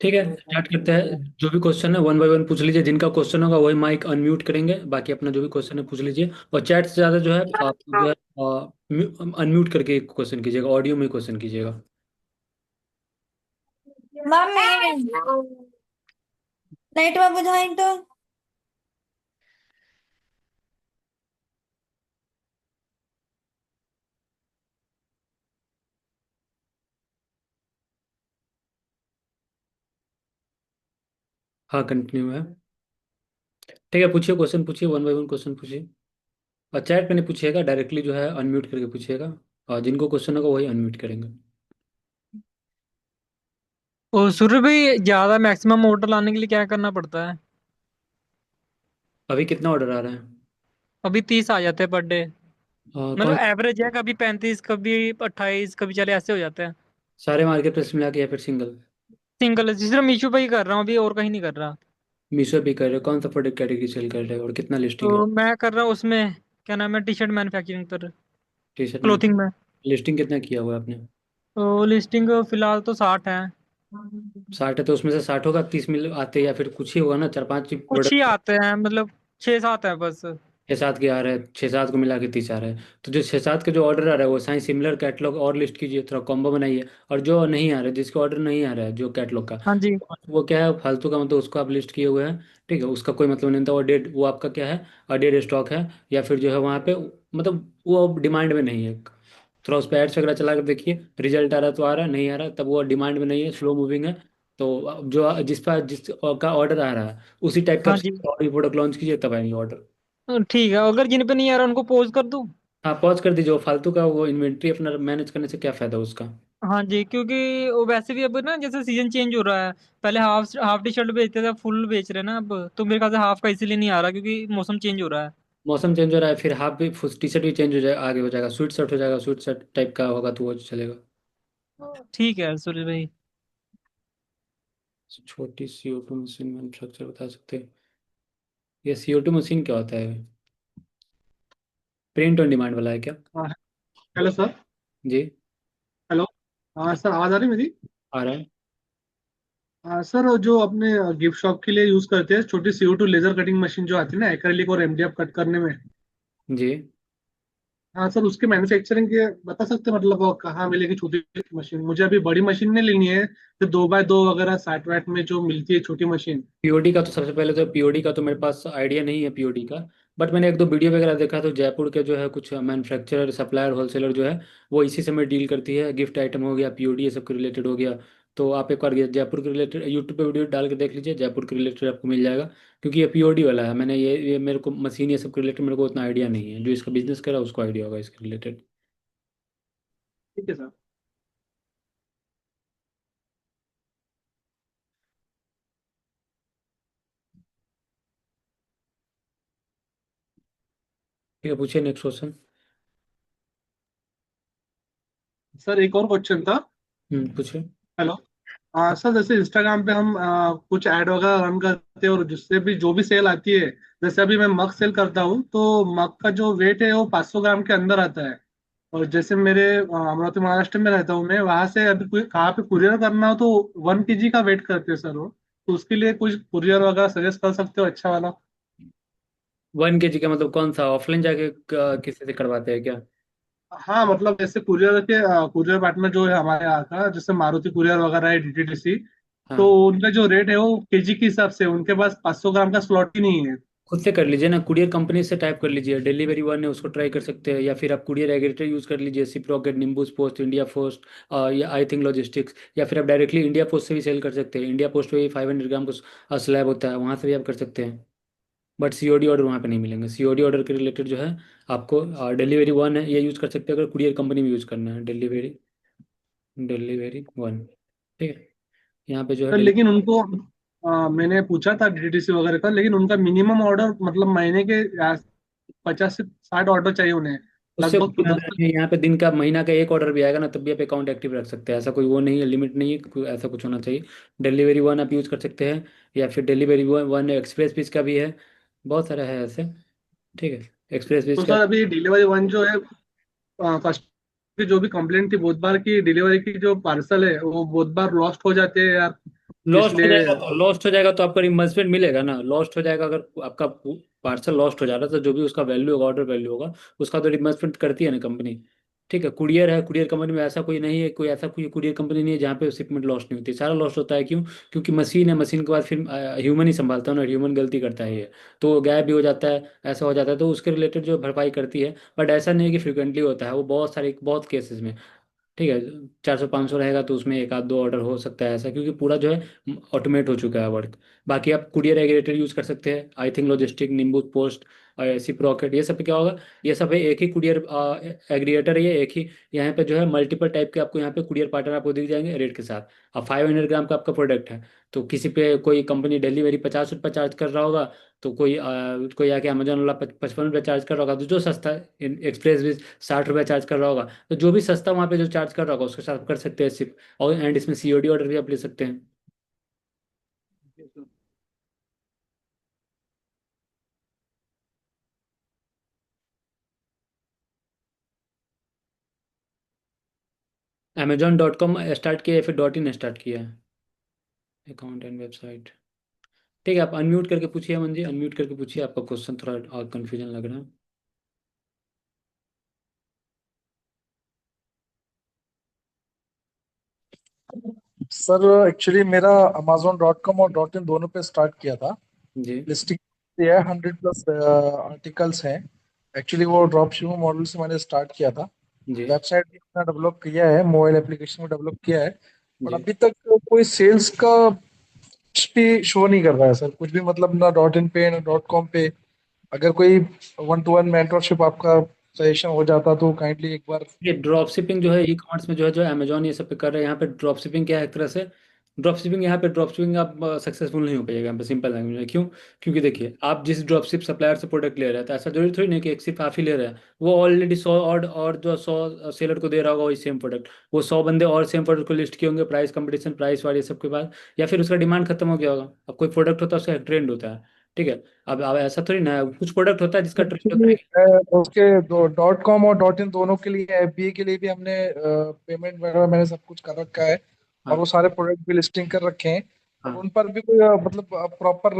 ठीक है, स्टार्ट करते हैं। जो भी क्वेश्चन है वन बाय वन पूछ लीजिए, जिनका क्वेश्चन होगा वही माइक अनम्यूट करेंगे, बाकी अपना जो भी क्वेश्चन है पूछ लीजिए। और चैट से ज़्यादा जो है आप जो है अनम्यूट करके क्वेश्चन कीजिएगा, ऑडियो में क्वेश्चन कीजिएगा। मम्मी लाइट बाबू बुझाई तो। हाँ, कंटिन्यू है। ठीक है, पूछिए, क्वेश्चन पूछिए, वन बाय वन क्वेश्चन पूछिए। और चैट पे नहीं पूछिएगा, डायरेक्टली जो है अनम्यूट करके पूछिएगा। और जिनको क्वेश्चन होगा वही अनम्यूट करेंगे। और सूर्य भाई, ज्यादा मैक्सिमम ऑर्डर लाने के लिए क्या करना पड़ता है? अभी कितना ऑर्डर आ रहा है? अभी 30 आ जाते हैं पर डे। मतलब कौन? एवरेज है, कभी 35, कभी 28, कभी चले ऐसे हो जाते हैं। सारे मार्केट प्लेस मिला के या फिर सिंगल? सिंगल जिस मीशो पे ही कर रहा हूँ अभी, और कहीं नहीं कर रहा। मीशो भी कर रहे हो? कौन सा प्रोडक्ट कैटेगरी सेल कर रहे हो और कितना लिस्टिंग है? तो मैं कर रहा हूँ उसमें, क्या नाम है, टी शर्ट मैन्युफैक्चरिंग पर, टी शर्ट में? क्लोथिंग में। लिस्टिंग कितना किया हुआ है आपने? तो लिस्टिंग फिलहाल तो 60 है। 60 है तो उसमें से 60 होगा, 30 मिल आते हैं या फिर कुछ ही होगा ना, चार पांच कुछ ही प्रोडक्ट। आते हैं, मतलब 6-7 है बस। 6-7 के आ रहे हैं, 6-7 को मिला के 30 आ रहा है। तो जो 6-7 के जो ऑर्डर आ रहा है वो साइंस सिमिलर कैटलॉग और लिस्ट कीजिए, थोड़ा कॉम्बो बनाइए। और जो नहीं आ रहा है, जिसके ऑर्डर नहीं आ रहा है जो कैटलॉग का, हाँ जी। वो क्या है, फालतू का, मतलब उसको आप लिस्ट किए हुए हैं। ठीक है, उसका कोई मतलब नहीं था, वो डेड, वो आपका क्या है, डेड स्टॉक है। या फिर जो है वहाँ पे, मतलब वो अब डिमांड में नहीं है। थोड़ा उस पर एड्स वगैरह चला कर देखिए, रिजल्ट आ रहा है तो आ रहा है, नहीं आ रहा है तब वो डिमांड में नहीं है, स्लो मूविंग है। तो जो जिस का ऑर्डर आ रहा है उसी टाइप का हाँ जी। प्रोडक्ट लॉन्च कीजिए, तब आएंगे ऑर्डर। ठीक है, अगर जिन पे नहीं आ रहा उनको पॉज कर दूँ? हाँ, पॉज कर दीजिए, वो फालतू का वो इन्वेंट्री अपना मैनेज करने से क्या फायदा उसका। हाँ जी, क्योंकि वो वैसे भी अब ना, जैसे सीजन चेंज हो रहा है। पहले हाफ हाफ टी शर्ट बेचते थे, फुल बेच रहे हैं ना अब, तो मेरे ख्याल से हाफ का इसीलिए नहीं आ रहा क्योंकि मौसम चेंज हो रहा है। मौसम चेंज हो रहा है, फिर हाफ भी, टी शर्ट भी चेंज हो जाएगा, आगे हो जाएगा, स्वेट शर्ट हो जाएगा, स्वेट शर्ट टाइप का होगा तो वो चलेगा। ठीक है सूर्य भाई। छोटी CO2 मशीन मैन्युफैक्चर बता सकते हैं? ये CO2 मशीन क्या होता है? प्रिंट ऑन डिमांड वाला है क्या? हाँ। Hello sir. जी। हेलो। हाँ सर, आवाज आ रही है मेरी? आ रहा है। हाँ सर, वो जो अपने गिफ्ट शॉप के लिए यूज करते हैं छोटी CO2 लेजर कटिंग मशीन जो आती है ना एक्रेलिक और MDF कट करने में। जी। हाँ सर, उसके मैन्युफैक्चरिंग के बता सकते हैं, मतलब वो कहाँ मिलेगी छोटी मशीन? मुझे अभी बड़ी मशीन नहीं लेनी है, तो 2x2 वगैरह 60 वाट में जो मिलती है छोटी मशीन। पीओडी का तो सबसे पहले तो, पीओडी का तो मेरे पास आइडिया नहीं है पीओडी का। बट मैंने एक दो वीडियो वगैरह देखा, तो जयपुर के जो है कुछ मैन्युफैक्चरर, सप्लायर, होलसेलर जो है वो इसी से में डील करती है। गिफ्ट आइटम हो गया, पीओडी, ये सब के रिलेटेड हो गया। तो आप एक बार जयपुर के रिलेटेड यूट्यूब पे वीडियो डाल के देख लीजिए, जयपुर के रिलेटेड आपको मिल जाएगा। क्योंकि ये पीओडी वाला है, मैंने ये मेरे को मशीन ये सब के रिलेटेड मेरे को उतना आइडिया नहीं है, जो इसका बिजनेस करा उसको आइडिया होगा इसके रिलेटेड। ठीक है सर। ठीक है, पूछिए नेक्स्ट क्वेश्चन। सर एक और क्वेश्चन था। पूछिए। हेलो। हाँ सर, जैसे इंस्टाग्राम पे हम कुछ ऐड वगैरह रन करते हैं और जिससे भी जो भी सेल आती है, जैसे अभी मैं मग सेल करता हूँ तो मग का जो वेट है वो 500 ग्राम के अंदर आता है। और जैसे मेरे अमरावती महाराष्ट्र में रहता हूँ मैं, वहां से अभी कोई कहाँ पे कुरियर करना हो तो 1 kg का वेट करते हैं सर वो। तो उसके लिए कुछ कुरियर वगैरह सजेस्ट कर सकते हो अच्छा वाला? 1 kg का मतलब कौन सा, ऑफलाइन जाके किसी से करवाते हैं क्या? हाँ मतलब जैसे कुरियर के कुरियर पार्टनर जो है हमारे यहाँ का, जैसे मारुति कुरियर वगैरह है, DTDC। तो हाँ, उनका जो रेट है वो केजी के हिसाब से, उनके पास 500 ग्राम का स्लॉट ही नहीं है। खुद से कर लीजिए ना, कुरियर कंपनी से टाइप कर लीजिए, डिलीवरी वन है उसको ट्राई कर सकते हैं, या फिर आप कुरियर एग्रीगेटर यूज कर लीजिए, सिप्रोकेट, निम्बूस पोस्ट, इंडिया पोस्ट, या आई थिंक लॉजिस्टिक्स। या फिर आप डायरेक्टली इंडिया पोस्ट से भी सेल कर सकते हैं, इंडिया पोस्ट पे 500 ग्राम का स्लैब होता है, वहाँ से भी आप कर सकते हैं। बट सीओडी ऑर्डर वहाँ पे नहीं मिलेंगे, सीओडी ऑर्डर के रिलेटेड जो है आपको डिलीवरी वन है ये यूज़ कर सकते हैं, अगर कुरियर कंपनी में यूज़ करना है, डिलीवरी, डिलीवरी वन। ठीक है, यहाँ पे जो है सर लेकिन उनको मैंने पूछा था DTDC वगैरह का, लेकिन उनका मिनिमम ऑर्डर मतलब महीने के 50 से 60 ऑर्डर चाहिए उन्हें। उससे लगभग कोई दस मतलब नहीं है, यहाँ पे दिन का, महीना का एक ऑर्डर भी आएगा ना तब भी आप अकाउंट एक्टिव रख सकते हैं, ऐसा कोई वो नहीं है, लिमिट नहीं है, ऐसा कुछ होना चाहिए। डिलीवरी वन आप यूज़ कर सकते हैं, या फिर delivery one one express piece का भी है, बहुत सारा है ऐसे। ठीक है, एक्सप्रेस पीस तो का। सर अभी डिलीवरी वन जो है की जो भी कंप्लेंट थी, बहुत बार की डिलीवरी की जो पार्सल है वो बहुत बार लॉस्ट हो जाते हैं यार, इसलिए। लॉस्ट हो जाएगा तो आपका रिम्बर्समेंट मिलेगा ना। लॉस्ट हो जाएगा अगर आपका पार्सल लॉस्ट हो जा रहा है तो जो भी उसका वैल्यू होगा, ऑर्डर वैल्यू होगा, उसका तो रिम्बर्समेंट करती है ना कंपनी। ठीक है, कुरियर है, कुरियर कंपनी में ऐसा कोई नहीं है, कोई ऐसा कोई कुरियर कंपनी नहीं है जहाँ पे शिपमेंट लॉस्ट नहीं होती, सारा लॉस्ट होता है। क्यों? क्योंकि मशीन है, मशीन के बाद फिर ह्यूमन ही संभालता है ना, ह्यूमन गलती करता है ये, तो गैप भी हो जाता है, ऐसा हो जाता है, तो उसके रिलेटेड जो भरपाई करती है। बट ऐसा नहीं है कि फ्रिक्वेंटली होता है, वो बहुत सारे बहुत केसेस में। ठीक है, 400 500 रहेगा तो उसमें एक आध दो ऑर्डर हो सकता है ऐसा, क्योंकि पूरा जो है ऑटोमेट हो चुका है वर्क। बाकी आप कुरियर एग्रीगेटर यूज़ कर सकते हैं, आई थिंक लॉजिस्टिक, निम्बू पोस्ट, सिप रॉकेट, ये सब पे क्या होगा, ये सब है एक ही कुरियर एग्रीगेटर है, ये एक ही। यहाँ पे जो है मल्टीपल टाइप के आपको यहाँ पे कुरियर पार्टनर आपको दिख जाएंगे रेट के साथ। अब 500 ग्राम का आपका प्रोडक्ट है, तो किसी पे कोई कंपनी डिलीवरी 50 रुपये चार्ज कर रहा होगा, तो कोई आके अमेजोन वाला 55 रुपये चार्ज कर रहा होगा, तो जो सस्ता एक्सप्रेस भी 60 रुपये चार्ज कर रहा होगा, तो जो भी सस्ता वहाँ पे जो चार्ज कर रहा होगा उसके साथ आप कर सकते हैं सिर्फ। और एंड इसमें सीओडी ऑर्डर भी आप ले सकते हैं। Amazon.com स्टार्ट किया या फिर .in स्टार्ट किया है? Account and website. ठीक है, आप अनम्यूट करके पूछिए अमन जी, अनम्यूट करके पूछिए, आपका क्वेश्चन थोड़ा कंफ्यूजन लग रहा है। सर एक्चुअली मेरा Amazon.com और डॉट इन दोनों पे स्टार्ट किया था। जी। लिस्टिंग है, 100+ आर्टिकल्स हैं। एक्चुअली वो ड्रॉप शिपिंग मॉडल से मैंने स्टार्ट किया था। जी। वेबसाइट भी अपना डेवलप किया है, मोबाइल एप्लीकेशन भी डेवलप किया है। पर जी। अभी तक कोई सेल्स का कुछ भी शो नहीं कर रहा है सर, कुछ भी मतलब ना डॉट इन पे ना डॉट कॉम पे। अगर कोई 1-to-1 मेंटरशिप आपका सजेशन हो जाता तो काइंडली एक बार। ये ड्रॉप शिपिंग जो है ई कॉमर्स में जो है, जो अमेजोन ये सब पे कर रहे हैं, यहाँ पे ड्रॉप शिपिंग क्या है एक तरह से। ड्रॉप शिपिंग, यहाँ पे ड्रॉप शिपिंग आप सक्सेसफुल नहीं हो पाएगा यहाँ पे, सिंपल लैंग्वेज में। क्यों? क्योंकि देखिए, आप जिस ड्रॉप शिप सप्लायर से प्रोडक्ट ले रहे हैं, तो ऐसा जरूरी थोड़ी नहीं कि एक सिर्फ आप ही ले रहे हैं। वो ऑलरेडी 100 और जो 100 सेलर को दे रहा होगा वही सेम प्रोडक्ट, वो 100 बंदे और सेम प्रोडक्ट को लिस्ट किए होंगे, प्राइस कंपटीशन, प्राइस वार ये सब के बाद, या फिर उसका डिमांड खत्म हो गया होगा। अब कोई प्रोडक्ट होता है उसका ट्रेंड होता है। ठीक है, अब ऐसा थोड़ी ना है, कुछ प्रोडक्ट होता है जिसका ट्रेंड होता एक्चुअली है। उसके डॉट कॉम और डॉट इन दोनों के लिए, एफबीए के लिए भी हमने पेमेंट वगैरह मैंने सब कुछ कर रखा है। और हाँ। वो सारे प्रोडक्ट भी लिस्टिंग कर रखे हैं। और हाँ। उन पर भी कोई मतलब प्रॉपर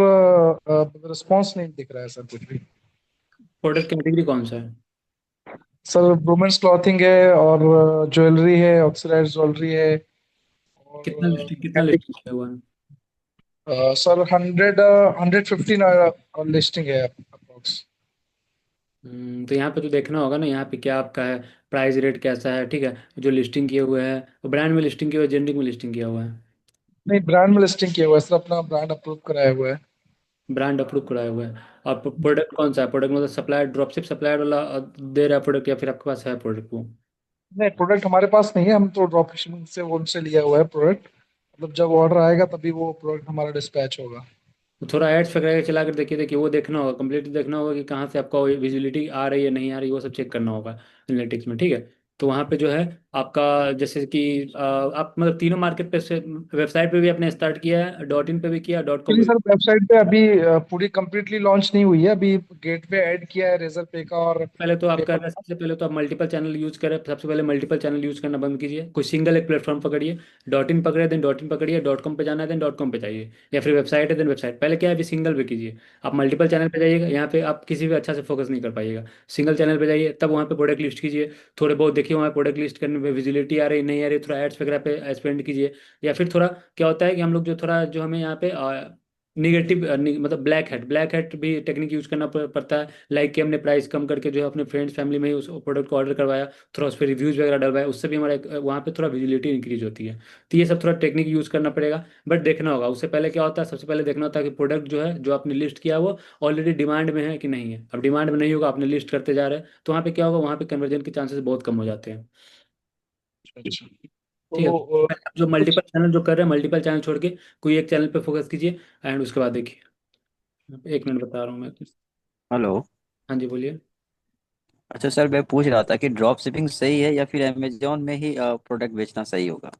रिस्पॉन्स नहीं दिख रहा है सर कुछ भी। प्रोडक्ट कैटेगरी कौन सा है? सर वुमेन्स क्लॉथिंग है, और ज्वेलरी है, ऑक्सीडाइज ज्वेलरी है। और कितना लिस्टिंग किया हुआ है? सर 115 लिस्टिंग है अप्रोक्स। तो यहाँ पे तो देखना होगा ना, यहाँ पे क्या आपका है, प्राइस रेट कैसा है। ठीक है, जो लिस्टिंग किए हुए हैं वो ब्रांड में लिस्टिंग किया हुआ है, जेनरिक में लिस्टिंग किया हुआ है? नहीं, ब्रांड में लिस्टिंग किया हुआ है सर, अपना ब्रांड अप्रूव कराया हुआ है। ब्रांड अप्रूव कराया हुआ है। और प्रोडक्ट कौन सा है? प्रोडक्ट मतलब सप्लायर, ड्रॉपशिप सप्लायर वाला दे रहा है प्रोडक्ट, या फिर आपके पास है प्रोडक्ट वो? नहीं, प्रोडक्ट हमारे पास नहीं है, हम तो ड्रॉप शिपिंग से उनसे लिया हुआ है प्रोडक्ट। मतलब जब ऑर्डर आएगा तभी वो प्रोडक्ट हमारा डिस्पैच होगा। तो थोड़ा एड्स वगैरह चला कर देखिए, देखिए वो देखना होगा, कंप्लीटली देखना होगा कि कहाँ से आपका विजिबिलिटी आ रही है नहीं आ रही, वो सब चेक करना होगा एनालिटिक्स में। ठीक है, तो वहाँ पे जो है आपका, जैसे कि आप मतलब तीनों मार्केट पे से, वेबसाइट पे भी आपने स्टार्ट किया है, .in पे भी किया, .com एक्चुअली पे भी? सर वेबसाइट पे अभी पूरी कंप्लीटली लॉन्च नहीं हुई है, अभी गेटवे ऐड किया है रेजर पे का और पहले तो आप कर पेपर रहे हैं, का। सबसे पहले तो आप मल्टीपल चैनल यूज करें, सबसे पहले मल्टीपल चैनल यूज करना बंद कीजिए, कोई सिंगल एक प्लेटफॉर्म पकड़िए। .in पकड़े, देन .in पकड़िए, .com पे जाना है, देन .com पे जाइए, या फिर वेबसाइट है देन वेबसाइट। पहले क्या है, अभी सिंगल पे कीजिए। आप मल्टीपल चैनल पे जाइएगा, यहाँ पे आप किसी भी अच्छा से फोकस नहीं कर पाइएगा। सिंगल चैनल पे जाइए, तब वहाँ पे प्रोडक्ट लिस्ट कीजिए, थोड़े बहुत देखिए वहाँ प्रोडक्ट लिस्ट करने में विजिबिलिटी आ रही नहीं आ रही, थोड़ा एड्स वगैरह पे स्पेंड कीजिए। या फिर थोड़ा क्या होता है कि हम लोग जो थोड़ा जो हमें यहाँ पे निगेटिव मतलब ब्लैक हैट भी टेक्निक यूज करना पड़ता है। लाइक कि हमने प्राइस कम करके जो है अपने फ्रेंड्स फैमिली में ही उस प्रोडक्ट को ऑर्डर करवाया, थोड़ा उस पर रिव्यूज वगैरह डलवाया, उससे भी हमारा वहाँ पे थोड़ा विजिबिलिटी इंक्रीज होती है। तो ये सब थोड़ा टेक्निक यूज करना पड़ेगा। बट देखना होगा उससे पहले क्या होता है, सबसे पहले देखना होता है कि प्रोडक्ट जो है जो आपने लिस्ट किया है वो ऑलरेडी डिमांड में है कि नहीं है। अब डिमांड में नहीं होगा, आपने लिस्ट करते जा रहे हैं, तो वहाँ पे क्या होगा, वहाँ पे कन्वर्जन के चांसेस बहुत कम हो जाते हैं। अच्छा। ठीक है, तो पहले आप जो कुछ मल्टीपल चैनल जो कर रहे हैं, मल्टीपल चैनल छोड़ के कोई एक चैनल पे फोकस कीजिए, एंड उसके बाद देखिए। एक मिनट बता रहा हूँ मैं। हेलो। हाँ जी, बोलिए। अच्छा सर, मैं पूछ रहा था कि ड्रॉप शिपिंग सही है या फिर अमेजोन में ही प्रोडक्ट बेचना सही होगा?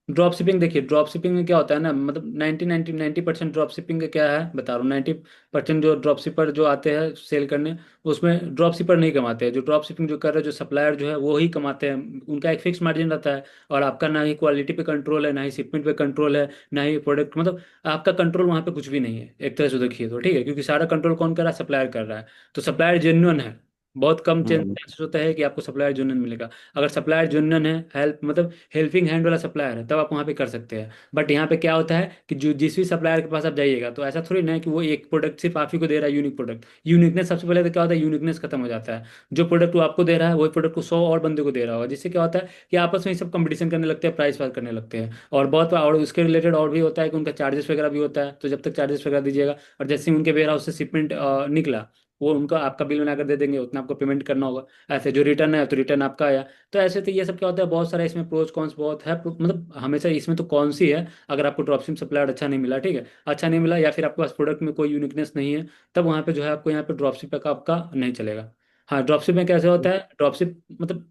ड्रॉप शिपिंग देखिए, ड्रॉप शिपिंग में क्या होता है ना, मतलब 90 90 90% ड्रॉप शिपिंग का क्या है बता रहा हूँ। 90% जो ड्रॉप शिपर जो आते हैं सेल करने, उसमें ड्रॉप शिपर नहीं कमाते हैं। जो ड्रॉप शिपिंग जो कर रहे हैं, जो सप्लायर जो है वो ही कमाते हैं। उनका एक फिक्स मार्जिन रहता है, और आपका ना ही क्वालिटी पे कंट्रोल है, ना ही शिपमेंट पे कंट्रोल है, ना ही प्रोडक्ट, मतलब आपका कंट्रोल वहाँ पे कुछ भी नहीं है एक तरह से देखिए तो, ठीक है, क्योंकि सारा कंट्रोल कौन कर रहा है, सप्लायर कर रहा है। तो सप्लायर जेन्युइन है, बहुत कम हम्म, चांसेस होता है कि आपको सप्लायर जेन्युइन मिलेगा। अगर सप्लायर जेन्युइन है, हेल्प मतलब हेल्पिंग हैंड वाला सप्लायर है, तब आप वहाँ पे कर सकते हैं। बट यहाँ पे क्या होता है कि जो जिस भी सप्लायर के पास आप जाइएगा, तो ऐसा थोड़ी ना है कि वो एक प्रोडक्ट सिर्फ आप ही को दे रहा है, यूनिक प्रोडक्ट। यूनिकनेस सबसे पहले तो क्या होता है, यूनिकनेस खत्म हो जाता है। जो प्रोडक्ट वो आपको दे रहा है, वही प्रोडक्ट को 100 और बंदे को दे रहा होगा, जिससे क्या होता है कि आपस में ही सब कंपटीशन करने लगते हैं, प्राइस वार करने लगते हैं। और बहुत और उसके रिलेटेड और भी होता है कि उनका चार्जेस वगैरह भी होता है। तो जब तक चार्जेस वगैरह दीजिएगा, और जैसे ही उनके वेयर हाउस से शिपमेंट निकला, वो उनका आपका बिल बनाकर दे देंगे, उतना आपको पेमेंट करना होगा। ऐसे जो रिटर्न है तो रिटर्न आपका आया। तो ऐसे तो ये सब क्या होता है, बहुत सारा इसमें प्रोज कॉन्स बहुत है, मतलब हमेशा इसमें तो कौन सी है, अगर आपको ड्रॉपशिप सप्लायर अच्छा नहीं मिला, ठीक है, अच्छा नहीं मिला, या फिर आपके पास प्रोडक्ट में कोई यूनिकनेस नहीं है, तब वहाँ पे जो है आपको यहाँ पे ड्रॉपशिप का आपका नहीं चलेगा। हाँ, ड्रॉपशिप में कैसे होता है, ड्रॉपशिप मतलब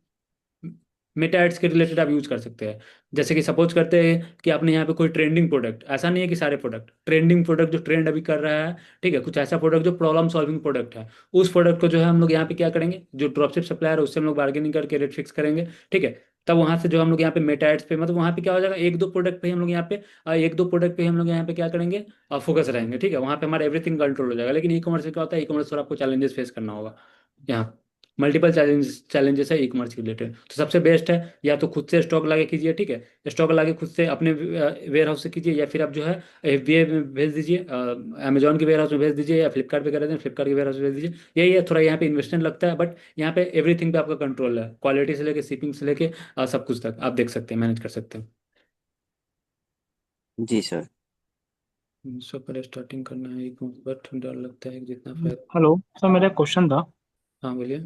मेटा एड्स के रिलेटेड आप यूज कर सकते हैं। जैसे कि सपोज करते हैं कि आपने यहाँ पे कोई ट्रेंडिंग प्रोडक्ट, ऐसा नहीं है कि सारे प्रोडक्ट, ट्रेंडिंग प्रोडक्ट जो ट्रेंड अभी कर रहा है, ठीक है, कुछ ऐसा प्रोडक्ट जो प्रॉब्लम सॉल्विंग प्रोडक्ट है, उस प्रोडक्ट को जो है हम लोग यहाँ पे क्या करेंगे, जो ड्रॉपशिप सप्लायर है उससे हम लोग बार्गेनिंग करके रेट फिक्स करेंगे, ठीक है। तब वहां से जो हम लोग यहाँ पे मेटा एड्स पे, मतलब वहाँ पे क्या हो जाएगा, एक दो प्रोडक्ट पे ही हम लोग यहाँ पे एक दो प्रोडक्ट पे ही हम लोग यहाँ पे क्या करेंगे, फोकस रहेंगे, ठीक है, वहाँ पे हमारा एवरीथिंग कंट्रोल हो जाएगा। लेकिन ई कॉमर्स में क्या होता है, ई कॉमर्स पर आपको चैलेंजेस फेस करना होगा। यहाँ मल्टीपल चैलेंजेस है ई कॉमर्स के रिलेटेड। तो सबसे बेस्ट है, या तो खुद से स्टॉक लाके कीजिए, ठीक है, स्टॉक लाके खुद से अपने वेयर हाउस से कीजिए, या फिर आप जो है FBA में भेज दीजिए, अमेजोन के वेयर हाउस में भेज दीजिए, या फ्लिपकार्ट पे कर दें, फ्लिपकार्ट के वेयर हाउस में भेज दीजिए। यही है, थोड़ा यहाँ पे इन्वेस्टमेंट लगता है, बट यहाँ पे एवरीथिंग पे आपका कंट्रोल है, क्वालिटी से लेके शिपिंग से लेके सब कुछ तक आप देख सकते हैं, मैनेज कर सकते हैं। जी सर। सब पहले स्टार्टिंग करना है, बट डर लगता है कि जितना फायदा। हेलो सर, मेरा एक क्वेश्चन था। हाँ बोलिए।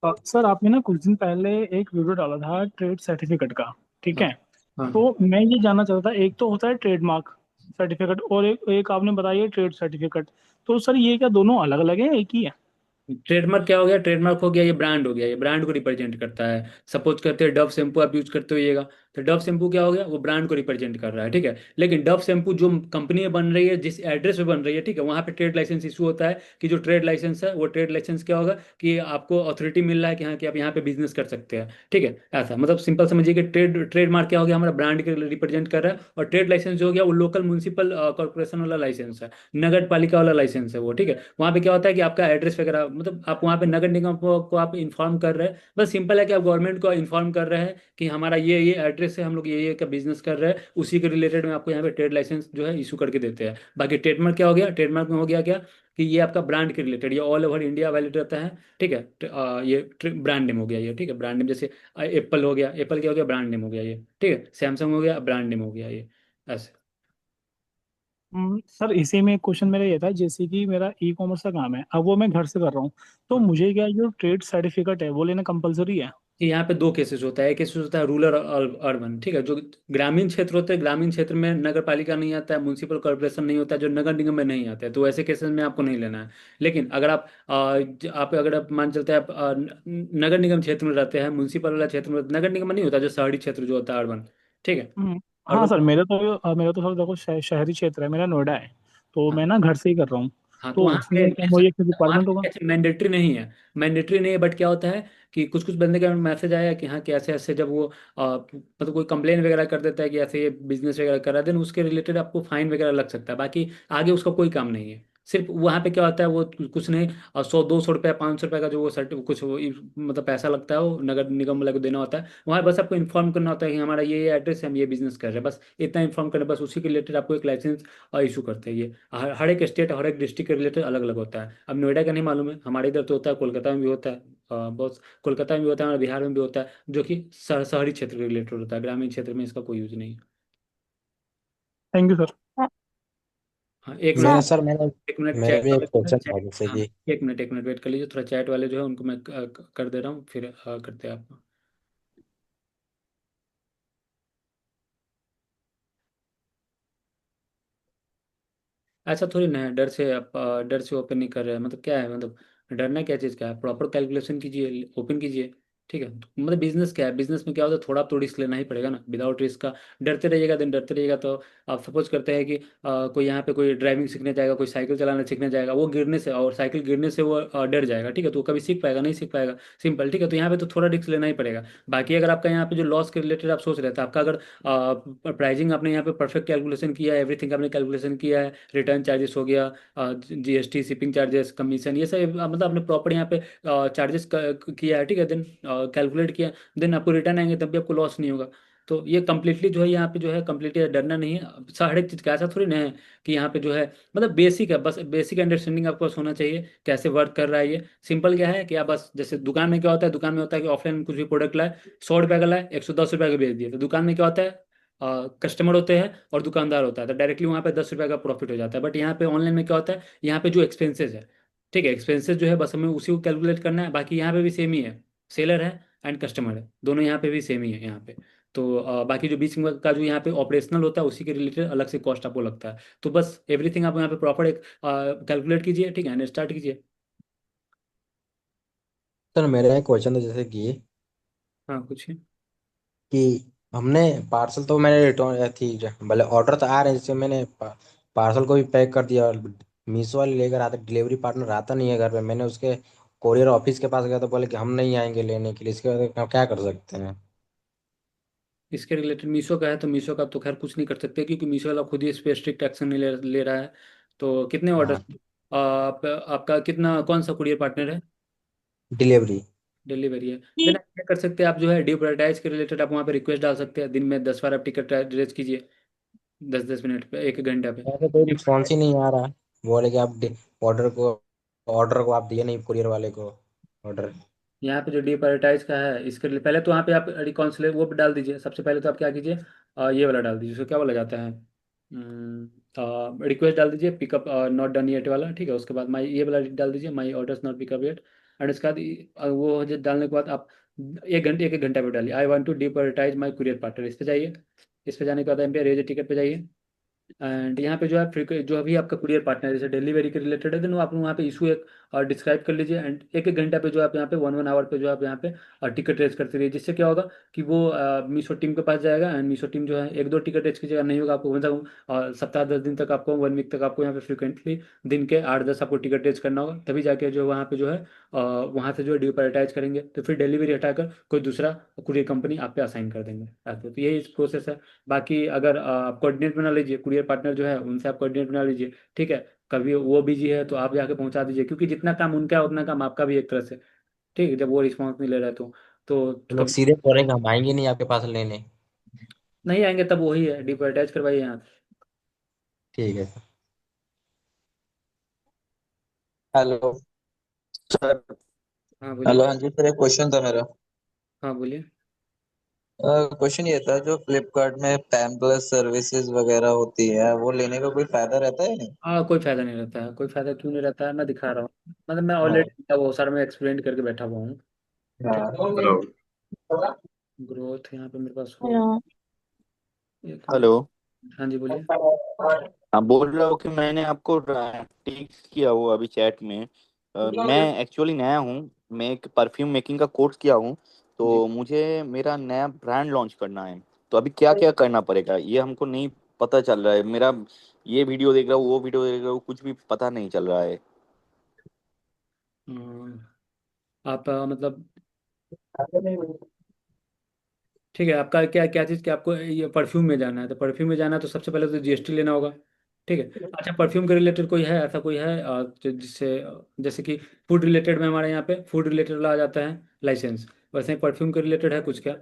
सर आपने ना कुछ दिन पहले एक वीडियो डाला था ट्रेड सर्टिफिकेट का, ठीक हाँ है। हाँ। तो मैं ये जानना चाहता था, एक तो होता है ट्रेडमार्क सर्टिफिकेट और एक आपने बताया है ट्रेड सर्टिफिकेट। तो सर ये क्या दोनों अलग अलग हैं, एक ही है? ट्रेडमार्क क्या हो गया, ट्रेडमार्क हो गया ये ब्रांड हो गया, ये ब्रांड को रिप्रेजेंट करता है। सपोज करते हैं डव शैम्पू आप यूज करते होइएगा, तो डव शैम्पू क्या हो गया, वो ब्रांड को रिप्रेजेंट कर रहा है, ठीक है। लेकिन डव शैम्पू जो कंपनी में बन रही है, जिस एड्रेस पे बन रही है, ठीक है, वहाँ पे ट्रेड लाइसेंस इशू होता है। कि जो ट्रेड लाइसेंस है, वो ट्रेड लाइसेंस क्या होगा, कि आपको अथॉरिटी मिल रहा है कि हाँ, कि आप यहाँ पे बिजनेस कर सकते हैं, ठीक है। ऐसा मतलब सिंपल समझिए कि ट्रेडमार्क क्या हो गया, हमारा ब्रांड के रिप्रेजेंट कर रहा है। और ट्रेड लाइसेंस जो हो गया, वो लोकल म्यूनसिपल कॉर्पोरेशन वाला लाइसेंस है, नगर पालिका वाला लाइसेंस है वो, ठीक है। वहाँ पे क्या होता है कि आपका एड्रेस वगैरह, मतलब आप वहाँ पे नगर निगम को आप इन्फॉर्म कर रहे हैं, बस सिंपल है कि आप गवर्नमेंट को इन्फॉर्म कर रहे हैं कि हमारा ये एड्रेस है, हम लोग ये का बिजनेस कर रहे हैं, उसी के रिलेटेड में आपको यहाँ पे ट्रेड लाइसेंस जो है इशू करके देते हैं। बाकी ट्रेडमार्क क्या हो गया, ट्रेडमार्क में हो गया क्या, कि ये आपका ब्रांड के रिलेटेड, ये ऑल ओवर इंडिया वैलिड रहता है, ठीक है। ये ब्रांड नेम हो गया ये, ठीक है, ब्रांड नेम जैसे एप्पल हो गया, एप्पल क्या हो गया, ब्रांड नेम हो गया ये, ठीक है। सैमसंग हो गया, ब्रांड नेम हो गया ये, ऐसे। सर इसी में एक क्वेश्चन मेरा ये था, जैसे कि मेरा ई कॉमर्स का काम है, अब वो मैं घर से कर रहा हूँ, तो मुझे क्या जो ट्रेड सर्टिफिकेट है वो लेना कंपलसरी है? कि यहाँ पे दो केसेस होता है, एक केसेस होता है रूरल और अर्बन, ठीक है। जो ग्रामीण क्षेत्र होते हैं, ग्रामीण क्षेत्र में नगर पालिका नहीं आता है, म्यूनसिपल कॉर्पोरेशन नहीं होता है, जो नगर निगम में नहीं आता है, तो ऐसे केसेस में आपको नहीं लेना है। लेकिन अगर आप अगर आप मान चलते हैं आप नगर निगम क्षेत्र में रहते हैं, म्यूनसिपल वाला क्षेत्र में, नगर निगम में नहीं होता, जो शहरी क्षेत्र जो होता है, अर्बन, ठीक है। हाँ अर्बन। सर, मेरा तो सर देखो शहरी क्षेत्र है, मेरा नोएडा है, तो हाँ मैं ना घर से ही कर रहा हूँ। हाँ, तो तो वहाँ पे उसमें क्या मुझे वहाँ रिक्वायरमेंट होगा? पे मैंडेटरी नहीं है, मैंडेटरी नहीं है, बट क्या होता है कि कुछ कुछ बंदे का मैसेज आया कि हाँ, कि ऐसे ऐसे जब वो मतलब कोई कंप्लेन वगैरह कर देता है कि ऐसे ये बिजनेस वगैरह कर रहा है, देन उसके रिलेटेड आपको फाइन वगैरह लग सकता है। बाकी आगे उसका कोई काम नहीं है। सिर्फ वहाँ पे क्या होता है, वो कुछ नहीं, 100 200 रुपया 500 रुपया का जो वो सर्ट कुछ वो मतलब पैसा लगता है, वो नगर निगम वाले को देना होता है। वहाँ बस आपको इन्फॉर्म करना होता है कि हमारा ये एड्रेस है, हम ये बिजनेस कर रहे हैं, बस इतना इन्फॉर्म करना, बस उसी के रिलेटेड आपको एक लाइसेंस इशू करते हैं। ये हर एक स्टेट, हर एक डिस्ट्रिक्ट के रिलेटेड अलग अलग होता है। अब नोएडा का नहीं मालूम है, हमारे इधर तो होता है, कोलकाता में भी होता है, बहुत कोलकाता में भी होता है, हमारे बिहार में भी होता है, जो कि शहरी क्षेत्र के रिलेटेड होता है, ग्रामीण क्षेत्र में इसका कोई यूज नहीं है। Thank you sir. हाँ, एक सर मिनट, मेरा सर मेरा एक मिनट मेरा चैट भी एक वाले, क्वेश्चन था चैट, जैसे हाँ, कि एक मिनट वेट कर लीजिए थोड़ा, चैट वाले जो है उनको मैं कर दे रहा हूँ, फिर करते हैं आप। ऐसा थोड़ी ना है, डर से आप डर से ओपन नहीं कर रहे हैं, मतलब क्या है, मतलब डरना क्या चीज़ का है, प्रॉपर कैलकुलेशन कीजिए, ओपन कीजिए। ठीक है, तो मतलब बिजनेस क्या है, बिजनेस में क्या होता है, थोड़ा तो रिस्क लेना ही पड़ेगा ना, विदाउट रिस्क का डरते रहिएगा, दिन डरते रहिएगा तो आप सपोज करते हैं कि कोई यहाँ पे कोई ड्राइविंग सीखने जाएगा, कोई साइकिल चलाना सीखने जाएगा, वो गिरने से और साइकिल गिरने से वो डर जाएगा, ठीक है, तो वो कभी सीख पाएगा नहीं, सीख पाएगा, सिंपल, ठीक है, तो यहाँ पे तो थोड़ा रिस्क लेना ही पड़ेगा। बाकी अगर आपका यहाँ पे जो लॉस के रिलेटेड आप सोच रहे थे, आपका अगर प्राइजिंग आपने यहाँ पे परफेक्ट कैलकुलेशन किया है, एवरीथिंग आपने कैलकुलेशन किया है, रिटर्न चार्जेस हो गया, जीएसटी, शिपिंग चार्जेस, कमीशन, ये सब मतलब आपने प्रॉपर यहाँ पे चार्जेस किया है, ठीक है, देन कैलकुलेट किया, देन आपको रिटर्न आएंगे तब भी आपको लॉस नहीं होगा। तो ये कम्प्लीटली जो है यहाँ पे जो है कम्प्लीटली डरना नहीं है, हर एक चीज़ का ऐसा थोड़ी ना है कि यहाँ पे जो है मतलब बेसिक है, बस बेसिक अंडरस्टैंडिंग आपको बस होना चाहिए कैसे वर्क कर रहा है ये। सिंपल क्या है कि आप बस जैसे दुकान में क्या होता है, दुकान में होता है कि ऑफलाइन कुछ भी प्रोडक्ट लाए, 100 रुपये का लाए, 110 रुपये का बेच दिए, तो दुकान में क्या होता है, कस्टमर होते हैं और दुकानदार होता है, तो डायरेक्टली वहाँ पे 10 रुपये का प्रॉफिट हो जाता है। बट यहाँ पे ऑनलाइन में क्या होता है, यहाँ पे जो एक्सपेंसेस है, ठीक है, एक्सपेंसेस जो है बस हमें उसी को कैलकुलेट करना है, बाकी यहाँ पे भी सेम ही है, सेलर है एंड कस्टमर है, दोनों यहाँ पे भी सेम ही है यहाँ पे। तो बाकी जो बीच में का जो यहाँ पे ऑपरेशनल होता है उसी के रिलेटेड अलग से कॉस्ट आपको लगता है। तो बस एवरीथिंग आप यहाँ पे प्रॉपर एक कैलकुलेट कीजिए, ठीक है, स्टार्ट कीजिए। सर मेरा एक क्वेश्चन था, जैसे कि हाँ कुछ। कि हमने पार्सल तो मैंने रिटर्न थी, भले ऑर्डर तो आ रहे हैं, जैसे मैंने पार्सल को भी पैक कर दिया, और मीशो वाले लेकर आते, डिलीवरी पार्टनर आता नहीं है घर पे, मैंने उसके कोरियर ऑफिस के पास गया तो बोले कि हम नहीं आएंगे लेने के लिए, इसके बाद हम क्या कर सकते हैं? इसके रिलेटेड मीशो का है तो मीशो का तो खैर कुछ नहीं कर सकते, क्योंकि मीशो वाला खुद ही इस पे स्ट्रिक्ट एक्शन नहीं ले रहा है। तो कितने ऑर्डर, हाँ, आपका कितना, कौन सा कुरियर पार्टनर है, डिलीवरी। डिलीवरी है, देन आप क्या कर सकते हैं, आप जो है डिप्रायोरिटाइज के रिलेटेड आप वहाँ पे रिक्वेस्ट डाल सकते हैं, दिन में 10 बार आप टिकट रेज कीजिए, 10-10 मिनट पे, 1 घंटा पे। ऐसे कोई रिस्पॉन्स ही नहीं आ रहा, बोले कि आप ऑर्डर को ऑर्डर को आप दिए नहीं कुरियर वाले को ऑर्डर। यहाँ पे जो डिप्रायोरिटाइज का है इसके लिए पहले तो वहाँ पे आप रिकॉन्सिले वो भी डाल दीजिए, सबसे पहले तो आप क्या कीजिए, ये वाला डाल दीजिए, उसको क्या बोला जाता है, रिक्वेस्ट डाल दीजिए, पिकअप नॉट डन येट वाला, ठीक है, उसके बाद माई ये वाला डाल दीजिए, my orders not pick up yet, and उसके बाद वो डालने के बाद आप 1 घंटे 1-1 घंटा पे डालिए, I want to deprioritise my courier partner, इस पे जाइए, इस पे जाने के बाद एम पे रेज टिकट पे जाइए, एंड यहाँ पे जो है जो अभी आपका कुरियर पार्टनर जैसे डिलीवरी के रिलेटेड है, देन वो आप वहाँ पे इशू एक डिस्क्राइब कर लीजिए, एंड 1-1 घंटा पे जो आप यहाँ पे 1-1 आवर पे जो आप यहाँ पे टिकट रेज करते रहिए, जिससे क्या होगा कि वो मीशो टीम के पास जाएगा, एंड मीशो टीम जो है 1-2 टिकट रेज कीजिएगा, नहीं होगा आपको मतलब सप्ताह 10 दिन तक आपको 1 वीक तक आपको यहाँ पे फ्रिक्वेंटली दिन के 8-10 आपको टिकट रेज करना होगा, तभी जाके जो वहाँ पे जो है वहाँ से जो है डिप्रायोरिटाइज करेंगे, तो फिर डिलीवरी हटाकर कोई दूसरा कुरियर कंपनी आप पे असाइन कर देंगे ऐसे, तो यही प्रोसेस है। बाकी अगर आप कोऑर्डिनेट बना लीजिए, कुरियर पार्टनर जो है उनसे आप कोऑर्डिनेट बना लीजिए, ठीक है, कभी वो बिजी है तो आप जाके पहुंचा दीजिए, क्योंकि जितना काम उनका है उतना काम आपका भी एक तरह से, ठीक है, जब वो रिस्पॉन्स नहीं ले रहा है तो तो लोग कभी सीधे बोलेंगे हम आएंगे नहीं आपके पास लेने। नहीं आएंगे, तब वही है, डिप्रायोरिटाइज करवाइए यहाँ से। ठीक है। Hello sir. हाँ बोलिए। हेलो, हाँ जी सर, एक क्वेश्चन था मेरा। हाँ बोलिए। क्वेश्चन ये था, जो फ्लिपकार्ट में पैम्पलेट सर्विसेज वगैरह होती है, वो लेने का कोई फायदा रहता है नहीं? हाँ कोई फायदा नहीं रहता है, कोई फायदा क्यों नहीं रहता है, मैं दिखा रहा हूँ, मतलब मैं हाँ। ऑलरेडी वो सारा मैं एक्सप्लेन करके बैठा हुआ हूँ, ठीक, हेलो। ग्रोथ यहाँ पे मेरे पास हो, हेलो। 1 मिनट। हेलो। हाँ जी बोलिए। हाँ, बोल रहा हूँ कि मैंने आपको टिक्स किया वो अभी चैट में। मैं एक्चुअली नया हूँ। मैं एक परफ्यूम मेकिंग का कोर्स किया हूँ। जी। तो मुझे मेरा नया ब्रांड लॉन्च करना है। तो अभी क्या क्या करना पड़ेगा ये हमको नहीं पता चल रहा है। मेरा ये वीडियो देख रहा हूँ, वो वीडियो देख रहा हूँ, कुछ भी पता नहीं चल रहा है। आप मतलब ठीक है, आपका क्या क्या चीज़, क्या आपको ये परफ्यूम में जाना है, तो परफ्यूम में जाना है तो सबसे पहले तो जीएसटी लेना होगा, ठीक है। अच्छा परफ्यूम के रिलेटेड कोई है, ऐसा कोई है जिससे जैसे कि फूड रिलेटेड में हमारे यहाँ पे फूड रिलेटेड वाला आ जाता है लाइसेंस, वैसे ही परफ्यूम के रिलेटेड है कुछ क्या।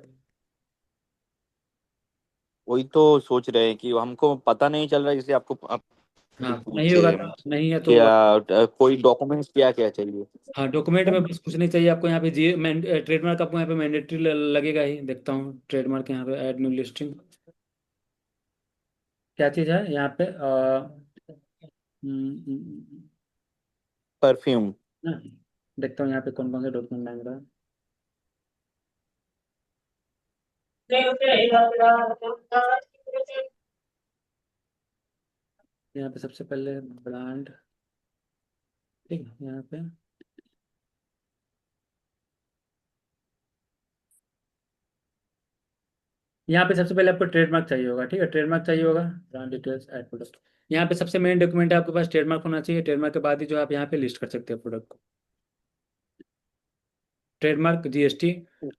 वही तो सोच रहे हैं कि हमको पता नहीं चल रहा है, इसलिए आपको आपको हाँ नहीं होगा पूछे तो नहीं है तो क्या कोई डॉक्यूमेंट्स क्या क्या चाहिए। हाँ डॉक्यूमेंट में बस कुछ नहीं चाहिए आपको, यहाँ पे जी ट्रेडमार्क आपको यहाँ पे मैंडेटरी लगेगा ही, देखता हूँ ट्रेडमार्क यहाँ पे ऐड न्यू लिस्टिंग, क्या चीज़ है यहाँ पे परफ्यूम। ना, देखता हूँ यहाँ पे कौन कौन से डॉक्यूमेंट मांग रहा है। यहाँ पे सबसे पहले ब्रांड, ठीक है, यहाँ पे यहाँ पे सबसे पहले आपको ट्रेडमार्क चाहिए होगा, ठीक है, ट्रेडमार्क चाहिए होगा, ब्रांड डिटेल्स ऐड प्रोडक्ट। यहाँ पे सबसे मेन डॉक्यूमेंट है आपके पास ट्रेडमार्क होना चाहिए, ट्रेडमार्क के बाद ही जो आप यहाँ पे लिस्ट कर सकते हैं प्रोडक्ट को। ट्रेडमार्क, जीएसटी, बस।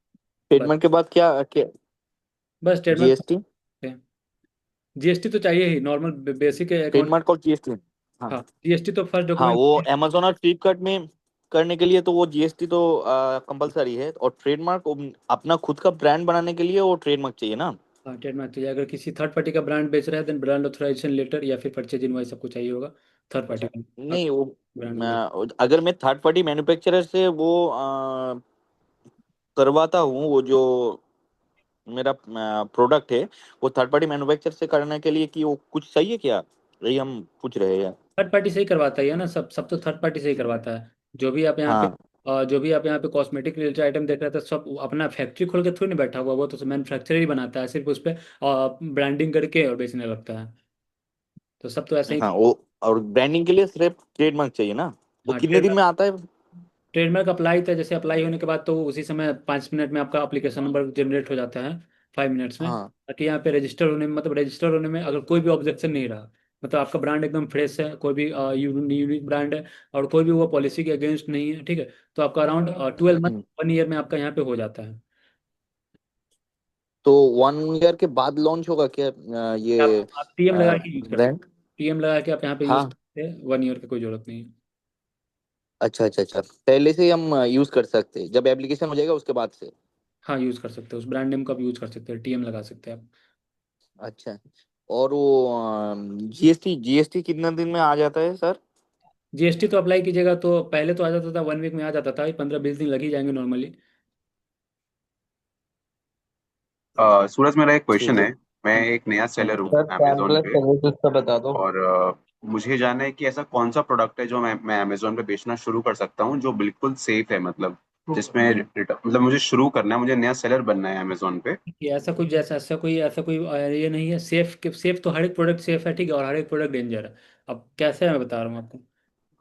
ट्रेडमार्क के बाद क्या क्या? बस ट्रेडमार्क, जीएसटी। जीएसटी तो चाहिए ही, नॉर्मल बेसिक अकाउंट। ट्रेडमार्क और जीएसटी। हाँ। हाँ, जीएसटी तो फर्स्ट हाँ, वो डॉक्यूमेंट। अमेजोन और फ्लिपकार्ट में करने के लिए तो वो जीएसटी तो कंपलसरी है, और ट्रेडमार्क अपना खुद का ब्रांड बनाने के लिए वो ट्रेडमार्क चाहिए ना। हाँ, ट्रेडमार्क चाहिए, अगर किसी थर्ड पार्टी का ब्रांड बेच रहा है देन ब्रांड ऑथराइजेशन लेटर या फिर परचेज इनवॉइस सबको चाहिए होगा, थर्ड पार्टी अच्छा। का नहीं, वो ब्रांड को बेच। अगर मैं थर्ड पार्टी मैन्युफैक्चरर से वो करवाता हूँ, वो जो मेरा प्रोडक्ट है वो थर्ड पार्टी मैन्युफैक्चरर से करने के लिए, कि वो कुछ सही है क्या? यही हम पूछ रहे हैं। थर्ड पार्टी से ही करवाता ही है ना, सब सब तो थर्ड पार्टी से ही करवाता है। जो भी आप यहाँ पे हाँ। जो भी आप यहाँ पे कॉस्मेटिक रिलेटेड आइटम देख रहे थे, सब अपना फैक्ट्री खोल के थोड़ी नहीं बैठा हुआ, वो तो मैन्युफैक्चरर ही बनाता है, सिर्फ उस पर ब्रांडिंग करके और बेचने लगता है। तो सब तो ऐसे ही। हाँ, वो और ब्रांडिंग के लिए सिर्फ ट्रेडमार्क चाहिए ना? वो हाँ, कितने दिन में आता है? ट्रेडमार्क अप्लाई था, जैसे अप्लाई होने के बाद तो उसी समय 5 मिनट में आपका एप्लीकेशन नंबर जनरेट हो जाता है, 5 मिनट्स में। हाँ। ताकि यहाँ पे रजिस्टर होने में, मतलब रजिस्टर होने में अगर कोई भी ऑब्जेक्शन नहीं रहा, मतलब आपका ब्रांड एकदम फ्रेश है, कोई भी यूनिक ब्रांड है, और कोई भी वो पॉलिसी के अगेंस्ट नहीं है, ठीक है, तो आपका अराउंड 12 मंथ, हम्म। 1 ईयर में आपका यहाँ पे हो जाता है। तो 1 ईयर के बाद लॉन्च होगा क्या ये आप टीएम लगा के यूज कर सकते ब्रांड? हैं, टीएम लगा के आप यहाँ पे यूज कर हाँ। सकते हैं, 1 ईयर की कोई जरूरत नहीं है। अच्छा अच्छा अच्छा, पहले से ही हम यूज कर सकते हैं, जब एप्लीकेशन हो जाएगा उसके बाद से? हाँ, यूज कर सकते हैं, उस ब्रांड नेम का आप यूज कर सकते हैं, टीएम लगा सकते हैं आप। अच्छा। और वो जीएसटी जीएसटी कितना दिन में आ जाता है सर? जीएसटी तो अप्लाई कीजिएगा तो पहले तो आ जाता था, 1 वीक में आ जाता था, 15-20 दिन लग ही जाएंगे नॉर्मली। सूरज, मेरा एक क्वेश्चन ठीक है। है। मैं एक नया सेलर हूँ सर अमेजोन पैमप्लेस पे। सर्विसेज का बता दो। और मुझे जानना है कि ऐसा कौन सा प्रोडक्ट है जो मैं अमेजोन पे बेचना शुरू कर सकता हूँ, जो बिल्कुल सेफ है, मतलब जिसमें मतलब मुझे शुरू करना है, मुझे नया सेलर बनना है अमेजोन पे। कि ऐसा कोई ये नहीं है, सेफ तो हर एक प्रोडक्ट सेफ है, ठीक है, और हर एक प्रोडक्ट डेंजर है। अब कैसे है, मैं बता रहा हूँ आपको।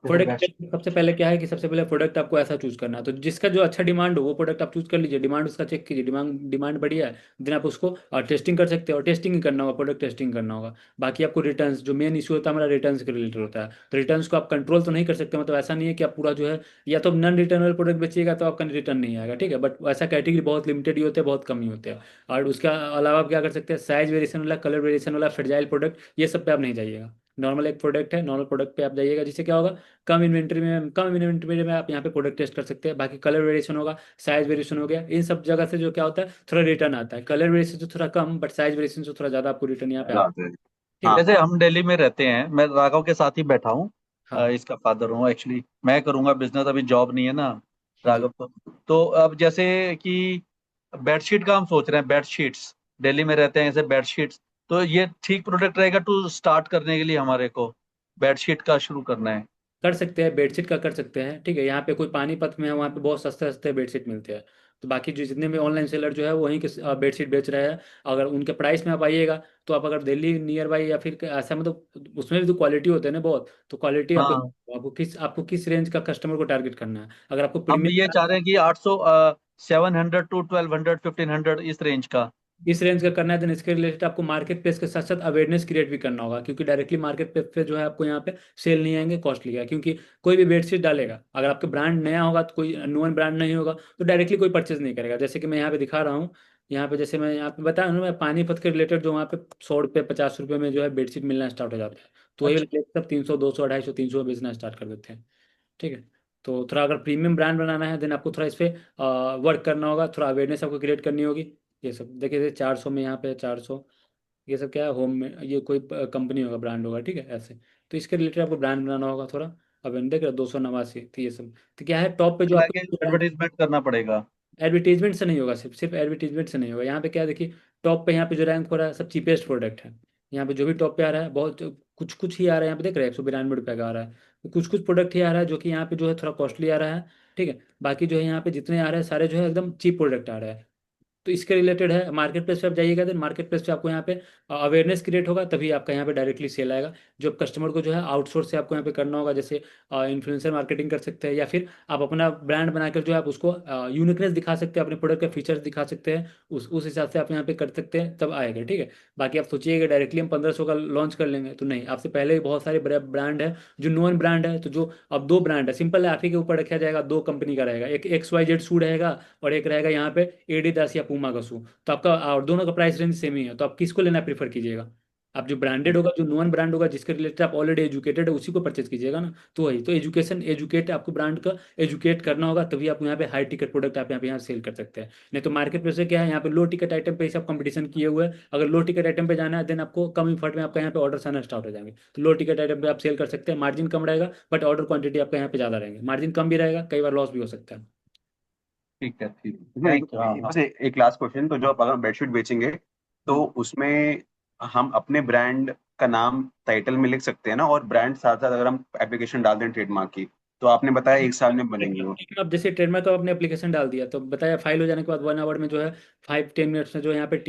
प्रोडक्ट सबसे पहले क्या है कि सबसे पहले प्रोडक्ट आपको ऐसा चूज करना है, तो जिसका जो अच्छा डिमांड हो वो प्रोडक्ट आप चूज कर लीजिए, डिमांड उसका चेक कीजिए, डिमांड डिमांड बढ़िया है, देन आप उसको टेस्टिंग कर सकते हो, और टेस्टिंग ही करना होगा, प्रोडक्ट टेस्टिंग करना होगा। बाकी आपको रिटर्न्स, जो मेन इशू होता है हमारा रिटर्न्स के रिलेटेड होता है, तो रिटर्न्स को आप कंट्रोल तो नहीं कर सकते, मतलब ऐसा नहीं है कि आप पूरा जो है, या तो नॉन रिटर्नेबल प्रोडक्ट बेचिएगा तो आपका रिटर्न नहीं आएगा, ठीक है, बट ऐसा कैटेगरी बहुत लिमिटेड ही होते हैं, बहुत कम ही होते हैं। और उसके अलावा आप क्या कर सकते हैं, साइज वेरिएशन वाला, कलर वेरिएशन वाला, फ्रेजाइल प्रोडक्ट, ये सब पे आप नहीं जाइएगा। नॉर्मल एक प्रोडक्ट है, नॉर्मल प्रोडक्ट पे आप जाइएगा, जिससे क्या होगा, कम इन्वेंट्री में आप यहाँ पे प्रोडक्ट टेस्ट कर सकते हैं। बाकी कलर वेरिएशन होगा, साइज वेरिएशन हो गया, इन सब जगह से जो क्या होता है, थोड़ा रिटर्न आता है, कलर वेरिएशन से थोड़ा कम, बट साइज वेरिएशन से थोड़ा ज़्यादा आपको रिटर्न यहाँ पे आता बात है। है, ठीक हाँ है। हाँ। जैसे हम दिल्ली में रहते हैं, मैं राघव के साथ ही बैठा हूँ। हाँ इसका फादर हूँ एक्चुअली। मैं करूँगा बिजनेस, अभी जॉब नहीं है ना जी। राघव को। तो अब जैसे कि बेडशीट का हम सोच रहे हैं, बेडशीट्स दिल्ली में रहते हैं ऐसे बेडशीट्स। तो ये ठीक प्रोडक्ट रहेगा टू स्टार्ट करने के लिए हमारे को, बेडशीट का शुरू करना है। कर सकते हैं, बेडशीट का कर सकते हैं, ठीक है, यहाँ पे कोई पानीपत में है, वहाँ पे बहुत सस्ते सस्ते बेडशीट मिलते हैं। तो बाकी जो जितने भी ऑनलाइन सेलर जो है वो वहीं के बेडशीट बेच रहे हैं। अगर उनके प्राइस में आप आइएगा, तो आप अगर दिल्ली नियर बाई या फिर ऐसा, मतलब उसमें भी तो क्वालिटी होते हैं ना बहुत, तो क्वालिटी हाँ, आपको किस रेंज का कस्टमर को टारगेट करना है, अगर आपको हम प्रीमियम, ये चाह रहे हैं कि 800, 700 टू 1200, 1500 इस रेंज का। इस रेंज का करना है, देन इसके रिलेटेड आपको मार्केट प्लेस के साथ साथ अवेयरनेस क्रिएट भी करना होगा, क्योंकि डायरेक्टली मार्केट प्लेस पे जो है आपको यहाँ पे सेल नहीं आएंगे, कॉस्टली है, क्योंकि कोई भी बेडशीट डालेगा, अगर आपका ब्रांड नया होगा तो कोई नोन ब्रांड नहीं होगा, तो डायरेक्टली कोई परचेज नहीं करेगा। जैसे कि मैं यहाँ पे दिखा रहा हूँ, यहाँ पे जैसे मैं यहाँ पे बता रहा हूँ, मैं पानीपत के रिलेटेड जो वहाँ पे 100 रुपये 50 रुपये में जो है बेडशीट मिलना स्टार्ट हो जाता है, तो वही अच्छा। वाले सब 300 200 250 300 में बेचना स्टार्ट कर देते हैं, ठीक है। तो थोड़ा अगर प्रीमियम ब्रांड बनाना है, देन आपको थोड़ा इस पर वर्क करना होगा, थोड़ा अवेयरनेस आपको क्रिएट करनी होगी। ये सब देखिए, 400 में यहाँ पे 400, ये सब क्या है, होम में, ये कोई कंपनी होगा, ब्रांड होगा, ठीक है, ऐसे। तो इसके रिलेटेड आपको ब्रांड बनाना होगा थोड़ा। अब देख रहे 289, तो ये सब तो क्या है, टॉप पे जो आगे आपको एडवर्टीजमेंट करना पड़ेगा। एडवर्टीजमेंट से नहीं होगा, सिर्फ सिर्फ एडवर्टीजमेंट से नहीं होगा। यहाँ पे क्या देखिए, टॉप पे यहाँ पे जो रैंक हो रहा है सब चीपेस्ट प्रोडक्ट है। यहाँ पे जो भी टॉप पे आ रहा है, बहुत कुछ कुछ ही आ रहा है, यहाँ पे देख रहे हैं 192 रुपये का आ रहा है, तो कुछ कुछ प्रोडक्ट ही आ रहा है जो कि यहाँ पे जो है थोड़ा कॉस्टली आ रहा है, ठीक है। बाकी जो है यहाँ पे जितने आ रहे हैं सारे जो है एकदम चीप प्रोडक्ट आ रहा है। तो इसके रिलेटेड है। मार्केट प्लेस पे आप जाइएगा, देन मार्केट प्लेस पे आपको यहाँ पे अवेयरनेस क्रिएट होगा, तभी आपका यहाँ पे डायरेक्टली सेल आएगा। जो कस्टमर को जो है आउटसोर्स से आपको यहाँ पे करना होगा, जैसे इन्फ्लुएंसर मार्केटिंग कर सकते हैं, या फिर आप अपना ब्रांड बनाकर जो है आप उसको यूनिकनेस दिखा सकते हैं, अपने प्रोडक्ट के फीचर्स दिखा सकते हैं, उस हिसाब से आप यहाँ पे कर सकते हैं, तब आएगा। ठीक है। बाकी आप सोचिएगा डायरेक्टली हम 1500 का लॉन्च कर लेंगे, तो नहीं, आपसे पहले ही बहुत सारे ब्रांड है जो नोन ब्रांड है। तो जो अब दो ब्रांड है, सिंपल है, आप ही के ऊपर रखा जाएगा, दो कंपनी का रहेगा, एक XYZ शू रहेगा और एक रहेगा यहाँ पे एडिडास या पूमा का शू। तो आपका और दोनों का प्राइस रेंज सेम ही है, तो आप किसको लेना प्रीफर कीजिएगा? आप जो ब्रांडेड होगा, जो नॉन ब्रांड होगा, जिसके रिलेटेड आप ऑलरेडी एजुकेटेड है, उसी को परचेज कीजिएगा ना। तो वही तो एजुकेट आपको ब्रांड का एजुकेट करना होगा, तभी आप यहाँ पे हाई टिकट प्रोडक्ट आप यहाँ सेल कर सकते हैं। नहीं तो मार्केट प्लेस से क्या है, यहाँ पे लो टिकट आइटम पे ही सब कंपटीशन किए हुए हैं। अगर लो टिकट आइटम पे जाना है, देन आपको कम इफर्ट में आपका यहाँ पे ऑर्डर आना स्टार्ट हो जाएंगे। तो लो टिकट आइटम पे आप सेल कर सकते हैं, मार्जिन कम रहेगा, बट ऑर्डर क्वांटिटी आपका यहाँ पे ज़्यादा रहेंगे, मार्जिन कम भी रहेगा, कई बार लॉस भी हो सकता है। ठीक है, ठीक है, इसमें थैंक यू। हाँ हाँ। बस एक लास्ट क्वेश्चन, तो जो आप अगर बेडशीट बेचेंगे तो उसमें हम अपने ब्रांड का नाम टाइटल में लिख सकते हैं ना, और ब्रांड साथ साथ अगर हम एप्लीकेशन डाल दें ट्रेडमार्क की, तो आपने बताया 1 साल में बनेंगी वो। अब जैसे ट्रेडमार्क का आपने एप्लीकेशन डाल दिया, तो बताया फाइल हो जाने के बाद 1 आवर में जो है 5-10 मिनट्स में जो यहाँ पे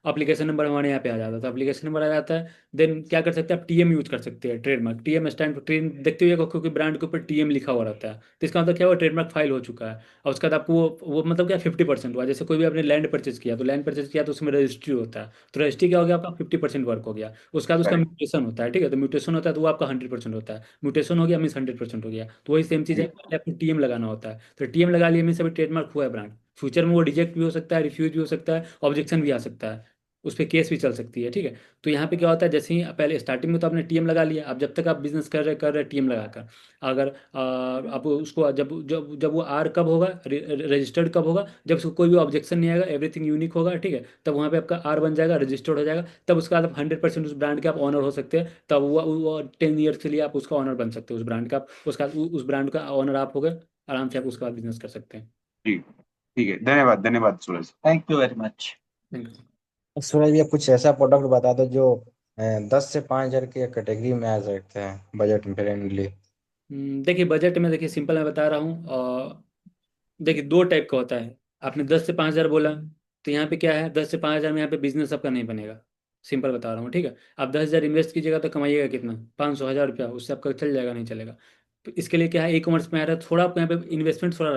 एप्लीकेशन नंबर हमारे यहाँ पे आ जाता है। तो एप्लीकेशन नंबर आ जाता है, देन क्या कर सकते हैं आप, TM यूज कर सकते हैं। Trademark TM stand for train, देखते हुए क्योंकि ब्रांड के ऊपर TM लिखा हुआ रहता है, तो इसका मतलब क्या हुआ, ट्रेडमार्क फाइल हो चुका है। और उसके बाद आपको वो मतलब क्या 50% हुआ। जैसे कोई भी आपने लैंड परचेज किया, तो लैंड परचेज किया तो उसमें रजिस्ट्री होता है, तो रजिस्ट्री क्या हो गया आपका 50% वर्क हो गया। उसके बाद उसका करेक्ट। म्यूटेशन होता है। ठीक है, तो म्यूटेशन होता है तो वो आपका 100% होता है। म्यूटेशन हो गया मीन्स 100% हो गया। तो वही सेम चीज़ है, पहले आपको TM लगाना होता है। तो TM लगा लिए मीन्स अभी ट्रेडमार्क हुआ है ब्रांड। फ्यूचर में वो रिजेक्ट भी हो सकता है, रिफ्यूज भी हो सकता है, ऑब्जेक्शन भी आ सकता है, उस पर केस भी चल सकती है। ठीक है। तो यहाँ पे क्या होता है, जैसे ही पहले स्टार्टिंग में तो आपने TM लगा लिया, अब जब तक आप बिजनेस कर रहे TM लगाकर, अगर आप उसको जब जब जब वो आर कब होगा, रजिस्टर्ड कब होगा, जब उसको कोई भी ऑब्जेक्शन नहीं आएगा, एवरीथिंग यूनिक होगा। ठीक है, तब वहाँ पे आपका आर बन जाएगा, रजिस्टर्ड हो जाएगा। तब उसके बाद आप 100% उस ब्रांड के आप ऑनर हो सकते हैं। तब वो 10 ईयर्स के लिए आप उसका ऑनर बन सकते हो, उस ब्रांड का आप उसका उस ब्रांड का ऑनर आप हो गए, आराम से आप उसके बाद बिजनेस कर सकते हैं। जी ठीक है, धन्यवाद धन्यवाद Suraj. Thank you very much. Thank you. Suraj भैया कुछ ऐसा प्रोडक्ट बता दो जो 10 से 5 हजार की कैटेगरी में आ सकते हैं, बजट फ्रेंडली। देखिए बजट में, देखिए सिंपल मैं बता रहा हूँ। देखिए दो टाइप का होता है। आपने 10 से 5 हजार बोला, तो यहाँ पे क्या है, 10 से 5 हजार में यहाँ पे बिजनेस आपका नहीं बनेगा। सिंपल बता रहा हूँ। ठीक है, आप 10 हजार इन्वेस्ट कीजिएगा तो कमाइएगा कितना, 500 हजार रुपया, उससे आपका चल जाएगा नहीं चलेगा। तो इसके लिए क्या है, E-कॉमर्स में आ रहा है, थोड़ा आपको यहाँ पे इन्वेस्टमेंट थोड़ा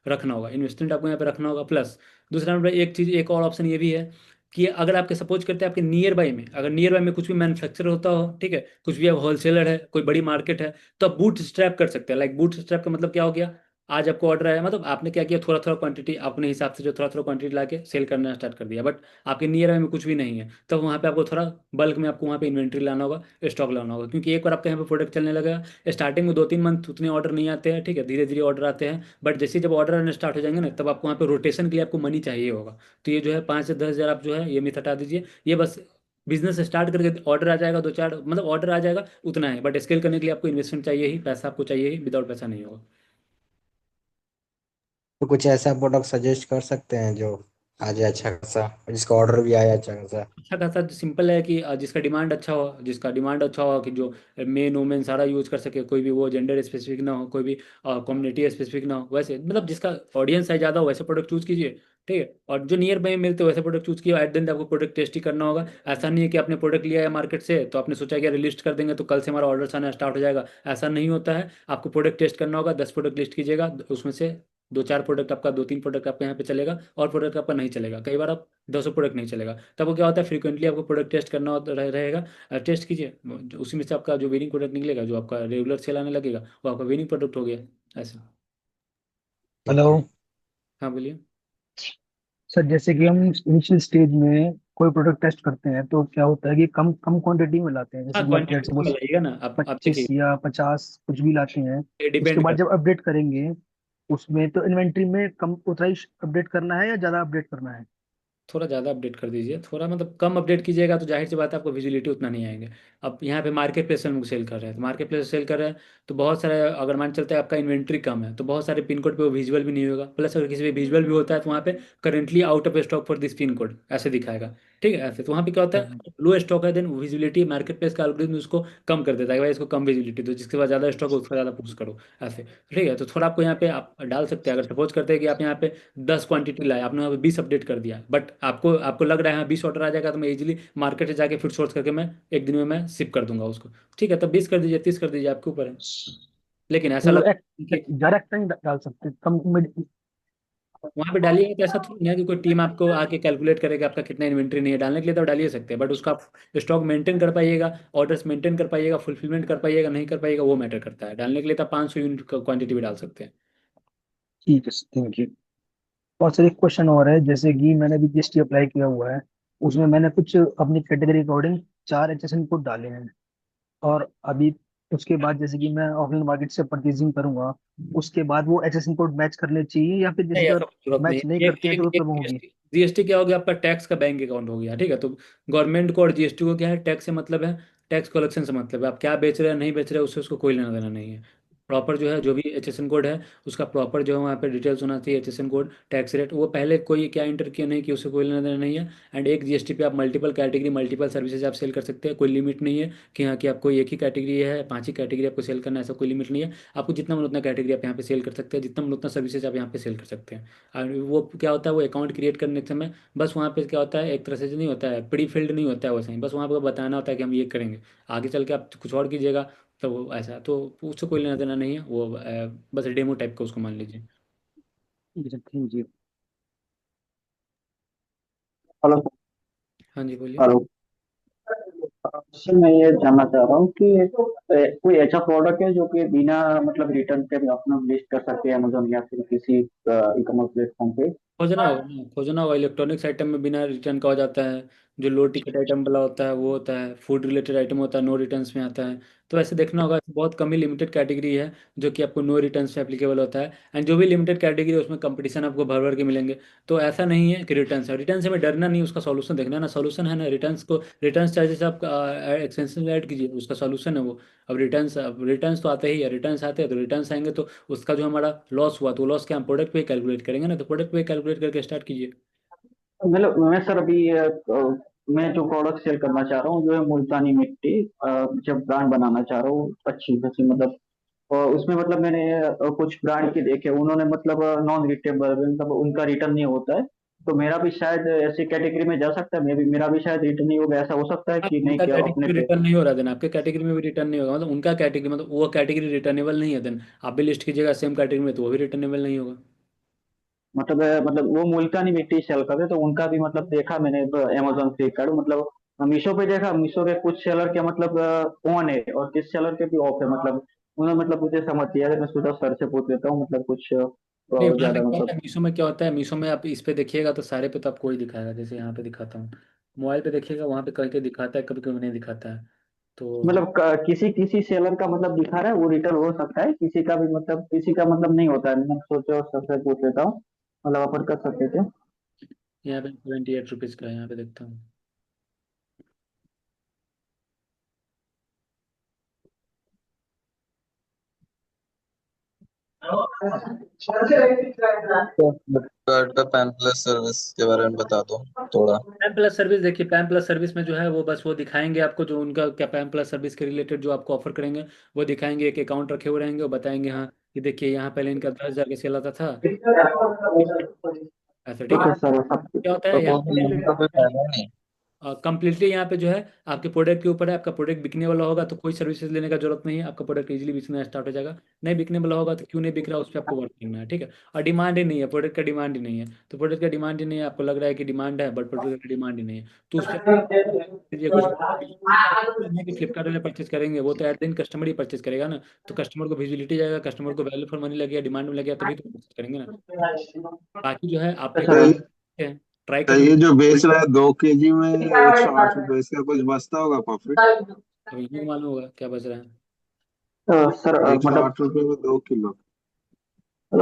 रखना होगा, इन्वेस्टमेंट आपको यहाँ पे रखना होगा। प्लस दूसरा नंबर एक चीज़, एक और ऑप्शन ये भी है कि अगर आपके सपोज करते हैं आपके नियर बाई में, अगर नियर बाई में कुछ भी मैन्युफैक्चर होता हो, ठीक है, कुछ भी, अब होलसेलर है, कोई बड़ी मार्केट है, तो आप बूट स्ट्रैप कर सकते हैं। लाइक बूट स्ट्रैप का मतलब क्या हो गया, आज आपको ऑर्डर आया, मतलब आपने क्या किया, थोड़ा थोड़ा क्वांटिटी अपने हिसाब से जो थोड़ा थोड़ा क्वांटिटी ला के सेल करना स्टार्ट कर दिया, बट आपके नियर बाई में कुछ भी नहीं है, तब वहाँ पे आपको थोड़ा बल्क में आपको वहाँ पे इन्वेंट्री लाना होगा, स्टॉक लाना होगा। क्योंकि एक बार आपके यहाँ पे प्रोडक्ट चलने लगा, स्टार्टिंग में 2-3 मंथ उतने ऑर्डर नहीं आते हैं, ठीक है, धीरे धीरे ऑर्डर आते हैं, बट जैसे ही जब ऑर्डर आने स्टार्ट हो जाएंगे ना, तब आपको वहाँ पे रोटेशन के लिए आपको मनी चाहिए होगा। तो ये जो है 5 से 10 हजार आप जो है ये मिथ हटा दीजिए। ये बस बिजनेस स्टार्ट करके ऑर्डर आ जाएगा, दो चार मतलब ऑर्डर आ जाएगा उतना है, बट स्केल करने के लिए आपको इन्वेस्टमेंट चाहिए ही, पैसा आपको चाहिए ही, विदाउट पैसा नहीं होगा। तो कुछ ऐसा प्रोडक्ट सजेस्ट कर सकते हैं जो आ जाए अच्छा खासा, जिसका ऑर्डर भी आया अच्छा खासा। अच्छा खासा सिंपल है कि जिसका डिमांड अच्छा हो, जिसका डिमांड अच्छा हो, कि जो मेन वोमेन सारा यूज कर सके, कोई भी वो जेंडर स्पेसिफिक ना हो, कोई भी कम्युनिटी स्पेसिफिक ना हो, वैसे मतलब जिसका ऑडियंस है ज़्यादा हो, वैसे प्रोडक्ट चूज कीजिए। ठीक है, और जो नियर बाई मिलते हो वैसे प्रोडक्ट चूज किया। एट द एंड आपको प्रोडक्ट टेस्ट ही करना होगा। ऐसा नहीं है कि आपने प्रोडक्ट लिया है मार्केट से, तो आपने सोचा कि यार लिस्ट कर देंगे तो कल से हमारा ऑर्डर आना स्टार्ट हो जाएगा, ऐसा नहीं होता है। आपको प्रोडक्ट टेस्ट करना होगा, 10 प्रोडक्ट लिस्ट कीजिएगा, उसमें से 2-4 प्रोडक्ट आपका, 2-3 प्रोडक्ट आपका यहाँ पे चलेगा, और प्रोडक्ट आपका नहीं चलेगा, कई बार आप 200 प्रोडक्ट नहीं चलेगा। तब वो क्या होता है, फ्रीक्वेंटली आपको प्रोडक्ट टेस्ट करना रहेगा। टेस्ट कीजिए, उसी में से आपका जो विनिंग प्रोडक्ट निकलेगा, जो आपका रेगुलर सेल आने लगेगा, वो आपका विनिंग प्रोडक्ट हो गया। ऐसा। हेलो हाँ बोलिए। सर, जैसे कि हम इनिशियल स्टेज में कोई प्रोडक्ट टेस्ट करते हैं तो क्या होता है कि कम कम क्वांटिटी में लाते हैं, हाँ जैसे कि लेट्स क्वान्टिटी में सपोज लाइएगा ना, आप 25 देखिए, या 50 कुछ भी लाते हैं। ये उसके डिपेंड बाद करता जब अपडेट करेंगे उसमें, तो इन्वेंट्री में कम उतना ही अपडेट करना है या ज्यादा अपडेट करना है? है, थोड़ा ज़्यादा अपडेट कर दीजिए, थोड़ा मतलब कम अपडेट कीजिएगा तो जाहिर सी बात है आपको विजिबिलिटी उतना नहीं आएंगे। अब यहाँ पे मार्केट प्लेस में सेल कर रहे हैं, तो मार्केट प्लेस सेल कर रहे हैं, तो बहुत सारे, अगर मान चलते हैं आपका इन्वेंट्री कम है, तो बहुत सारे पिन कोड पे वो विजुअल भी नहीं होगा। प्लस अगर किसी पे विजुअल भी होता है तो वहाँ पे currently out of stock for this pin code ऐसे दिखाएगा। ठीक है ऐसे। तो वहाँ पे क्या होता है, लो स्टॉक है देन विजिबिलिटी मार्केट प्लेस का एल्गोरिथम उसको कम कर देता है कि भाई इसको कम विजिबिलिटी दो, जिसके पास ज़्यादा स्टॉक हो उसका ज़्यादा पुश करो ऐसे। ठीक है, तो थोड़ा आपको यहाँ पे आप डाल सकते हैं। अगर सपोज करते हैं कि आप यहाँ पे 10 क्वांटिटी लाए, आपने यहाँ पे 20 अपडेट कर दिया, बट आपको आपको लग रहा है हाँ 20 ऑर्डर आ जाएगा तो मैं इजीली मार्केट से जाके फिर सोर्स करके मैं एक दिन में मैं शिप कर दूंगा उसको। ठीक है, तब 20 कर दीजिए, 30 कर दीजिए, आपके ऊपर है। लेकिन ऐसा मतलब लग एक कि डायरेक्ट नहीं डाल सकते, कम मिड। वहां पे डालिएगा तो ऐसा थोड़ी है कि कोई टीम आपको आके कैलकुलेट करेगा आपका कितना इन्वेंट्री नहीं है। डालने के लिए तो डालिए सकते हैं, बट उसका स्टॉक मेंटेन कर पाइएगा, ऑर्डर्स मेंटेन कर पाइएगा, फुलफिलमेंट कर पाइएगा नहीं कर पाइएगा, वो मैटर करता है। डालने के लिए तो 500 यूनिट क्वांटिटी भी डाल सकते हैं। ठीक है, थैंक यू। और सर एक क्वेश्चन और है, जैसे कि मैंने अभी जीएसटी अप्लाई किया हुआ है, उसमें मैंने कुछ अपनी कैटेगरी अकॉर्डिंग 4 HSN कोड डाले हैं। और अभी उसके बाद जैसे कि मैं ऑफलाइन मार्केट से परचेजिंग करूंगा, उसके बाद वो HSN कोड मैच करने चाहिए, या फिर जैसे नहीं, कि ऐसा अगर कोई जरूरत नहीं मैच नहीं है। करते हैं तो एक प्रॉब्लम होगी? जीएसटी, जीएसटी क्या हो गया आपका, टैक्स का बैंक अकाउंट हो गया। ठीक है, तो गवर्नमेंट को और जीएसटी को क्या है, टैक्स से मतलब है, टैक्स कलेक्शन से मतलब है। आप क्या बेच रहे हैं नहीं बेच रहे हैं उससे उसको कोई लेना देना नहीं है। प्रॉपर जो है जो भी एचएसएन कोड है उसका प्रॉपर जो है वहाँ पे डिटेल्स होना चाहिए। एचएसएन कोड, टैक्स रेट, वो पहले कोई क्या इंटर किया नहीं कि उससे कोई लेना देना नहीं है। एंड एक जीएसटी पे आप मल्टीपल कैटेगरी मल्टीपल सर्विसेज आप सेल कर सकते हैं। कोई लिमिट नहीं है कि हाँ कि आपको एक ही कैटेगरी है, 5 ही कैटेगरी आपको सेल करना है, ऐसा कोई लिमिट नहीं है। आपको जितना मन उतना कैटेगरी आप यहाँ पे सेल कर सकते हैं, जितना मन उतना सर्विसेज आप यहाँ पे सेल कर सकते हैं। और वो क्या होता है, वो अकाउंट क्रिएट करने के समय बस वहाँ पे क्या होता है, एक तरह से जो नहीं होता है प्री फिल्ड नहीं होता है वैसे ही, बस वहाँ पे बताना होता है कि हम ये करेंगे। आगे चल के आप कुछ और कीजिएगा तो वो ऐसा तो उससे कोई लेना देना नहीं है। वो बस डेमो टाइप का उसको मान लीजिए। ठीक है सर, थैंक यू। हेलो। हाँ जी बोलिए। हेलो सर, मैं ये जानना चाह रहा हूँ कि कोई ऐसा प्रोडक्ट है जो कि बिना मतलब रिटर्न के अपना लिस्ट कर सकते हैं अमेजोन या फिर किसी ई कॉमर्स प्लेटफॉर्म पे? खोजना होगा ना, खोजना होगा। इलेक्ट्रॉनिक्स आइटम में बिना रिटर्न का हो जाता है। जो लो टिकट आइटम वाला होता है वो होता है, फूड रिलेटेड आइटम होता है नो रिटर्न्स में आता है। तो ऐसे देखना होगा, बहुत कम ही लिमिटेड कैटेगरी है जो कि आपको नो रिटर्न्स में एप्लीकेबल होता है। एंड जो भी लिमिटेड कैटेगरी है उसमें कंपटीशन आपको भर भर के मिलेंगे। तो ऐसा नहीं है कि रिटर्न्स है, रिटर्न से में डरना नहीं, उसका सॉल्यूशन देखना है ना। सॉल्यूशन है ना रिटर्न्स को, रिटर्न्स चार्जेस आप एक्सपेंसिव ऐड कीजिए, उसका सॉल्यूशन है वो। अब रिटर्न्स तो आते ही है, रिटर्न्स आते हैं तो रिटर्न्स आएंगे तो उसका जो हमारा लॉस हुआ तो लॉस क्या हम प्रोडक्ट पे कैलकुलेट करेंगे ना, तो प्रोडक्ट पे कैलकुलेट करके स्टार्ट कीजिए। मतलब मैं सर अभी मैं जो प्रोडक्ट सेल करना चाह रहा हूँ जो है मुल्तानी मिट्टी, जब ब्रांड बनाना चाह रहा हूँ अच्छी खासी मतलब। और उसमें मतलब मैंने कुछ ब्रांड के देखे, उन्होंने मतलब नॉन रिटेबल मतलब उनका रिटर्न नहीं होता है। तो मेरा भी शायद ऐसी कैटेगरी में जा सकता है, मेरा भी शायद रिटर्न नहीं होगा, ऐसा हो सकता है हाँ, कि नहीं उनका क्या कैटेगरी अपने में पे? रिटर्न नहीं हो रहा देन आपके कैटेगरी में भी रिटर्न नहीं होगा, मतलब उनका कैटेगरी मतलब वो कैटेगरी रिटर्नेबल नहीं है देन आप भी लिस्ट कीजिएगा सेम कैटेगरी में तो वो भी रिटर्नेबल नहीं होगा। मतलब वो मुल्तानी मिट्टी सेल करते तो उनका भी मतलब देखा मैंने अमेजोन फ्लिपकार्ट मतलब मीशो पे देखा, मीशो पे कुछ सेलर के मतलब ऑन है और किस सेलर के भी ऑफ है मतलब। उन्होंने मतलब मुझे समझ दिया कि मैं सोचा सर से पूछ लेता हूँ मतलब कुछ नहीं, वहाँ पे ज्यादा क्या होता मतलब। है मीशो में, क्या होता है मीशो में आप इस पे देखिएगा तो सारे पे तो आपको ही दिखाएगा, जैसे यहाँ पे दिखाता हूँ। मोबाइल पे देखिएगा वहाँ पे कहीं कहीं दिखाता है, कभी कभी नहीं दिखाता है। तो हाँ, मतलब किसी किसी सेलर का मतलब दिखा रहा है वो रिटर्न हो सकता है, किसी का भी मतलब किसी का मतलब नहीं होता है। मैं सोचा सर से पूछ लेता हूँ, मतलब अपन कर सकते थे। यहाँ पे 78 रुपीज़ का है, यहाँ पे देखता हूँ। कार्ड का पैन प्लस सर्विस के बारे में बता दो थोड़ा। पैम प्लस सर्विस देखिए, पैम प्लस सर्विस में जो है वो बस वो दिखाएंगे आपको जो उनका क्या पैम प्लस सर्विस के रिलेटेड जो आपको ऑफर करेंगे वो दिखाएंगे। एक अकाउंट रखे हुए रहेंगे, वो बताएंगे हाँ कि देखिए यहाँ पहले इनका 10,000 का सेल आता था ऐसा। ठीक ठीक है, है सर, सब क्या होता तो है यहाँ कोई लेने का कोई फायदा नहीं। कंप्लीटली यहाँ पे जो है आपके प्रोडक्ट के ऊपर है। आपका प्रोडक्ट बिकने वाला होगा तो कोई सर्विसेज लेने का जरूरत नहीं है, आपका प्रोडक्ट इजीली बिकना स्टार्ट हो जाएगा। नहीं बिकने वाला होगा तो क्यों नहीं बिक रहा उस पर आपको वर्क करना है। ठीक है, और डिमांड ही नहीं है, प्रोडक्ट का डिमांड ही नहीं है, तो प्रोडक्ट का डिमांड ही नहीं है, आपको लग रहा है कि डिमांड है बट प्रोडक्ट का डिमांड ही नहीं है तो उस पर ये कुछ नहीं कि फ्लिपकार्ट वाले परचेज करेंगे, वो तो एट दिन कस्टमर ही परचेज करेगा ना। तो कस्टमर को विजिबिलिटी जाएगा, कस्टमर को वैल्यू फॉर मनी लगेगा, डिमांड में लगेगा तभी तो परचेज करेंगे ना। बाकी जो है आप अच्छा। ट्राई तो करके ये जो बेच रहा है 2 केजी में 108 रुपए, इसका कुछ बचता होगा प्रॉफिट? अब इन्हीं को मालूम होगा क्या बच रहा है। सर एक सौ मतलब आठ रुपए में 2 किलो।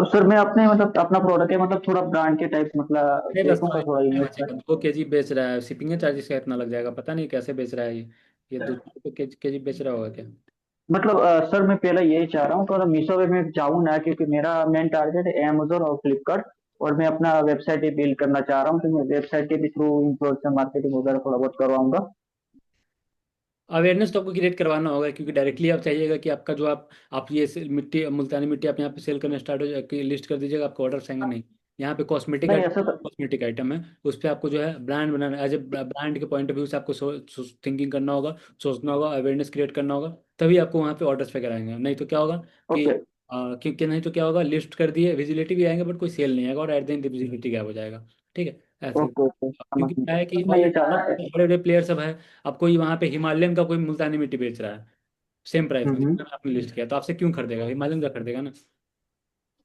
सर मैं अपने मतलब अपना प्रोडक्ट है मतलब थोड़ा ब्रांड के टाइप मतलब नहीं बचता देखूंगा है, थोड़ा नहीं इन्वेस्ट कर। बचेगा। 2 केजी बेच रहा है, शिपिंग चार्जेस का इतना लग जाएगा, पता नहीं कैसे बेच रहा है ये 2 रुपये केजी बेच रहा होगा क्या। मतलब सर मैं पहले यही चाह रहा हूँ कि मीशो पे मैं जाऊँ ना, क्योंकि मेरा मेन टारगेट है अमेजोन और फ्लिपकार्ट। और मैं अपना वेबसाइट ही बिल्ड करना चाह रहा हूँ, तो मैं वेबसाइट के भी थ्रू इन्फ्लुएंसर मार्केटिंग वगैरह थोड़ा बहुत करवाऊंगा। अवेयरनेस तो आपको क्रिएट करवाना होगा, क्योंकि डायरेक्टली आप चाहिएगा कि आपका जो आप ये मिट्टी, मुल्तानी मिट्टी आप यहाँ पे सेल करना स्टार्ट हो जाए, लिस्ट कर दीजिएगा, आपको ऑर्डर आएंगे नहीं। यहाँ पे कॉस्मेटिक नहीं आइटम, ऐसा तो कॉस्मेटिक आइटम है, उस पर आपको जो है ब्रांड बनाना, एज ए ब्रांड के पॉइंट ऑफ व्यू से आपको थिंकिंग करना होगा, सोचना होगा, अवेयरनेस क्रिएट करना होगा, तभी आपको वहाँ पे ऑर्डर्स वगैरह आएंगे। नहीं तो क्या होगा कि ओके क्योंकि नहीं तो क्या होगा, लिस्ट कर दिए, विजिबिलिटी भी आएंगे बट कोई सेल नहीं आएगा, और एट द एंड विजिबिलिटी गायब हो जाएगा। ठीक है, ऐसे। ओके ओके समझ क्योंकि गया। क्या है कि तो मैं ये चाह रहा ऑलरेडी बड़े बड़े प्लेयर सब है, अब कोई वहाँ पे हिमालयन का कोई मुल्तानी मिट्टी बेच रहा है सेम प्राइस में, हम्म। जितना आपने लिस्ट किया, तो आपसे क्यों खरीदेगा? हिमालयन का खरीदेगा ना।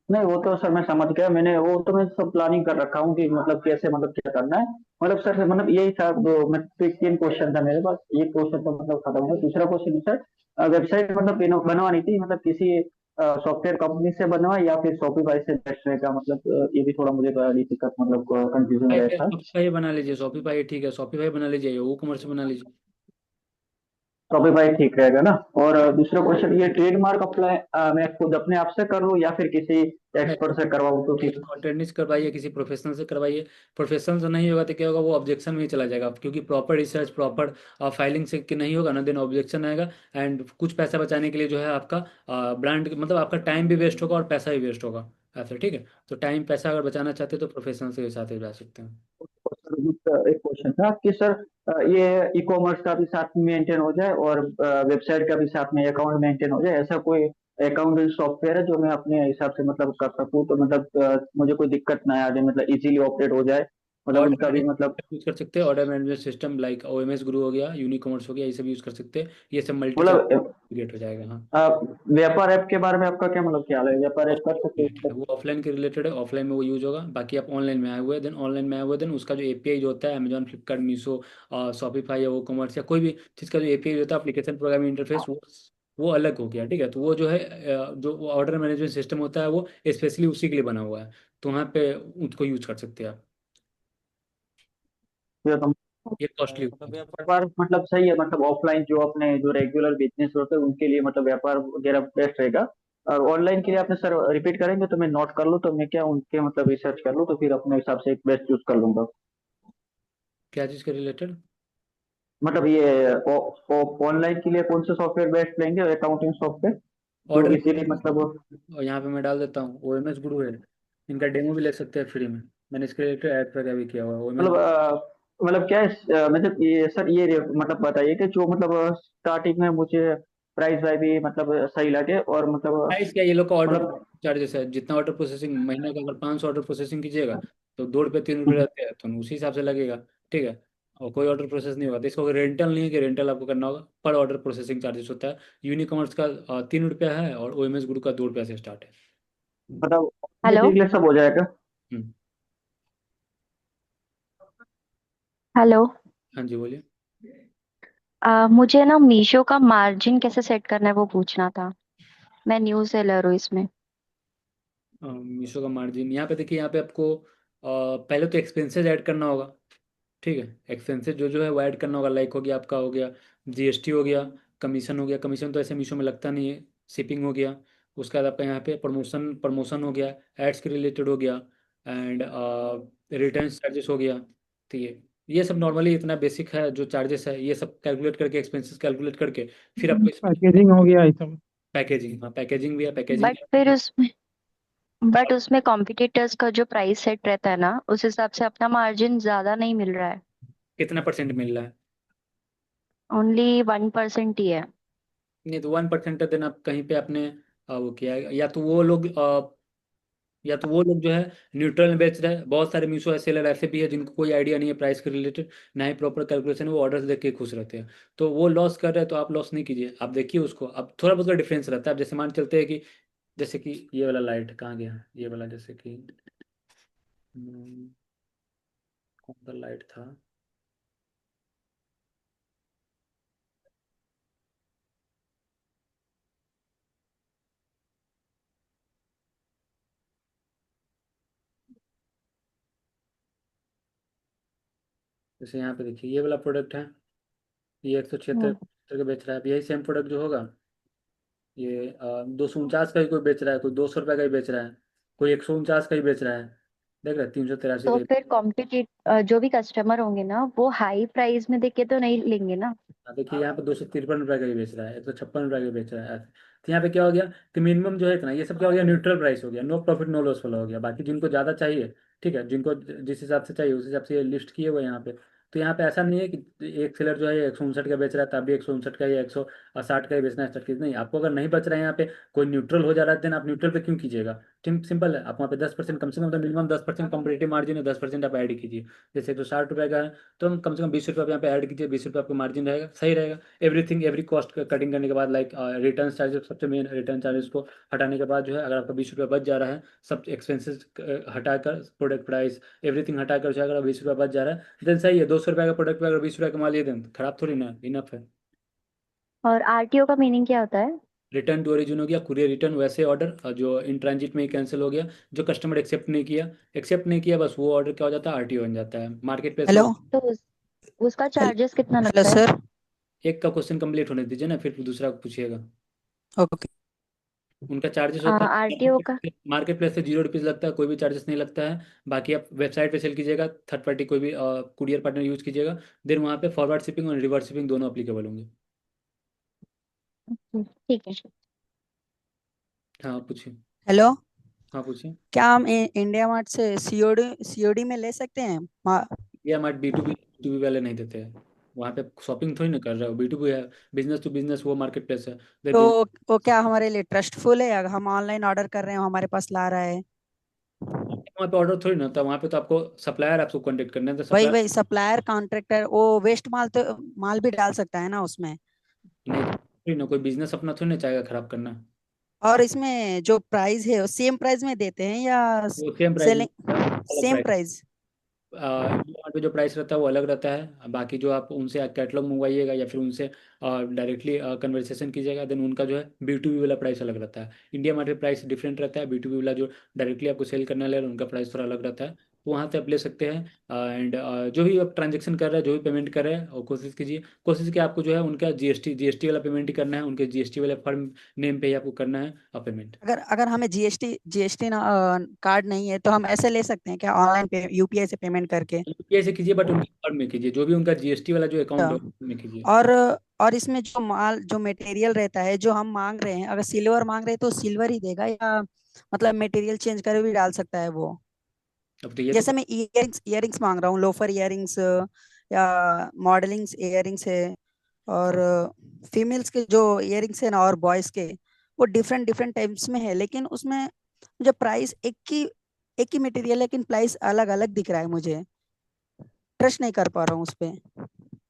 नहीं वो तो सर मैं समझ गया, मैंने वो तो मैं सब प्लानिंग कर रखा हूँ कि मतलब कैसे मतलब क्या करना है। मतलब सर मतलब यही था, मैं तो 3 क्वेश्चन था मेरे पास, एक क्वेश्चन तो मतलब खत्म हो गया। दूसरा क्वेश्चन सर, वेबसाइट मतलब बनवानी थी, मतलब किसी सॉफ्टवेयर कंपनी से बनवाए या फिर शॉपिफाई से बेस्ट रहेगा, मतलब ये भी थोड़ा मुझे बड़ी दिक्कत मतलब कंफ्यूजन रहता है। शॉपिफाई बना लीजिए, शॉपिफाई ठीक है, शॉपिफाई बना लीजिए, वो कॉमर्स बना लीजिए। शॉपिफाई ठीक रहेगा ना? और दूसरा क्वेश्चन, ये ट्रेडमार्क अप्लाई मैं खुद अपने आप से कर लूँ या फिर किसी एक्सपर्ट से करवाऊँ तो फिर? अटेंडेंस करवाइए, किसी प्रोफेशनल से करवाइए। प्रोफेशनल से नहीं होगा तो क्या होगा, वो ऑब्जेक्शन में ही चला जाएगा, क्योंकि प्रॉपर रिसर्च, प्रॉपर फाइलिंग से कि नहीं होगा ना, देन ऑब्जेक्शन आएगा। एंड कुछ पैसा बचाने के लिए जो है आपका ब्रांड, मतलब आपका टाइम भी वेस्ट होगा और पैसा भी वेस्ट होगा ऐसा। ठीक है, तो टाइम पैसा अगर बचाना चाहते हैं तो प्रोफेशनल के साथ ही जा सकते हैं। सर एक क्वेश्चन था कि सर ये ई कॉमर्स का भी साथ में मेंटेन हो जाए और वेबसाइट का भी साथ में अकाउंट मेंटेन हो जाए, ऐसा कोई अकाउंटिंग सॉफ्टवेयर है जो मैं अपने हिसाब से मतलब कर सकूँ, तो मतलब मुझे कोई दिक्कत ना आ जाए, मतलब इजीली ऑपरेट हो जाए, मतलब ऑर्डर उनका भी मतलब। मैनेजमेंट यूज कर सकते हैं, order management system like OMS गुरु हो गया, यूनिकॉमर्स हो गया, ये सब यूज कर सकते हैं। ये सब मल्टी मतलब क्लाउड हो जाएगा। हाँ, व्यापार ऐप के बारे में आपका क्या मतलब ख्याल है, व्यापार ऐप कर सकते हैं इस वो ऑफलाइन के रिलेटेड है, ऑफलाइन में वो यूज होगा। बाकी आप ऑनलाइन में आए हुए हैं, देन ऑनलाइन में आए हुए देन उसका जो एपीआई जो होता है, अमेजॉन, फ्लिपकार्ट, मीशो, शॉपिफाई या वो कॉमर्स या कोई भी चीज़ का जो एपीआई होता है, एप्लीकेशन प्रोग्रामिंग इंटरफेस, वो अलग हो गया। ठीक है, तो वो जो है जो ऑर्डर मैनेजमेंट सिस्टम होता है वो स्पेशली उसी के लिए बना हुआ है, तो वहाँ पे उसको यूज कर सकते हैं आप। मतलब ये कॉस्टली होता है। व्यापार मतलब सही है, मतलब ऑफलाइन जो अपने जो रेगुलर बिजनेस होते हैं उनके लिए मतलब व्यापार वगैरह बेस्ट रहेगा। और ऑनलाइन के लिए आपने सर रिपीट करेंगे तो मैं नोट कर लूँ, तो मैं क्या उनके मतलब रिसर्च कर लूँ, तो फिर अपने हिसाब से एक बेस्ट चूज कर लूंगा। क्या चीज़ के रिलेटेड? मतलब ये ऑनलाइन के लिए कौन सा सॉफ्टवेयर बेस्ट लेंगे, अकाउंटिंग सॉफ्टवेयर जो ऑर्डर, इजीली मतलब और यहाँ पे मैं डाल देता हूँ ओएमएस गुरु है, इनका डेमो भी ले सकते हैं फ्री में। मैंने इसके रिलेटेड ऐड वगैरह भी किया हुआ है ओएमएस। मतलब मतलब क्या है, मतलब ये सर ये मतलब बताइए कि जो मतलब स्टार्टिंग में मुझे प्राइस वाइज भी मतलब सही लगे और मतलब प्राइस क्या, ये लोग का ऑर्डर मतलब चार्जेस है, जितना ऑर्डर प्रोसेसिंग महीने का, अगर 500 ऑर्डर प्रोसेसिंग कीजिएगा तो 2 रुपये 3 रुपये रहते हैं, तो उसी हिसाब से लगेगा। ठीक है, और कोई ऑर्डर प्रोसेस नहीं होगा, तो इसको रेंटल नहीं है कि रेंटल आपको करना होगा, पर ऑर्डर प्रोसेसिंग चार्जेस होता है। यूनिकॉमर्स का 3 रुपया है, और ओएमएस गुरु का 2 रुपया से स्टार्ट है। मतलब हेलो। के लिए सब हो जाएगा। हम्म, हेलो। हाँ जी बोलिए। मुझे ना मीशो का मार्जिन कैसे सेट करना है वो पूछना था। मैं न्यू सेलर हूँ इसमें। मीशो का मार्जिन यहाँ पे देखिए, यहाँ पे आपको पहले तो एक्सपेंसेस ऐड करना होगा। ठीक है, एक्सपेंसेस जो जो है वो ऐड करना होगा, लाइक हो गया आपका, हो गया जीएसटी, हो गया कमीशन, हो गया कमीशन तो ऐसे मीशो में लगता नहीं है, शिपिंग हो गया, उसके बाद आपका यहाँ पे प्रमोशन प्रमोशन हो गया, एड्स के रिलेटेड हो गया, एंड रिटर्न चार्जेस हो गया। तो ये सब नॉर्मली इतना बेसिक है जो चार्जेस है, ये सब कैलकुलेट करके, एक्सपेंसेस कैलकुलेट करके फिर आपको इसमें पैकेजिंग हो गया ये सब। पैकेजिंग, हाँ पैकेजिंग भी है, पैकेजिंग। बट उसमें कॉम्पिटिटर्स का जो प्राइस सेट रहता है ना, उस हिसाब से अपना मार्जिन ज्यादा नहीं मिल रहा है। कितना परसेंट मिल रहा है? ओनली 1% ही है। नहीं तो 1% है, देन आप कहीं पे आपने वो किया है, या तो वो लोग जो है न्यूट्रल में बेच रहे हैं। बहुत सारे मीशो सेलर ऐसे भी है जिनको कोई आइडिया नहीं है प्राइस के रिलेटेड, ना ही प्रॉपर कैलकुलेशन, वो ऑर्डर्स देख के खुश रहते हैं, तो वो लॉस कर रहे हैं। तो आप लॉस नहीं कीजिए, आप देखिए उसको, अब थोड़ा बहुत का डिफरेंस रहता है। अब जैसे मान चलते हैं कि जैसे कि ये वाला लाइट कहाँ गया, ये वाला जैसे कि कौन सा लाइट था, जैसे यहाँ पे देखिए ये वाला प्रोडक्ट है, ये 176 हम्म। का बेच रहा है। अब यही सेम प्रोडक्ट जो होगा, ये 249 का ही कोई बेच रहा है, कोई 200 रुपये का ही बेच रहा है, कोई 149 का ही बेच रहा है, देख रहे 383 तो का। फिर जो भी कस्टमर होंगे ना वो हाई प्राइस में देख के तो नहीं लेंगे ना। हाँ, देखिए यहाँ पे 253 रुपये का ही बेच रहा है, 156 रुपये का बेच रहा है। तो यहाँ पे क्या हो गया कि मिनिमम जो है इतना, ये सब क्या हो गया, न्यूट्रल प्राइस हो गया, नो प्रॉफिट नो लॉस वाला हो गया। बाकी जिनको ज़्यादा चाहिए, ठीक है, जिनको जिस हिसाब से चाहिए उस हिसाब से ये लिस्ट किए हुए हैं यहाँ पे। तो यहाँ पे ऐसा नहीं है कि एक सेलर जो है 159 का बेच रहा है तब भी 159 का या 160 का ही बेचना स्टार्ट कीजिए। नहीं, आपको अगर नहीं बच रहा है यहाँ पे, कोई न्यूट्रल हो जा रहा है, देन आप न्यूट्रल पे क्यों कीजिएगा। सिंपल है, आप वहाँ पे 10% कम से कम, तो मिनिमम 10% कंपटीटिव मार्जिन है, 10% आप ऐड कीजिए। जैसे तो 60 रुपये का है, तो हम कम से कम 20 रुपये आप यहाँ पे ऐड कीजिए, 20 रुपये आपका मार्जिन रहेगा, सही रहेगा। एवरीथिंग एवरी कॉस्ट कटिंग करने के बाद, लाइक रिटर्न चार्जेस, सबसे मेन रिटर्न चार्जेस को हटाने के बाद जो है, अगर आपका 20 रुपये बच जा रहा है, सब एक्सपेंसेस हटाकर, प्रोडक्ट प्राइस एवरीथिंग हटाकर जो है, अगर 20 रुपये बच जा रहा है, देन सही है। 200 रुपये का प्रोडक्ट पे अगर 20 रुपये कमा लिए, देन खराब थोड़ी ना, इनफ है। और आरटीओ का मीनिंग क्या होता है? रिटर्न टू ओरिजिन हो गया, कुरियर रिटर्न। वैसे ऑर्डर जो इन ट्रांजिट में ही कैंसिल हो गया, जो कस्टमर एक्सेप्ट नहीं किया, बस वो ऑर्डर क्या हो जाता है, आरटीओ बन जाता है। मार्केट प्लेस में हेलो। तो उसका चार्जेस कितना हेलो लगता है? सर। एक का क्वेश्चन कंप्लीट होने दीजिए ना, फिर दूसरा पूछिएगा। ओके। उनका चार्जेस होता आरटीओ का है मार्केट प्लेस से 0 रुपीज़ लगता है, कोई भी चार्जेस नहीं लगता है। बाकी आप वेबसाइट पे सेल कीजिएगा, थर्ड पार्टी कोई भी कुरियर पार्टनर यूज कीजिएगा, देन वहाँ पे फॉरवर्ड शिपिंग और रिवर्स शिपिंग दोनों अप्लीकेबल होंगे। ठीक है। हाँ पूछिए। हेलो। हाँ पूछिए। क्या हम इंडिया मार्ट से सीओडी में ले सकते हैं? या मार्ट बी टू बी वाले नहीं देते हैं, वहाँ पे शॉपिंग थोड़ी ना कर रहे हो, बी टू बी है, बिजनेस टू बिजनेस, वो मार्केट प्लेस है। तो वो क्या हमारे लिए ट्रस्टफुल है? अगर हम ऑनलाइन ऑर्डर कर रहे हैं हमारे पास ला रहा है? वहाँ पे ऑर्डर थोड़ी ना होता, वहाँ पे तो आपको सप्लायर आपको कॉन्टेक्ट करना है, तो वही सप्लायर वही सप्लायर कॉन्ट्रैक्टर, वो वेस्ट माल तो माल भी डाल सकता है ना उसमें? नहीं, थोड़ी ना, कोई बिजनेस अपना थोड़ी ना चाहेगा खराब करना। और इसमें जो प्राइस है वो सेम प्राइस में देते हैं या वो सेम प्राइस में, सेलिंग अलग सेम प्राइस। प्राइस? इंडिया पे जो प्राइस रहता है वो अलग रहता है, बाकी जो आप उनसे कैटलॉग मंगवाइएगा या फिर उनसे डायरेक्टली कन्वर्सेशन कीजिएगा, देन उनका जो है बी टू बी वाला प्राइस अलग रहता है। इंडिया मार्ट में प्राइस डिफरेंट रहता है, बी टू बी वाला जो डायरेक्टली आपको सेल करने वाला है उनका प्राइस थोड़ा अलग रहता है, तो वहाँ से आप ले सकते हैं। एंड जो भी आप ट्रांजेक्शन कर रहे हैं, जो भी पेमेंट कर रहे हैं, और कोशिश कीजिए आपको जो है उनका जीएसटी वाला पेमेंट ही करना है, उनके जीएसटी वाले फर्म नेम पे ही आपको करना है पेमेंट। अगर अगर हमें जीएसटी ना कार्ड नहीं है तो हम ऐसे ले सकते हैं क्या, ऑनलाइन पे यूपीआई से पेमेंट करके? यूपीआई से कीजिए, बट उनके फर्म में कीजिए, जो भी उनका जीएसटी वाला जो अकाउंट है उसमें कीजिए। और और इसमें जो माल जो मटेरियल रहता है जो हम मांग रहे हैं, अगर सिल्वर मांग रहे हैं तो सिल्वर ही देगा या मतलब मटेरियल चेंज कर भी डाल सकता है वो? अब तो ये तो जैसे मैं इयरिंग्स मांग रहा हूँ, लोफर इयरिंग्स या मॉडलिंग्स इयरिंग्स है, और फीमेल्स के जो इयरिंग्स है ना और बॉयज के, वो डिफरेंट डिफरेंट टाइप्स में है, लेकिन उसमें मुझे प्राइस एक ही मटेरियल लेकिन प्राइस अलग अलग दिख रहा है। मुझे ट्रस्ट नहीं कर पा रहा हूँ उस पर।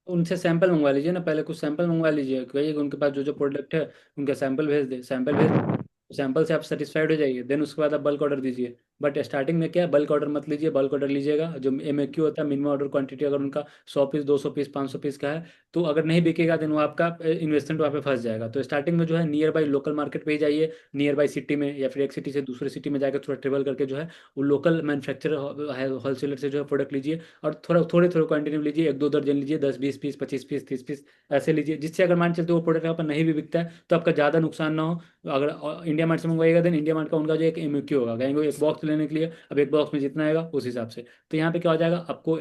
उनसे सैंपल मंगवा लीजिए ना, पहले कुछ सैंपल मंगवा लीजिए, कहिए कि उनके पास जो जो प्रोडक्ट है उनका सैंपल भेज दे, सैंपल से आप सेटिस्फाइड हो जाइए, देन उसके बाद आप बल्क ऑर्डर दीजिए। बट स्टार्टिंग में क्या है, बल्क ऑर्डर मत लीजिए, बल्क ऑर्डर लीजिएगा जो एमएक्यू होता है, मिनिमम ऑर्डर क्वांटिटी, अगर उनका 100 पीस 200 पीस 500 पीस का है, तो अगर नहीं बिकेगा देन वो आपका इन्वेस्टमेंट वहाँ पे फंस जाएगा। तो स्टार्टिंग में जो है नियर बाई लोकल मार्केट पे ही जाइए, नियर बाई सिटी में, या फिर एक सिटी से दूसरे सिटी में जाकर थोड़ा ट्रेवल करके जो है वो लोकल मैन्युफैक्चरर होलसेलर से जो है प्रोडक्ट लीजिए, और थोड़े थोड़े क्वांटिटी में लीजिए, 1-2 दर्जन लीजिए, 10-20 पीस 25 पीस 30 पीस ऐसे लीजिए, जिससे अगर मान चलते वो प्रोडक्ट आप नहीं भी बिकता है तो आपका ज़्यादा नुकसान ना हो। अगर इंडिया मार्ट से मंगवाइएगा, देन इंडिया मार्ट का उनका जो एक एमक्यू होगा, कहेंगे एक बॉक्स लेने के लिए, अब एक बॉक्स में जितना आएगा उस हिसाब से, तो यहाँ पे क्या हो जाएगा, आपको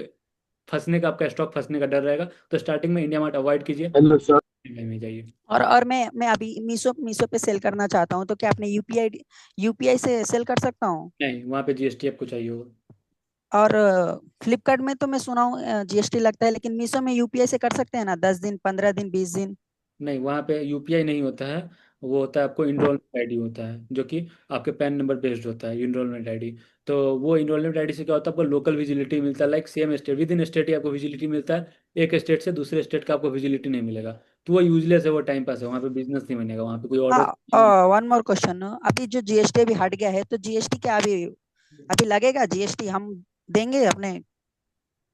आपका स्टॉक फंसने का डर रहेगा। तो स्टार्टिंग में इंडिया मार्ट अवॉइड कीजिए, हेलो सर। में जाइए। और मैं अभी मीशो मीशो पे सेल करना चाहता हूँ, तो क्या अपने यूपीआई से सेल कर सकता हूँ? नहीं, वहाँ पे जीएसटी आपको चाहिए होगा। और फ्लिपकार्ट में तो मैं सुना हूँ जीएसटी लगता है, लेकिन मीशो में यूपीआई से कर सकते हैं ना, 10 दिन 15 दिन 20 दिन? नहीं, वहाँ पे यूपीआई नहीं होता है, वो होता है आपको इनरोलमेंट आईडी होता है, जो कि आपके पैन नंबर बेस्ड होता है इनरोलमेंट आईडी। तो वो इनरोलमेंट आईडी से क्या होता है, आपको लोकल विजिबिलिटी मिलता है, like same state, within state ही आपको विजिबिलिटी मिलता है, एक स्टेट से दूसरे स्टेट का आपको विजिबिलिटी नहीं मिलेगा। तो वो यूजलेस है, वो टाइम पास है, वहाँ पे बिजनेस नहीं बनेगा, वहाँ पे कोई ऑर्डर। हाँ, वन मोर क्वेश्चन। अभी जो जीएसटी अभी हट गया है, तो जीएसटी क्या अभी अभी लगेगा? जीएसटी हम देंगे अपने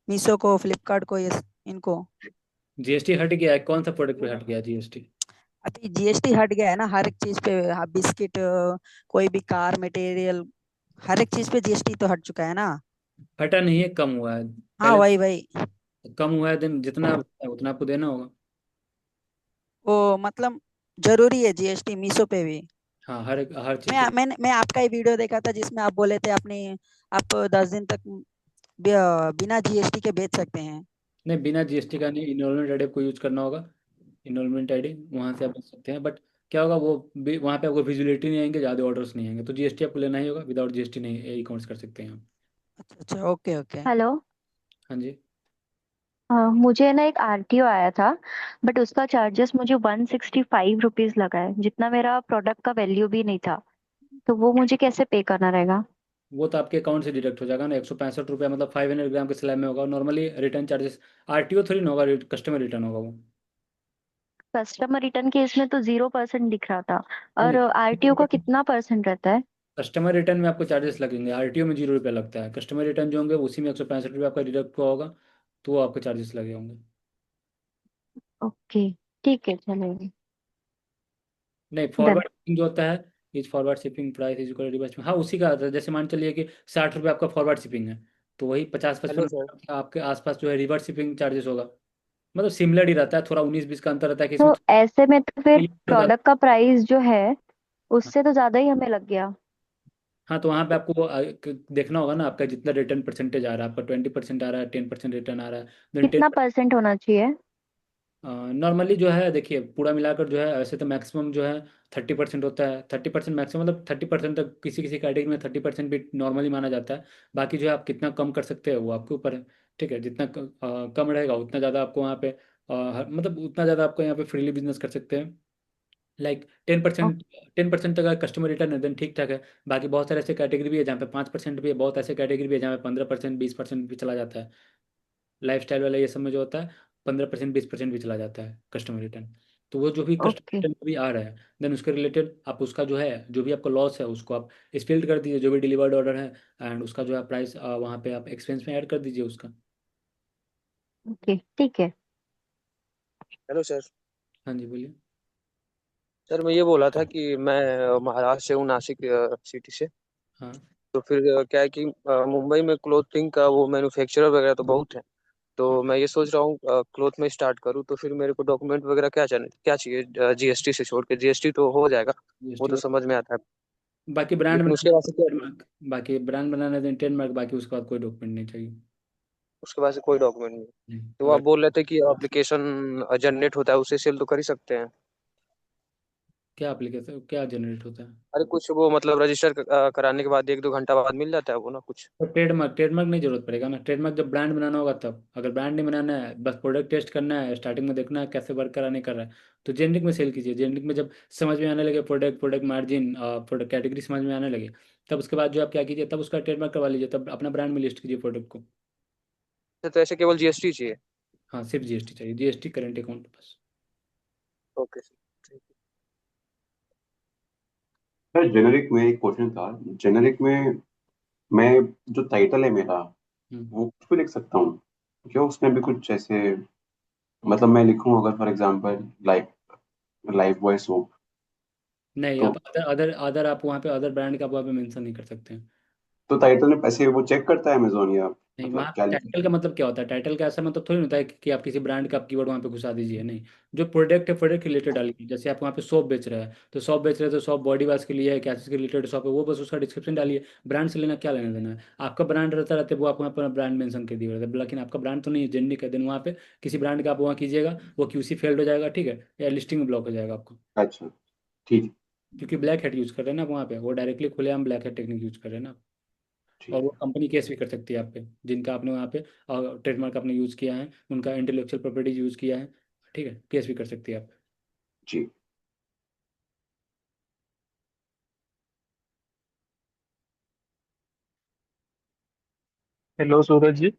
मीशो को, फ्लिपकार्ट को, ये इनको? जीएसटी हट गया है, कौन सा प्रोडक्ट पे हट गया जीएसटी? अभी जीएसटी हट गया है ना हर एक चीज पे, हाँ, बिस्किट, कोई भी कार मटेरियल, हर एक चीज पे जीएसटी तो हट चुका है ना? हटा नहीं है, कम हुआ है हाँ, पहले। वही वही। कम हुआ है, देन जितना उतना आपको देना होगा। वो मतलब जरूरी है जीएसटी मीशो पे भी? हाँ, हर चीज़ के मैं आपका ही वीडियो देखा था जिसमें आप बोले थे अपने आप 10 दिन तक बिना जीएसटी के बेच सकते हैं। नहीं, बिना जीएसटी का नहीं, इनरोलमेंट आईडी आपको यूज करना होगा। इनरोलमेंट आईडी वहाँ से आप बेच सकते हैं, बट क्या होगा वो वहाँ पे आपको विजिबिलिटी नहीं आएंगे, ज़्यादा ऑर्डर्स नहीं आएंगे, तो जीएसटी आपको लेना ही होगा। विदाउट जीएसटी नहीं ई कॉमर्स कर सकते हैं आप। अच्छा अच्छा, ओके ओके। हेलो। हाँ जी। मुझे ना एक आरटीओ आया था, बट उसका चार्जेस मुझे 165 रुपीज लगा है, जितना मेरा प्रोडक्ट का वैल्यू भी नहीं था। तो वो मुझे कैसे पे करना रहेगा? वो तो आपके अकाउंट से डिडक्ट हो जाएगा ना, 165 रुपया, मतलब 500 ग्राम के स्लैब में होगा। नॉर्मली रिटर्न चार्जेस आरटीओ थोड़ी ना होगा, कस्टमर रिटर्न होगा वो। कस्टमर रिटर्न केस में तो 0% दिख रहा था। और आरटीओ का नहीं, कितना परसेंट रहता है? कस्टमर रिटर्न में आपको चार्जेस लगेंगे, आरटीओ में 0 रुपया लगता है। कस्टमर रिटर्न जो होंगे उसी में 165 रुपया आपका डिडक्ट हुआ होगा, तो वो आपके चार्जेस लगे होंगे। ओके, ठीक है, चलेगा। नहीं, डन। फॉरवर्ड शिपिंग जो होता है, is forward shipping price is equal reverse में, हाँ उसी का आता है। जैसे मान चलिए कि 60 रुपये आपका फॉरवर्ड शिपिंग है, तो वही 50-55 हेलो सर। रुपये आपके आसपास जो है रिवर्स शिपिंग चार्जेस होगा। मतलब सिमिलर ही रहता है, थोड़ा 19-20 का अंतर रहता है कि इसमें तो ऐसे में तो फिर ज़्यादा। प्रोडक्ट का प्राइस जो है उससे तो ज्यादा ही हमें लग गया। हाँ, तो वहाँ पे आपको देखना होगा ना, आपका जितना रिटर्न परसेंटेज आ रहा है, आपका 20% आ रहा है, 10% रिटर्न आ रहा है, देन टेन। कितना परसेंट होना चाहिए? नॉर्मली जो है देखिए, पूरा मिलाकर जो है वैसे तो मैक्सिमम जो है 30% होता है। 30% मैक्सिमम, मतलब 30% तक किसी किसी कैटेगरी में 30% भी नॉर्मली माना जाता है। बाकी जो है आप कितना कम कर सकते हैं वो आपके ऊपर है। ठीक है, जितना कम रहेगा उतना ज़्यादा आपको वहाँ पे मतलब उतना ज़्यादा आपको यहाँ पे फ्रीली बिजनेस कर सकते हैं। लाइक 10%, 10% तक अगर कस्टमर रिटर्न है देन ठीक ठाक है। बाकी बहुत सारे ऐसे कैटेगरी भी है जहाँ पे 5% भी है, बहुत ऐसे कैटेगरी भी है जहाँ पे 15%, 20% भी चला जाता है। लाइफ स्टाइल वाला ये सब में जो होता है 15%, 20% भी चला जाता है कस्टमर रिटर्न। तो वो जो भी कस्टमर ओके। रिटर्न भी आ रहा है, देन उसके रिलेटेड आप उसका जो है, जो भी आपका लॉस है उसको आप स्प्लिट कर दीजिए, जो भी डिलीवर्ड ऑर्डर है, एंड उसका जो है प्राइस वहाँ पे आप एक्सपेंस में ऐड कर दीजिए उसका। ओके, ठीक है। Hello sir. हाँ जी, बोलिए। सर मैं ये बोला था कि मैं महाराष्ट्र से हूँ, नासिक सिटी से। हाँ। तो फिर क्या है कि मुंबई में क्लोथिंग का वो मैन्युफैक्चरर वगैरह तो बहुत है। तो मैं ये सोच रहा हूँ क्लोथ में स्टार्ट करूँ, तो फिर मेरे को डॉक्यूमेंट वगैरह क्या चाहिए जीएसटी से छोड़ के? जीएसटी तो हो जाएगा, वो जीएसटी, तो समझ में आता है। बाकी ब्रांड लेकिन उसके बनाना बाद से क्या? ट्रेडमार्क, बाकी ब्रांड बनाना देन ट्रेडमार्क, बाकी उसके बाद कोई डॉक्यूमेंट नहीं चाहिए। उसके बाद से कोई डॉक्यूमेंट नहीं? नहीं, तो अगर आप बोल रहे थे कि एप्लीकेशन जनरेट होता है, उससे सेल तो कर ही सकते हैं? क्या एप्लीकेशन क्या जनरेट होता है? अरे कुछ वो मतलब रजिस्टर कराने के बाद 1-2 घंटा बाद मिल जाता है वो ना कुछ। तो ट्रेडमार्क नहीं जरूरत पड़ेगा ना। ट्रेडमार्क जब ब्रांड बनाना होगा तब, अगर ब्रांड नहीं बनाना है, बस प्रोडक्ट टेस्ट करना है, स्टार्टिंग में देखना है कैसे वर्क करा नहीं कर रहा है, तो जेनरिक में सेल कीजिए। जेनरिक में जब समझ में आने लगे product, product margin, product category समझ में आने लगे, तब उसके बाद जो आप क्या कीजिए, तब उसका ट्रेडमार्क करवा लीजिए, तब अपना ब्रांड में लिस्ट कीजिए प्रोडक्ट को। तो ऐसे केवल जीएसटी चाहिए? हाँ, सिर्फ जीएसटी चाहिए, जीएसटी करेंट अकाउंट बस। Okay sir. सर जेनेरिक में एक क्वेश्चन था। जेनेरिक में मैं, जो टाइटल है मेरा, हम्म। वो कुछ भी लिख सकता हूँ क्या उसमें भी कुछ जैसे? मतलब मैं लिखूं अगर for example like life boy soap, नहीं, तो आप अदर अदर अदर आप वहाँ पे अदर ब्रांड का आप वहाँ पे मेंशन नहीं कर सकते हैं। तो टाइटल में पैसे वो चेक करता है अमेजोन, या नहीं, वहाँ मतलब क्या लिखा? टाइटल का मतलब क्या होता है? टाइटल का ऐसा मतलब थोड़ी ना होता है कि आप किसी ब्रांड का आप कीवर्ड वहाँ पे घुसा दीजिए। नहीं, जो प्रोडक्ट है प्रोडक्ट रिलेटेड डालिए। जैसे आप वहाँ पे सोप बेच रहे हैं, तो सोप बेच रहे हैं तो सोप बॉडी वॉश के लिए है, क्या चीज़ के रिलेटेड सोप है, वो बस उसका डिस्क्रिप्शन डालिए। ब्रांड से लेना क्या लेना देना है? आपका ब्रांड रहता रहता है, वो आप वहाँ पर ब्रांड मेंशन कर दिए रहते हैं, लेकिन आपका ब्रांड तो नहीं है, जेनरिक है। देन वहाँ पे किसी ब्रांड का आप वहाँ कीजिएगा, वो क्यूसी फेल्ड हो जाएगा, ठीक है, या लिस्टिंग में ब्लॉक हो जाएगा आपको। अच्छा, ठीक क्योंकि ब्लैक हेड यूज़ कर रहे हैं ना आप वहाँ पे, वो डायरेक्टली खुलेआम ब्लैक हेड टेक्निक यूज़ कर रहे हैं ना। और ठीक वो है। कंपनी केस भी कर सकती है आप पे, जिनका आपने वहाँ पे ट्रेडमार्क आपने यूज़ किया है, उनका इंटेलेक्चुअल प्रॉपर्टीज यूज़ किया है, ठीक है, केस भी कर सकती है आप। जी। हेलो सूरज जी।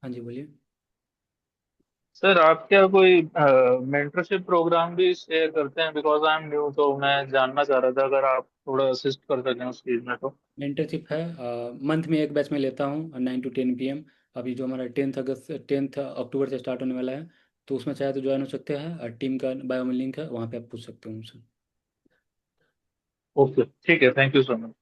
हाँ जी, बोलिए। सर आप क्या कोई मेंटरशिप प्रोग्राम भी शेयर करते हैं? बिकॉज आई एम न्यू, तो मैं जानना चाह रहा था अगर आप थोड़ा असिस्ट कर सकें उस चीज़ में तो। मेंटरशिप है, मंथ में एक बैच में लेता हूँ 9 to 10 PM। अभी जो हमारा 10th अगस्त 10th अक्टूबर से स्टार्ट होने वाला है, तो उसमें चाहे तो ज्वाइन हो सकते हैं। टीम का बायो में लिंक है, वहाँ पे आप पूछ सकते हो उनसे। ओके ठीक है, थैंक यू सो मच।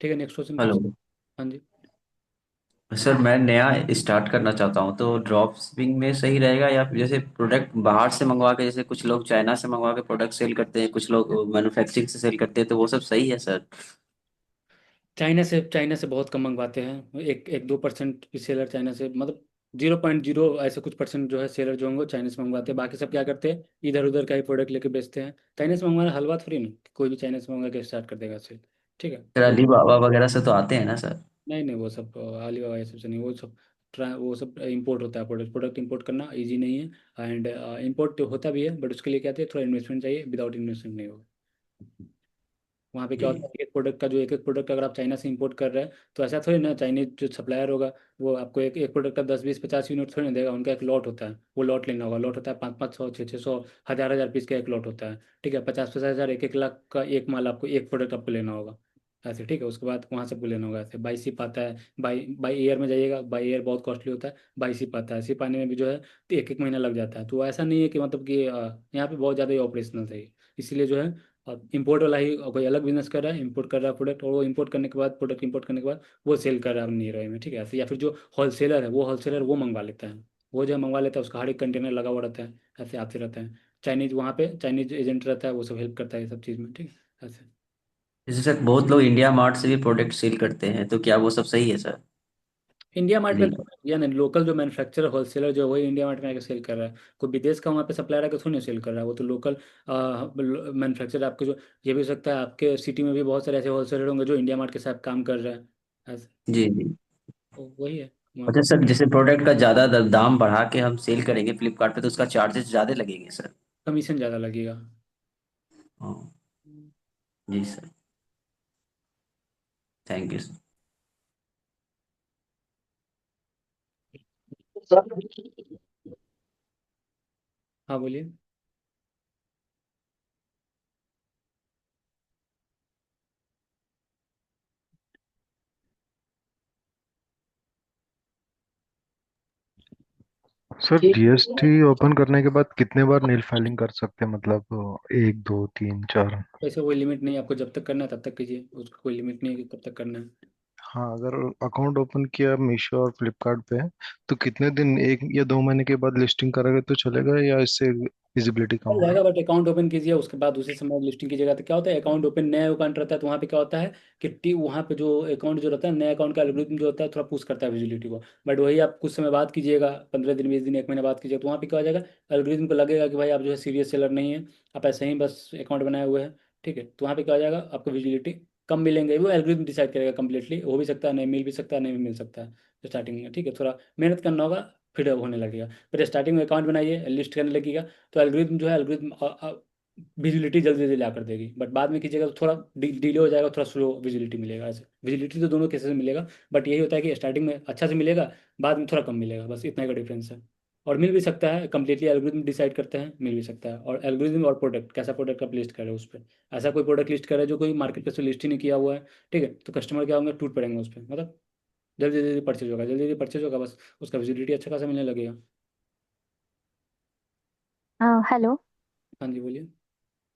ठीक है, नेक्स्ट क्वेश्चन हेलो। पूछ। हाँ जी। सर मैं नया स्टार्ट करना चाहता हूँ, तो ड्रॉप शिपिंग में सही रहेगा या फिर जैसे प्रोडक्ट बाहर से मंगवा के, जैसे कुछ लोग चाइना से मंगवा के प्रोडक्ट सेल करते हैं, कुछ लोग मैन्युफैक्चरिंग से सेल करते हैं, तो वो सब सही है सर? चाइना से बहुत कम मंगवाते हैं, एक एक 2% सेलर चाइना से, मतलब 0.0 ऐसे कुछ परसेंट जो है सेलर जो होंगे वो चाइना से मंगवाते हैं। बाकी सब क्या करते हैं, इधर उधर का ही प्रोडक्ट लेके बेचते हैं। चाइना से मंगवाना हलवा थोड़ी ना कि कोई भी चाइना से मंगवा के स्टार्ट कर देगा सेल। ठीक है, सर तो अली बाबा वगैरह से तो आते हैं ना सर? नहीं नहीं, वो सब अलीबाबा ये सबसे नहीं, वो सब वो सब इंपोर्ट होता है। प्रोडक्ट प्रोडक्ट इंपोर्ट करना इजी नहीं है, एंड इंपोर्ट होता भी है, बट उसके लिए क्या है, थोड़ा इन्वेस्टमेंट चाहिए, विदाउट इन्वेस्टमेंट नहीं होगा। वहाँ पे क्या जी। होता है, एक प्रोडक्ट का जो एक एक प्रोडक्ट अगर आप चाइना से इंपोर्ट कर रहे हैं, तो ऐसा थोड़ी ना, चाइनीज जो सप्लायर होगा वो आपको एक एक प्रोडक्ट का 10 20 50 यूनिट थोड़ी ना देगा। उनका एक लॉट होता है, वो लॉट लेना होगा। लॉट होता है 5 5 100 6 6 100 1000 1000 पीस का एक लॉट होता है। ठीक है, 50 50 हज़ार 1 1 लाख का एक माल, आपको एक प्रोडक्ट आपको लेना होगा ऐसे। ठीक है, उसके बाद वहाँ से आपको लेना होगा ऐसे। बाई शिप आता है, बाई बाई एयर में जाइएगा, बाई एयर बहुत कॉस्टली होता है। बाई शिप आता है, शिप आने में भी जो है तो एक एक महीना लग जाता है। तो ऐसा नहीं है कि मतलब कि यहाँ पे बहुत ज़्यादा ही ऑपरेशनल है, इसीलिए जो है और इम्पोर्ट वाला ही कोई अलग बिजनेस कर रहा है, इंपोर्ट कर रहा है प्रोडक्ट, और वो इंपोर्ट करने के बाद, प्रोडक्ट इंपोर्ट करने के बाद वो सेल कर रहा है अपनी नीरो में। ठीक है, ऐसे। या फिर जो होलसेलर है, वो होलसेलर वो मंगवा लेता है, वो जो मंगवा लेता है उसका हर एक कंटेनर लगा हुआ रहता है, ऐसे आते रहते हैं। चाइनीज वहाँ पे चाइनीज एजेंट रहता है, वो सब हेल्प करता है ये सब चीज़ में। ठीक है, ऐसे। जैसे सर बहुत लोग इंडिया मार्ट से भी प्रोडक्ट सेल करते हैं, तो क्या वो सब सही है सर? इंडिया मार्ट में अली। तो या नहीं, लोकल जो मैन्युफैक्चरर होलसेलर जो है वही इंडिया मार्ट में आके सेल कर रहा है। कोई विदेश का वहाँ पे सप्लायर आके थोड़ी ना सेल कर रहा है, वो तो लोकल मैन्युफैक्चरर आपके जो, ये भी हो सकता है आपके सिटी में भी बहुत सारे ऐसे होलसेलर होंगे जो इंडिया मार्ट के साथ काम कर रहे हैं ऐसे। जी जी। तो वही है वहाँ अच्छा पे। सर, जैसे प्रोडक्ट का ज़्यादा दाम बढ़ा के हम सेल करेंगे फ्लिपकार्ट पे, तो उसका चार्जेस ज़्यादा लगेंगे सर? कमीशन ज़्यादा लगेगा। हाँ। जी सर। Thank you sir. हाँ बोलिए। सर जीएसटी ओपन करने के बाद कितने बार नील फाइलिंग कर सकते हैं, मतलब 1 2 3 4? वैसे कोई लिमिट नहीं है, आपको जब तक करना है तब तक कीजिए, उसका कोई लिमिट नहीं है कि कब तक करना है। हाँ, अगर अकाउंट ओपन किया मीशो और फ्लिपकार्ट पे, तो कितने दिन, 1 या 2 महीने के बाद लिस्टिंग करोगे तो चलेगा या इससे विजिबिलिटी कम चल होगा? जाएगा, बट अकाउंट ओपन कीजिए उसके बाद उसी समय लिस्टिंग कीजिएगा। तो क्या होता है, अकाउंट ओपन नया अकाउंट रहता है तो वहाँ पे क्या होता है कि वहाँ पे जो अकाउंट जो रहता है, नया अकाउंट का एल्गोरिथम जो होता है थोड़ा पुश करता है विजिबिलिटी को। बट वही आप कुछ समय बाद कीजिएगा, 15 दिन 20 दिन 1 महीने बाद कीजिएगा, तो वहाँ पे क्या हो जाएगा, एल्गोरिथम को लगेगा कि भाई आप जो है सीरियस सेलर नहीं है, आप ऐसे ही बस अकाउंट बनाए हुए हैं। ठीक है, तो वहाँ पे क्या हो जाएगा, आपको विजिबिलिटी कम मिलेंगे। वो एल्गोरिथम डिसाइड करेगा कम्प्लीटली, हो भी सकता है नहीं मिल भी सकता है, नहीं भी मिल सकता है स्टार्टिंग में। ठीक है, थोड़ा मेहनत करना होगा, फिर अब होने लगेगा। फिर स्टार्टिंग में अकाउंट बनाइए, लिस्ट करने लगेगा, तो एल्गोरिथम जो है, एल्गोरिथम विजिबिलिटी जल्दी जल्दी ला कर देगी। बट बाद में कीजिएगा तो थोड़ा डिले हो जाएगा, थोड़ा स्लो विजिबिलिटी मिलेगा ऐसे। विजिबिलिटी तो दोनों केसेस में मिलेगा, बट यही होता है कि स्टार्टिंग में अच्छा से मिलेगा, बाद में थोड़ा कम मिलेगा, बस इतना का डिफरेंस है। और मिल भी सकता है, कम्प्लीटली एल्गोरिथम डिसाइड करते हैं, मिल भी सकता है। और एल्गोरिथम और प्रोडक्ट, कैसा प्रोडक्ट आप लिस्ट कर रहे हो उस पर। ऐसा कोई प्रोडक्ट लिस्ट कर रहे हैं जो कोई मार्केट पे से लिस्ट ही नहीं किया हुआ है, ठीक है, तो कस्टमर क्या होंगे, टूट पड़ेंगे उस पर, मतलब जल्दी जल्दी परचेज होगा, जल्दी जल्दी परचेज होगा, बस उसका विजिबिलिटी अच्छा खासा मिलने लगेगा। हेलो। हाँ जी बोलिए।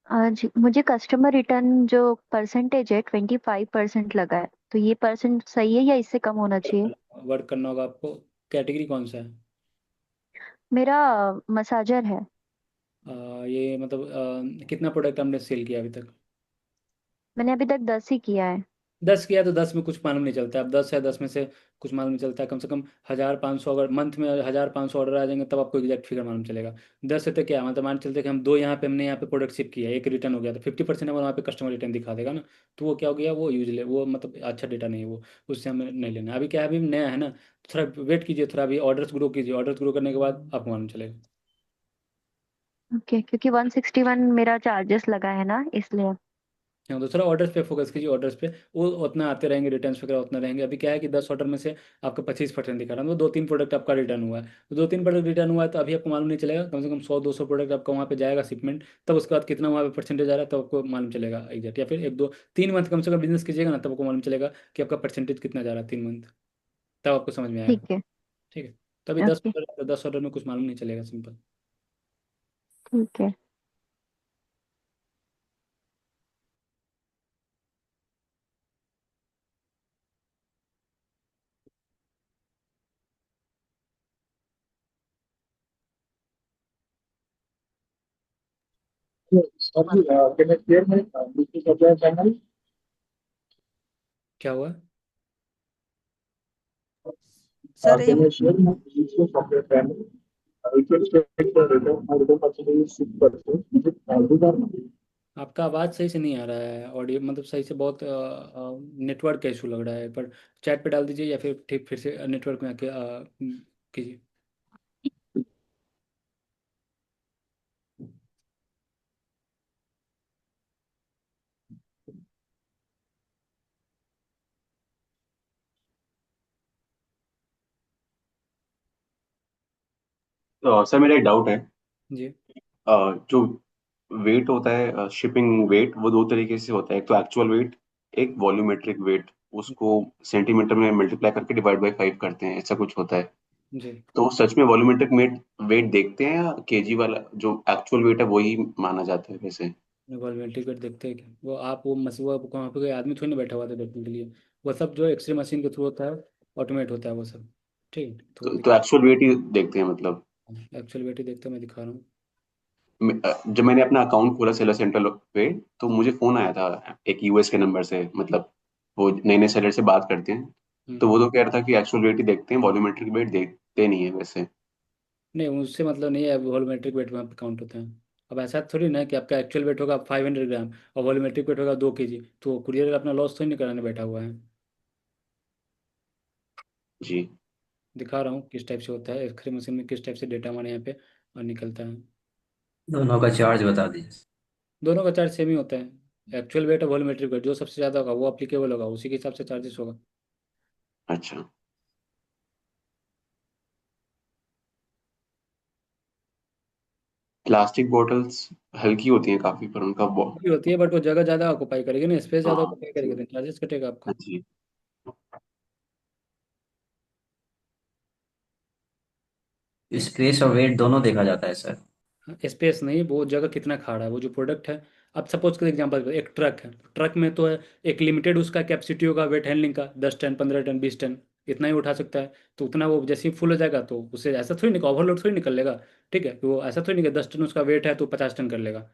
जी, मुझे कस्टमर रिटर्न जो परसेंटेज है 25% लगा है, तो ये परसेंट सही है या इससे कम होना चाहिए? वर्क करना होगा आपको। कैटेगरी कौन सा है? मेरा मसाजर है। ये मतलब कितना प्रोडक्ट हमने सेल किया अभी तक? मैंने अभी तक 10 ही किया है। 10 किया तो 10 में कुछ मालूम नहीं चलता है। अब 10 है, 10 में से कुछ मालूम नहीं चलता है। कम से कम 1500, अगर मंथ में 1500 ऑर्डर आ जाएंगे तब आपको एग्जैक्ट फिगर मालूम चलेगा। 10 से तो क्या मतलब, मान चलते कि हम दो यहाँ पे, हमने यहाँ पे प्रोडक्ट शिप किया, एक रिटर्न हो गया, तो 50% हमारे वहाँ पे कस्टमर रिटर्न दिखा देगा ना। तो वो क्या हो गया, वो यूजले वो मतलब अच्छा डेटा नहीं है वो, उससे हमें नहीं लेना। अभी क्या है, अभी नया है ना, थोड़ा वेट कीजिए, थोड़ा अभी ऑर्डर्स ग्रो कीजिए, ऑर्डर्स ग्रो करने के बाद आपको मालूम चलेगा। ओके, क्योंकि 161 मेरा चार्जेस लगा है ना, इसलिए। हाँ, दूसरा ऑर्डर्स पे फोकस कीजिए, ऑर्डर्स पे वो उतना आते रहेंगे, रिटर्न्स वगैरह उतना रहेंगे। अभी क्या है कि 10 ऑर्डर में से आपका 25% दिखा रहा है, तो 2 3 प्रोडक्ट आपका रिटर्न हुआ है। तो 2 3 प्रोडक्ट रिटर्न हुआ है, तो अभी आपको मालूम नहीं चलेगा, कम से कम 100 200 प्रोडक्ट आपका वहाँ पे जाएगा शिपमेंट, तब उसके बाद कितना वहाँ पे परसेंटेज आ रहा है तब आपको मालूम चलेगा एग्जैक्ट। या फिर 1 2 3 मंथ कम से कम बिजनेस कीजिएगा ना, तब आपको मालूम चलेगा कि आपका परसेंटेज कितना जा रहा है 3 मंथ, तब आपको समझ में आएगा। ठीक है। ठीक है, तो अभी दस ओके। ऑर्डर 10 ऑर्डर में कुछ मालूम नहीं चलेगा, सिंपल। ठीक है। अभी can I share my Bluetooth supply panel? क्या हुआ? सर ये can I share my Bluetooth supply panel? It will take the return for the percentage 6%. Is it possible or not? आपका आवाज़ सही से नहीं आ रहा है, ऑडियो मतलब सही से बहुत नेटवर्क का इशू लग रहा है, पर चैट पे डाल दीजिए या फिर ठीक फिर से नेटवर्क में आके कीजिए। तो सर मेरा एक डाउट है। जी जो वेट होता है, शिपिंग वेट, वो दो तरीके से होता है। एक तो एक्चुअल वेट, एक वॉल्यूमेट्रिक वेट। उसको सेंटीमीटर में मल्टीप्लाई करके डिवाइड बाई 5 करते हैं, ऐसा कुछ होता है। जी। तो सच में वॉल्यूमेट्रिक वेट वेट देखते हैं या केजी वाला जो एक्चुअल वेट है वही माना जाता है वैसे? गवर्नमेंट टिकट देखते हैं क्या वो? आप वो वो वहाँ पे कोई आदमी थोड़ी ना बैठा हुआ था देखने के लिए। वो सब जो एक्सरे मशीन के थ्रू होता है, ऑटोमेट होता है वो सब। ठीक, तो वो तो एक्चुअल वेट ही देखते हैं मतलब? एक्चुअल वेट ही देखते हैं, मैं दिखा रहा हूँ। जब मैंने अपना अकाउंट खोला सेलर सेंटर पे, तो मुझे फोन आया था एक यूएस के नंबर से, मतलब वो नए नए सेलर से बात करते हैं। तो वो तो कह रहा था कि एक्चुअल वेट ही देखते हैं, वॉल्यूमेट्रिक वेट देखते नहीं है वैसे। नहीं, उससे मतलब नहीं है, वॉल्यूमेट्रिक वेट वहाँ पे काउंट होता है। अब ऐसा थोड़ी ना है कि आपका एक्चुअल वेट होगा 500 ग्राम और वॉल्यूमेट्रिक वेट होगा 2 kg, तो कुरियर अपना लॉस थोड़ी नहीं कराने बैठा हुआ है। जी। दिखा रहा हूँ किस टाइप से होता है, एक्सरे मशीन में किस टाइप से डेटा हमारे यहाँ पे निकलता है। दोनों का चार्ज बता दीजिए। दोनों का चार्ज सेम ही होता है। एक्चुअल वेट और वॉल्यूमेट्रिक वेट जो सबसे ज़्यादा होगा वो अप्लीकेबल होगा, उसी के हिसाब से चार्जेस होगा। अच्छा। प्लास्टिक बॉटल्स हल्की होती हैं काफी, पर उनका भी होती है बट वो जगह ज़्यादा ऑक्यूपाई करेगी ना, स्पेस ज़्यादा हाँ ऑक्यूपाई करेगी तो चार्जेस कटेगा आपका। जी। स्पेस और वेट दोनों देखा जाता है सर। स्पेस नहीं, वो जगह कितना खा रहा है वो जो प्रोडक्ट है। अब सपोज कर एग्जांपल, एक ट्रक है, ट्रक में तो है एक लिमिटेड उसका कैपेसिटी होगा वेट हैंडलिंग का, 10 टन 15 टन 20 टन इतना ही उठा सकता है। तो उतना वो जैसे ही फुल हो जाएगा तो उससे ऐसा थोड़ी निकल ओवरलोड थोड़ी निकल लेगा। ठीक है, वो ऐसा थोड़ी नहीं कि 10 टन उसका वेट है तो 50 टन कर लेगा।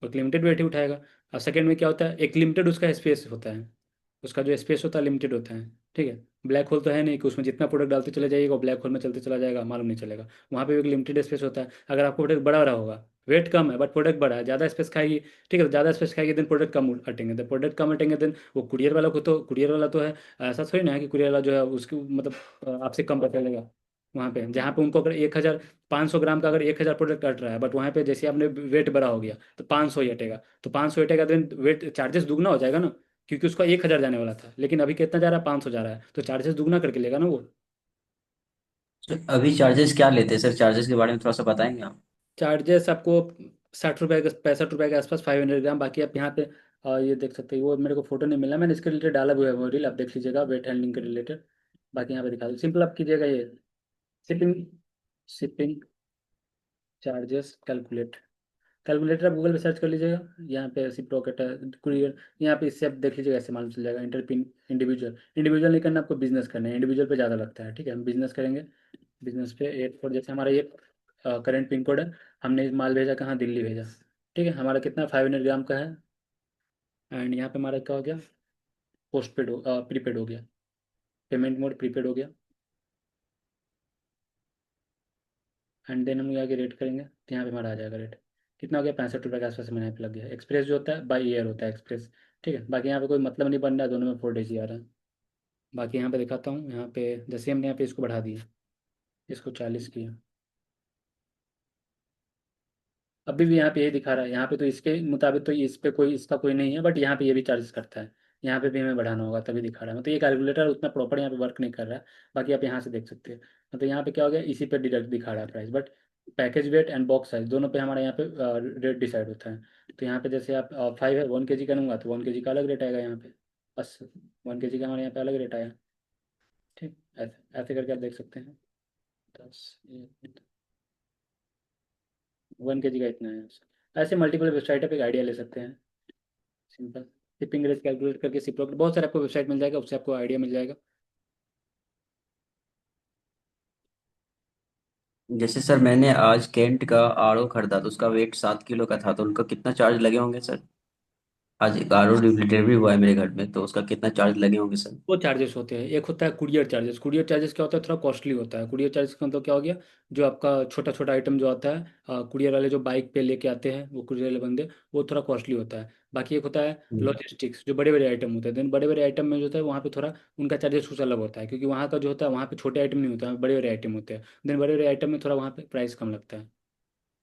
एक लिमिटेड वेट ही उठाएगा। और सेकंड में क्या होता है, एक लिमिटेड उसका स्पेस होता है। उसका जो स्पेस होता है लिमिटेड होता है। ठीक है, ब्लैक होल तो है नहीं कि उसमें जितना प्रोडक्ट डालते चले जाइएगा ब्लैक होल में चलते चला जाएगा, मालूम नहीं चलेगा। वहाँ पे एक लिमिटेड स्पेस होता है। अगर आपको प्रोडक्ट बड़ा रहा होगा, वेट कम है बट प्रोडक्ट बड़ा है, ज़्यादा स्पेस खाएगी। ठीक है, तो ज़्यादा स्पेस खाएगी देन प्रोडक्ट कम अटेंगे, तो प्रोडक्ट कम अटेंगे देन वो कुरियर वाला को तो कुरियर वाला तो है। ऐसा थोड़ी ना है कि कुरियर वाला जो है उसकी मतलब आपसे कम पता चलेगा। वहाँ पे जहाँ पे उनको अगर 1,500 ग्राम का अगर 1,000 प्रोडक्ट अट रहा है, बट वहाँ पे जैसे आपने वेट बड़ा हो गया तो 500 ही हटेगा। तो 500 हटेगा देन वेट चार्जेस दुगना हो जाएगा ना, क्योंकि उसका 1,000 जाने वाला था लेकिन अभी कितना जा रहा है, 500 जा रहा है, तो चार्जेस दुगना करके लेगा ना वो। सर अभी चार्जेस क्या लेते हैं सर, चार्जेस के बारे में थोड़ा सा बताएंगे आप? चार्जेस आपको 60 रुपये के 65 रुपये के आसपास 500 ग्राम। बाकी आप यहाँ पे ये देख सकते हैं, वो मेरे को फोटो नहीं मिला, मैंने इसके रिलेटेड डाला भी है वो रील, आप देख लीजिएगा वेट हैंडलिंग के रिलेटेड। बाकी यहाँ पे दिखा दो, सिंपल आप कीजिएगा ये shipping shipping charges calculate. Calculator आप गूगल पे सर्च कर लीजिएगा, यहाँ पे रेसिप्रोकेट है, कुरियर, यहाँ पे इससे आप देख लीजिएगा, ऐसे मालूम चल जाएगा। इंटरपिन इंडिविजुअल इंडिविजुअल नहीं करना आपको, बिजनेस करना है, इंडिविजुअल पे ज़्यादा लगता है। ठीक है, हम बिजनेस करेंगे। बिजनेस पे 8 कोड, जैसे हमारा ये करंट पिन कोड है, हमने माल भेजा कहाँ, दिल्ली भेजा। ठीक है, हमारा कितना 500 ग्राम का है। एंड यहाँ पे हमारा क्या हो गया, पोस्ट पेड हो प्रीपेड हो गया, पेमेंट मोड प्रीपेड हो गया। एंड देन हम ये आगे रेट करेंगे तो यहाँ पे हमारा आ जाएगा रेट, कितना हो गया, 65 रुपये के आसपास मैंने यहाँ पे लग गया। एक्सप्रेस जो होता है बाई ईयर होता है एक्सप्रेस। ठीक है, बाकी यहाँ पे कोई मतलब नहीं बन रहा है, दोनों में 4 days ही आ रहा है। बाकी यहाँ पे दिखाता हूँ, यहाँ पे जैसे हमने यहाँ पे इसको बढ़ा दिया, इसको 40 किया, अभी भी यहाँ पे यही दिखा रहा है। यहाँ पे तो इसके मुताबिक तो इस पे कोई इसका कोई नहीं है, बट यहाँ पे ये भी चार्जेस करता है। यहाँ पे भी हमें बढ़ाना होगा तभी दिखा रहा है, मतलब ये कैलकुलेटर उतना प्रॉपर यहाँ पे वर्क नहीं कर रहा है। बाकी आप यहाँ से देख सकते हैं, मतलब यहाँ पे क्या हो गया, इसी पे डिडक्ट दिखा रहा है price, but package weight and box size दोनों पे हमारा यहाँ पे रेट डिसाइड होता है। तो यहाँ पे जैसे आप 5 है 1 kg का लूँगा तो 1 kg का अलग रेट आएगा यहाँ पे, बस 1 kg का हमारे यहाँ पे अलग रेट आया। ठीक, ऐसे ऐसे करके आप देख सकते हैं। 1 kg का इतना है। ऐसे मल्टीपल वेबसाइट पे एक आइडिया ले सकते हैं, सिंपल। शिपिंग रेट कैलकुलेट करके सिप्रो बहुत सारे आपको वेबसाइट मिल जाएगा, उससे आपको आइडिया मिल जाएगा। जैसे सर मैंने आज कैंट का आरओ खरीदा तो उसका वेट 7 किलो का था, तो उनका कितना चार्ज लगे होंगे सर? आज एक आरओ डिलीवरी हुआ है मेरे घर में, तो उसका कितना चार्ज लगे होंगे सर? दो चार्जेस होते हैं। एक होता है कुरियर चार्जेस। कुरियर चार्जेस क्या होता है, थोड़ा कॉस्टली होता है। कुरियर चार्जेस का मतलब क्या हो गया, जो आपका छोटा छोटा आइटम जो आता है, कुरियर वाले जो बाइक पे लेके आते हैं वो कुरियर वाले बंदे, वो थोड़ा कॉस्टली होता है। बाकी एक होता है हम्म। लॉजिस्टिक्स, जो बड़े बड़े आइटम होते हैं। देन बड़े बड़े आइटम में जो होता है वहाँ पे थोड़ा उनका चार्जेस कुछ अलग होता है, क्योंकि वहाँ का जो होता है वहाँ पे छोटे आइटम नहीं होता है, बड़े बड़े आइटम होते हैं। देन बड़े बड़े आइटम में थोड़ा वहाँ पे प्राइस कम लगता है।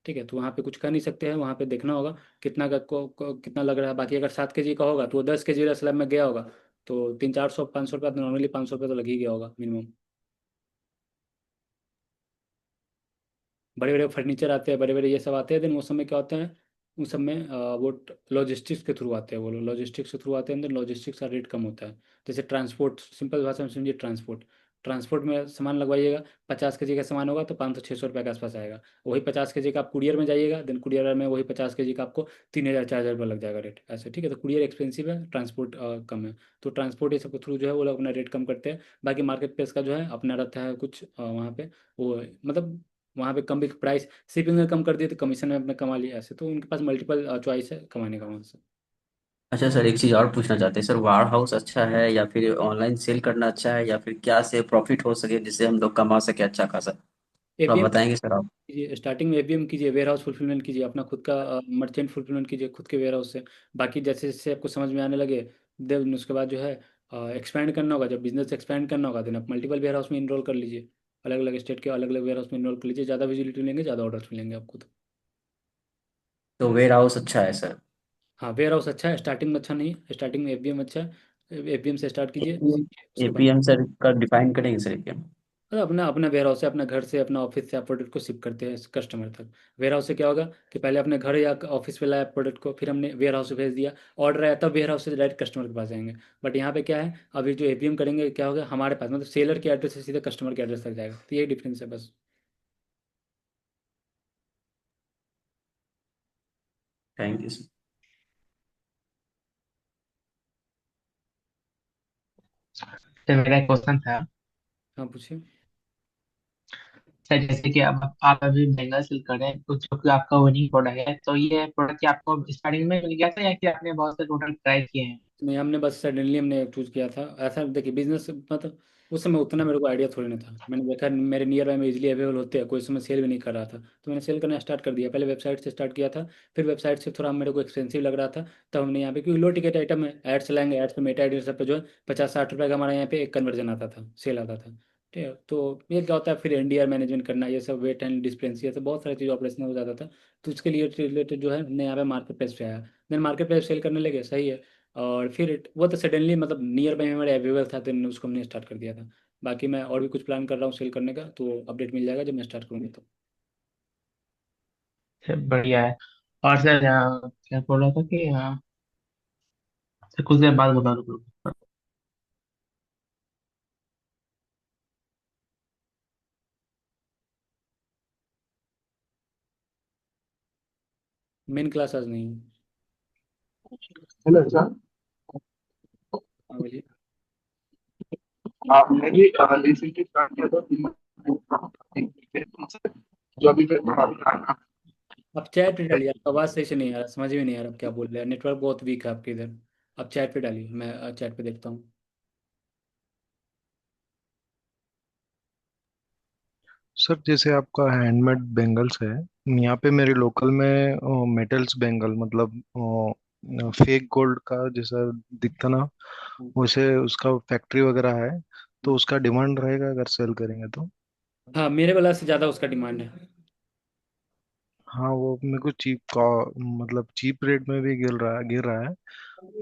ठीक है, तो वहाँ पे कुछ कर नहीं सकते हैं, वहाँ पे देखना होगा कितना कितना लग रहा है। बाकी अगर 7 केजी का होगा तो वो 10 केजी वाला स्लैब में गया होगा, तो 300-400 500 रुपया, तो नॉर्मली 500 रुपया तो लग ही गया होगा मिनिमम। बड़े बड़े फर्नीचर आते हैं, बड़े बड़े ये सब आते हैं। देन वो सब में क्या होते हैं, उस सब में वो लॉजिस्टिक्स के थ्रू आते हैं। वो लॉजिस्टिक्स के थ्रू आते हैं, देन लॉजिस्टिक्स का रेट कम होता है। जैसे ट्रांसपोर्ट, सिंपल भाषा में समझिए, ट्रांसपोर्ट। ट्रांसपोर्ट में सामान लगवाइएगा, 50 केजी का सामान होगा तो 500-600 रुपये के आसपास आएगा। वही 50 केजी का आप कुरियर में जाइएगा, देन कुरियर में वही 50 केजी का आपको 3,000-4,000 रुपये लग जाएगा रेट ऐसे। ठीक है, तो कुरियर एक्सपेंसिव है, ट्रांसपोर्ट कम है। तो ट्रांसपोर्ट ये सब के थ्रू जो है वो लोग अपना रेट कम करते हैं। बाकी मार्केट प्लेस का जो है अपना रहता है कुछ वहाँ पे, वो मतलब वहाँ पे कम भी प्राइस, शिपिंग में कम कर दिए तो कमीशन में अपने कमा लिया ऐसे। तो उनके पास मल्टीपल चॉइस है कमाने का वहाँ से। अच्छा सर, एक चीज़ और पूछना चाहते हैं सर, वार हाउस अच्छा है या फिर ऑनलाइन सेल करना अच्छा है, या फिर क्या से प्रॉफिट हो सके जिससे हम लोग कमा सके अच्छा खासा, थोड़ा एवीएम बताएंगे सर आप? कीजिए, स्टार्टिंग में एवीएम कीजिए, वेयर हाउस फुलफिलमेंट कीजिए, अपना खुद का मर्चेंट फुलफिलमेंट कीजिए खुद के वेयर हाउस से। बाकी जैसे जैसे आपको समझ में आने लगे, देन उसके बाद जो है एक्सपैंड करना होगा। जब बिजनेस एक्सपैंड करना होगा देन आप मल्टीपल वेयर हाउस में इनरोल कर लीजिए। अलग अलग स्टेट के अलग अलग वेयर हाउस में इनरोल कर लीजिए, ज़्यादा विजिबिलिटी मिलेंगे, ज़्यादा ऑर्डर्स मिलेंगे आपको तो। तो वेयर हाउस अच्छा है सर? हाँ, वेयर हाउस अच्छा है, स्टार्टिंग में अच्छा नहीं है, स्टार्टिंग में एवीएम अच्छा है। एवीएम से स्टार्ट कीजिए, एपीएम, सीखिए, उसके बाद एपीएम सर का डिफाइन करेंगे सर एपीएम? मतलब अपना अपना वेयर हाउस है, अपना घर से अपना ऑफिस से आप प्रोडक्ट को शिप करते हैं कस्टमर तक। वेयर हाउस से क्या होगा कि पहले अपने घर या ऑफिस पे लाया प्रोडक्ट को, फिर हमने वेयर हाउस से भेज दिया, ऑर्डर आया तब वेयर हाउस से डायरेक्ट कस्टमर के पास जाएंगे। बट यहाँ पे क्या है, अभी जो एपीएम करेंगे क्या होगा, हमारे पास मतलब सेलर के एड्रेस से सीधे कस्टमर के एड्रेस तक जाएगा। तो यही डिफरेंस है बस। Thank you sir. तो मेरा एक क्वेश्चन था हाँ, पूछिए। सर, जैसे कि अब आप अभी महंगा सेल कर रहे हैं तो जो कि आपका विनिंग प्रोडक्ट है, तो ये प्रोडक्ट आपको स्टार्टिंग में मिल गया था या कि आपने बहुत से टोटल ट्राई किए हैं? नहीं, हमने बस सडनली हमने चूज किया था ऐसा। देखिए बिजनेस मतलब उस समय उतना मेरे को आइडिया थोड़ी ना था। मैंने देखा मेरे नियर बाय में इजीली अवेलेबल होते हैं, कोई समय सेल भी नहीं कर रहा था, तो मैंने सेल करना स्टार्ट कर दिया। पहले वेबसाइट से स्टार्ट किया था, फिर वेबसाइट से थोड़ा मेरे को एक्सपेंसिव लग रहा था, तब हमने यहाँ पे, क्योंकि लो टिकट आइटम है, ऐड चलाएंगे, ऐड पे मेटा आइडी सब पे जो है 50-60 रुपये का हमारा यहाँ पे एक कन्वर्जन आता था, सेल आता था। ठीक है, तो ये क्या होता है, फिर एनडीआर मैनेजमेंट करना, ये सब वेट एंड डिस्पेंस, ये सब बहुत सारी चीज़ ऑपरेशन हो जाता था। तो उसके लिए रिलेटेड जो है हमने यहाँ पे मार्केट प्लेस पे आया, देन मार्केट प्लेस सेल करने लगे, सही है। और फिर वो तो सडनली मतलब नियर बाई में मेरे अवेलेबल था, तो उसको हमने स्टार्ट कर दिया था। बाकी मैं और भी कुछ प्लान कर रहा हूँ सेल करने का, तो अपडेट मिल जाएगा जब मैं स्टार्ट करूँगी तो। सर बढ़िया है। और सर क्या बोल रहा था कि सर कुछ देर बाद बता दो। मेन क्लास आज नहीं है। Hello sir. हाँ, बोलिए। आपने भी रिसेंटली स्टार्ट किया था जो अभी मैं पढ़ा रहा था। आप चैट पे डालिए, आपका आवाज़ सही से नहीं आ रहा, समझ में नहीं आ रहा आप क्या बोल रहे हैं, नेटवर्क बहुत वीक है आपके इधर। आप चैट पे डालिए, मैं चैट पे देखता हूँ। सर जैसे आपका हैंडमेड बेंगल्स है, यहाँ पे मेरे लोकल में मेटल्स बेंगल मतलब फेक गोल्ड का जैसा दिखता ना, वैसे उसका फैक्ट्री वगैरह है, तो उसका डिमांड रहेगा अगर सेल करेंगे तो? हाँ, मेरे वाला से ज़्यादा उसका डिमांड है। हाँ वो मेरे को मतलब चीप रेट में भी गिर रहा है,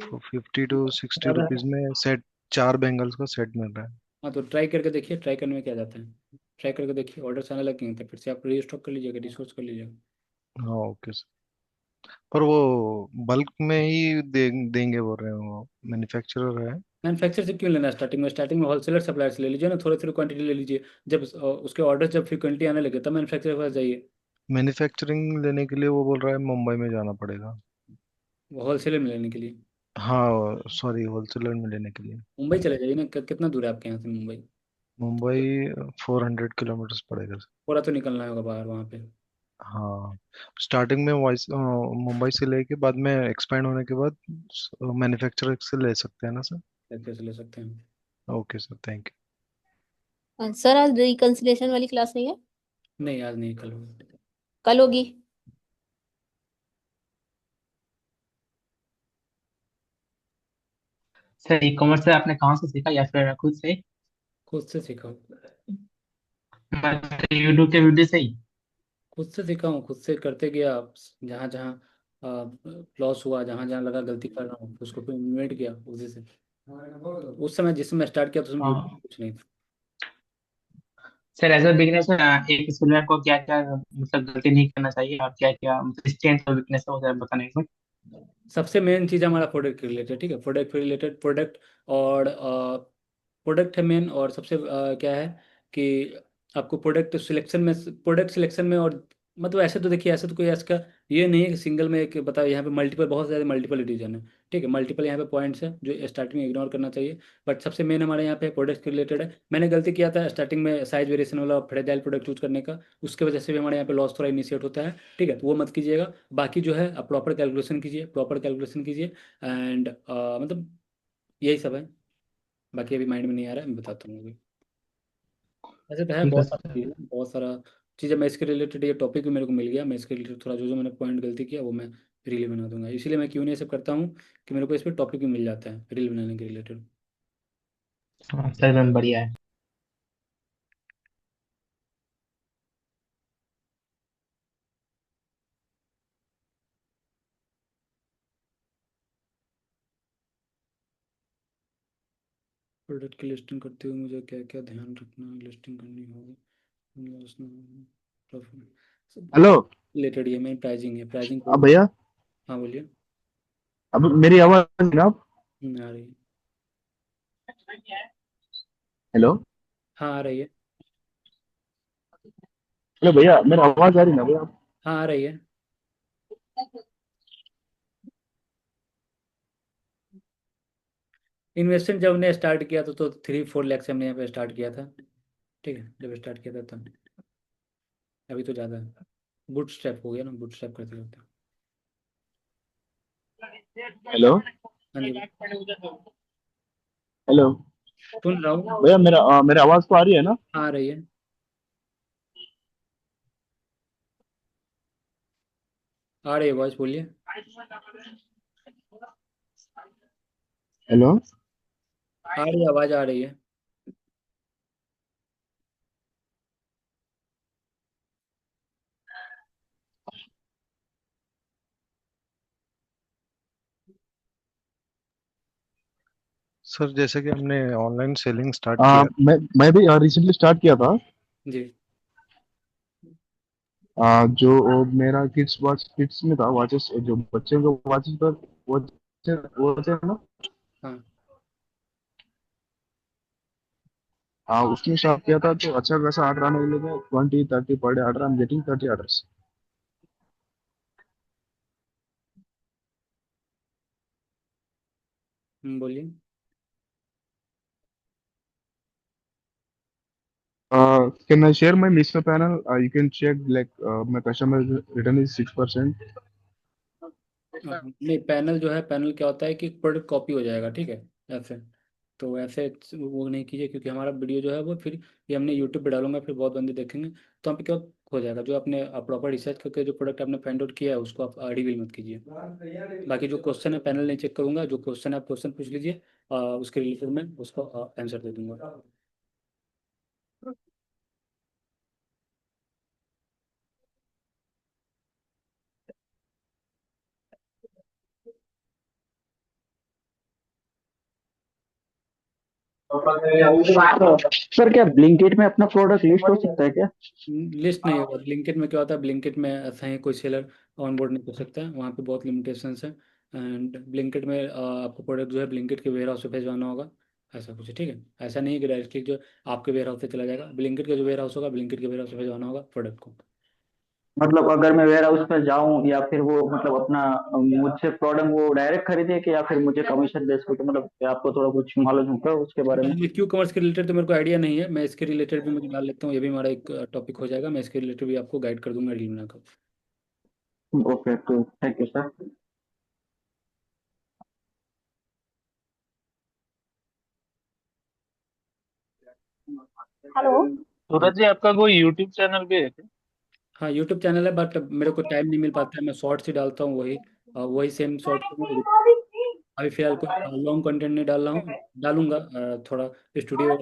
50 to 60 रुपीज में सेट, 4 बेंगल्स का सेट मिल रहा है। हाँ, तो ट्राई करके देखिए, ट्राई करने में क्या जाता है। ट्राई करके देखिए, ऑर्डर आने लगे हैं तो फिर से आप रीस्टॉक कर लीजिएगा, रिसोर्स कर लीजिएगा। हाँ ओके सर। पर वो बल्क में ही देंगे बोल रहे हैं, वो मैन्युफैक्चरर है? मैन्युफैक्चर से क्यों लेना है स्टार्टिंग में? स्टार्टिंग में होलसेलर सप्लायर से ले लीजिए ना, थोड़ी थोड़ी क्वांटिटी ले लीजिए। जब उसके ऑर्डर जब फ्रिक्वेंटली आने लगे तब मैन्युफैक्चर के पास जाइए। मैन्युफैक्चरिंग लेने के लिए वो बोल रहा है मुंबई में जाना पड़ेगा। वो होलसेलर में लेने के लिए हाँ सॉरी, होलसेलर में लेने के लिए। मुंबई चले जाइए ना, कितना दूर है आपके यहाँ से मुंबई? मुंबई 400 किलोमीटर पड़ेगा सर। थोड़ा तो निकलना होगा बाहर वहाँ पे। हाँ, स्टार्टिंग में वॉइस मुंबई से लेके बाद में एक्सपैंड होने के बाद मैन्युफैक्चरर से ले सकते हैं ना सर? कैसे ले सकते हैं। ओके सर, थैंक सर आज रिकंसिलिएशन वाली क्लास नहीं है? नहीं आज नहीं, कल होगा। कल होगी? सर ई कॉमर्स से आपने कहाँ से सीखा या फिर खुद से? खुद से सीखा हूँ। मतलब यूट्यूब के वीडियो से ही? खुद से सीखा हूँ, खुद से करते गया। जहाँ जहाँ लॉस हुआ, जहाँ जहाँ लगा गलती कर रहा हूँ, उसको फिर इम्प्लीमेंट किया उसी से। उस समय जिस समय स्टार्ट किया तो उसमें यूट्यूब हाँ कुछ नहीं था। Sir, as a beginner sir एक स्टूडेंट को क्या क्या मतलब गलती नहीं करना चाहिए और क्या क्या मतलब स्ट्रेंथ और वीकनेस है वो जरा बताने सर। सबसे मेन चीज़ हमारा प्रोडक्ट रिलेटेड, ठीक है, प्रोडक्ट रिलेटेड, प्रोडक्ट और प्रोडक्ट है मेन। और सबसे क्या है कि आपको प्रोडक्ट सिलेक्शन में और मतलब ऐसे तो देखिए, ऐसे तो कोई इसका ये नहीं है कि सिंगल में एक बताओ। यहाँ पे मल्टीपल, बहुत ज़्यादा मल्टीपल डिसीजन है, ठीक है, मल्टीपल यहाँ पे पॉइंट्स है जो स्टार्टिंग में इग्नोर करना चाहिए। बट सबसे मेन हमारे यहाँ पे प्रोडक्ट के रिलेटेड है। मैंने गलती किया था स्टार्टिंग में साइज वेरिएशन वाला फ्रेजाइल प्रोडक्ट चूज करने का, उसके वजह से भी हमारे यहाँ पे लॉस थोड़ा इनिशिएट होता है, ठीक है, तो वो मत कीजिएगा। बाकी जो है आप प्रॉपर कैलकुलेशन कीजिए, प्रॉपर कैलकुलेशन कीजिए। एंड मतलब यही सब है। बाकी अभी माइंड में नहीं आ रहा है, मैं बताता हूँ अभी। वैसे तो है ठीक है बहुत सारी सर। चीज़ें, बहुत सारा चीज़ें। मैं इसके रिलेटेड ये टॉपिक भी मेरे को मिल गया, मैं इसके रिलेटेड थोड़ा जो जो मैंने पॉइंट गलती किया वो मैं रील बना दूंगा। इसीलिए मैं क्यों नहीं सब करता हूँ कि मेरे को इस पर टॉपिक भी मिल जाता है रील बनाने के रिलेटेड। हाँ सर मैम बढ़िया है। प्रोडक्ट की लिस्टिंग करते हुए मुझे क्या क्या ध्यान रखना है, लिस्टिंग करनी होगी, सब हेलो। रिलेटेड ये मेन प्राइसिंग है, प्राइसिंग। अब भैया, हाँ बोलिए। अब मेरी आवाज जनाब। आ रही है। हेलो। हाँ आ रही है। हेलो भैया, मेरी आवाज आ रही ना भैया? हाँ आ रही है। इन्वेस्टमेंट जब हमने स्टार्ट किया था तो 3-4 लाख से हमने यहाँ पे स्टार्ट किया था, ठीक है, जब स्टार्ट किया था तब। अभी तो ज़्यादा है, बूट स्ट्रैप हो गया ना, बूट स्ट्रैप करते करते। हेलो। हाँ जी। हेलो सुन रहा हूँ। भैया, मेरी आवाज तो आ रही है ना? हाँ आ रही है। आ रही है वॉइस, बोलिए। हेलो। आ रही है, आवाज़ आ रही है। सर जैसे कि हमने ऑनलाइन सेलिंग स्टार्ट किया। मैं भी रिसेंटली स्टार्ट किया था। जी। जो मेरा किड्स में था, वॉचेस, जो बच्चे को वॉचेस पर वो है ना। हाँ उसमें स्टार्ट किया था तो अच्छा खासा ऑर्डर आने लगे, 20-30 per day order. I am getting 30 orders. बोलिए। Can I share my Mr. panel? You can check like my customer return is 6%. नहीं, पैनल जो है, पैनल क्या होता है कि प्रोडक्ट कॉपी हो जाएगा, ठीक है, ऐसे। तो ऐसे वो नहीं कीजिए, क्योंकि हमारा वीडियो जो है वो फिर ये हमने यूट्यूब पे डालूंगा, फिर बहुत बंदे देखेंगे, तो हम पे क्या हो जाएगा। जो आपने प्रॉपर रिसर्च करके जो प्रोडक्ट आपने फाइंड आउट किया है उसको आप रिवील मत कीजिए। बाकी जो क्वेश्चन है पैनल नहीं चेक करूंगा, जो क्वेश्चन है आप क्वेश्चन पूछ लीजिए, उसके रिलेटेड मैं उसको आंसर दे दूंगा। सर क्या ब्लिंकिट में अपना प्रोडक्ट लिस्ट हो सकता है क्या? लिस्ट नहीं होगा ब्लिंकिट में। क्या होता है ब्लिंकिट में, ऐसा ही कोई सेलर ऑन बोर्ड नहीं कर सकता है, वहाँ पे बहुत लिमिटेशंस है। एंड ब्लिंकिट में आपको प्रोडक्ट जो है ब्लिंकिट के वेयर हाउस पे भिजवाना होगा, ऐसा कुछ है, ठीक है। ऐसा नहीं है कि डायरेक्टली जो आपके वेयर हाउस से चला जाएगा, ब्लिंकिट का जो वेयर हाउस होगा, ब्लिंकिट के वेयर हाउस से भिजवाना होगा प्रोडक्ट को। मतलब अगर मैं वेयर हाउस पर जाऊं या फिर वो मतलब अपना मुझसे प्रोडक्ट वो डायरेक्ट खरीदे कि या फिर मुझे कमीशन बेस पे, तो मतलब क्या आपको थोड़ा कुछ मालूम होगा उसके बारे में? क्यू कॉमर्स के रिलेटेड तो मेरे को आइडिया नहीं है, मैं इसके रिलेटेड भी मुझे डाल लेता हूँ, ये भी हमारा एक टॉपिक हो जाएगा, मैं इसके रिलेटेड भी आपको गाइड कर दूंगा रील बनाकर। ओके, तो थैंक यू सर। हेलो। सूरज जी, आपका कोई यूट्यूब चैनल भी है क्या? हाँ यूट्यूब चैनल है, बट मेरे को टाइम नहीं मिल पाता है, मैं शॉर्ट्स ही डालता हूँ, वही वही सेम शॉर्ट्स को मैं अभी फिलहाल कोई लॉन्ग कंटेंट नहीं डाल रहा हूँ, डालूंगा थोड़ा स्टूडियो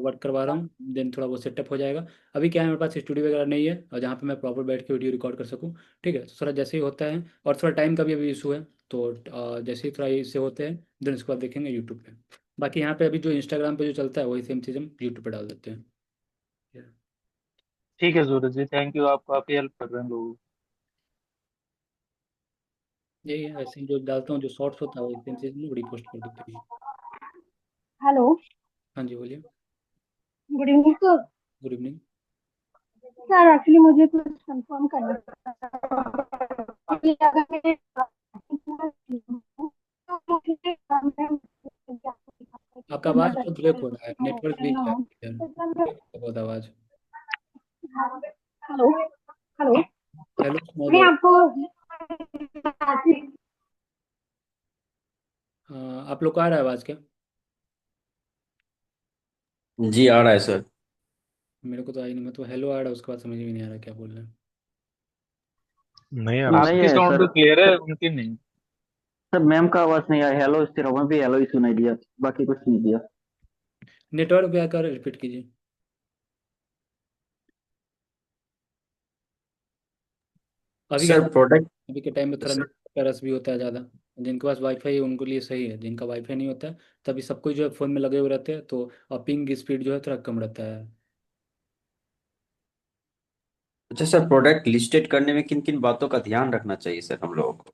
वर्क करवा रहा हूँ, देन थोड़ा वो सेटअप हो जाएगा। अभी क्या है, मेरे पास स्टूडियो वगैरह नहीं है और जहाँ पे मैं प्रॉपर बैठ के वीडियो रिकॉर्ड कर सकूँ। ठीक है, तो थोड़ा जैसे ही होता है, और थोड़ा टाइम का भी अभी इशू है, तो जैसे ही थोड़ा इससे होते हैं देन उसके बाद देखेंगे यूट्यूब पे। बाकी यहाँ पे अभी जो इंस्टाग्राम पे जो चलता है वही सेम चीज़ हम यूट्यूब पे डाल देते हैं। ठीक है सूरज जी, थैंक यू, आप काफी हेल्प कर रहे हैं लोगों को। यही है, ऐसे ही जो डालता हूँ, जो शॉर्ट्स होता है वही सेम चीज़ में बड़ी पोस्ट कर देते हैं। हेलो। हाँ जी बोलिए। Good evening sir. Good evening. Sir actually मुझे कुछ कंफर्म करना था कि अगर मैं तो मुझे आपका आवाज़ बहुत ब्रेक हो रहा है, नेटवर्क वीक है इधर, बहुत आवाज़। हेलो। हेलो। हेलो सुनाई मैं दे आपको रहा। आप लोग को आ रहा है आवाज़ क्या? जी आ रहा है सर। मेरे को तो आई नहीं, मैं तो हेलो आ रहा है, उसके बाद समझ में नहीं आ रहा क्या बोल रहे हैं। नहीं आ रहा नहीं आपकी है साउंड सर। तो क्लियर है, उनकी नहीं। सर मैम का आवाज नहीं आया, हेलो सिर्फ हमें भी हेलो ही सुनाई दिया, बाकी कुछ नहीं दिया। नेटवर्क पे आकर रिपीट कीजिए। अभी क्या, सर प्रोडक्ट अभी के टाइम में थोड़ा नेटवर्क का रस भी होता है ज़्यादा, जिनके पास वाईफाई है उनके लिए सही है, जिनका वाईफाई नहीं होता है तभी सब कोई जो है फ़ोन में लगे हुए रहते हैं, तो पिंग स्पीड जो है थोड़ा कम रहता है। अच्छा सर, प्रोडक्ट लिस्टेड करने में किन किन बातों का ध्यान रखना चाहिए सर हम लोगों को?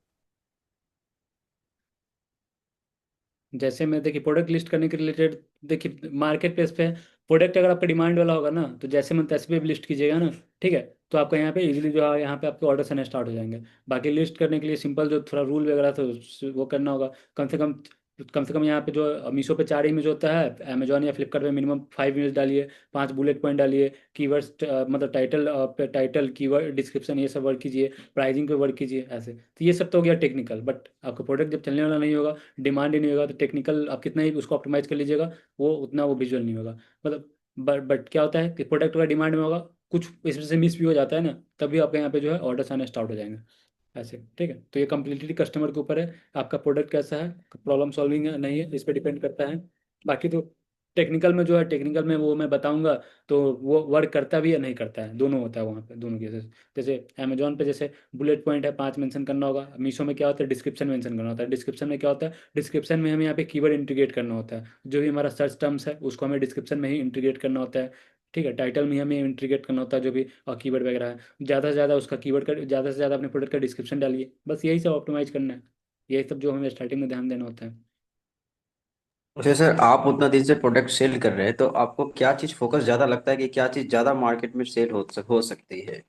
जैसे मैं देखिए प्रोडक्ट लिस्ट करने के रिलेटेड, देखिए मार्केट प्लेस पे प्रोडक्ट अगर आपका डिमांड वाला होगा ना, तो जैसे मन तैसे भी लिस्ट कीजिएगा ना। ठीक है, तो आपका यहाँ पे इजीली जो है यहाँ पे आपके ऑर्डर्स आने स्टार्ट हो जाएंगे। बाकी लिस्ट करने के लिए सिंपल जो थोड़ा रूल वगैरह था वो करना होगा। कम से कम कम से कम यहाँ पे जो मीशो पे 4 इमेज होता है, अमेजोन या फ्लिपकार्ट पे मिनिमम 5 इमेज डालिए, 5 बुलेट पॉइंट डालिए, कीवर्ड्स मतलब टाइटल पे टाइटल कीवर्ड डिस्क्रिप्शन ये सब वर्क कीजिए, प्राइसिंग पे वर्क कीजिए ऐसे। तो ये सब तो हो गया टेक्निकल, बट आपका प्रोडक्ट जब चलने वाला नहीं होगा, डिमांड ही नहीं होगा, तो टेक्निकल आप कितना ही उसको ऑप्टिमाइज कर लीजिएगा, वो उतना वो विजुअल नहीं होगा। मतलब बट क्या होता है कि प्रोडक्ट का डिमांड में होगा, कुछ इसमें से मिस भी हो जाता है ना, तभी आपके यहाँ पे जो है ऑर्डर्स आने स्टार्ट हो जाएंगे ऐसे। ठीक है, तो ये कम्प्लीटली कस्टमर के ऊपर है, आपका प्रोडक्ट कैसा है, प्रॉब्लम सॉल्विंग है नहीं है, इस पर डिपेंड करता है। बाकी तो टेक्निकल में जो है, टेक्निकल में वो मैं बताऊंगा, तो वो वर्क करता भी है नहीं करता है, दोनों होता है वहाँ पे, दोनों केसेस। जैसे अमेजोन पे जैसे बुलेट पॉइंट है 5 मेंशन करना होगा, मीशो में क्या होता है डिस्क्रिप्शन मेंशन करना होता है, डिस्क्रिप्शन में क्या होता है, डिस्क्रिप्शन में हमें यहाँ पे कीवर्ड इंटीग्रेट करना होता है, जो भी हमारा सर्च टर्म्स है उसको हमें डिस्क्रिप्शन में ही इंटीग्रेट करना होता है। ठीक है, टाइटल में हमें इंटीग्रेट करना होता है जो भी कीवर्ड वगैरह है, ज़्यादा से ज़्यादा उसका कीवर्ड का ज़्यादा से ज़्यादा अपने प्रोडक्ट का डिस्क्रिप्शन डालिए, बस यही सब ऑप्टिमाइज करना है, यही सब जो हमें स्टार्टिंग में ध्यान देना होता है। अच्छा सर, आप उतना दिन से प्रोडक्ट सेल कर रहे हैं तो आपको क्या चीज फोकस ज्यादा लगता है कि क्या चीज ज्यादा मार्केट में सेल हो सकती है?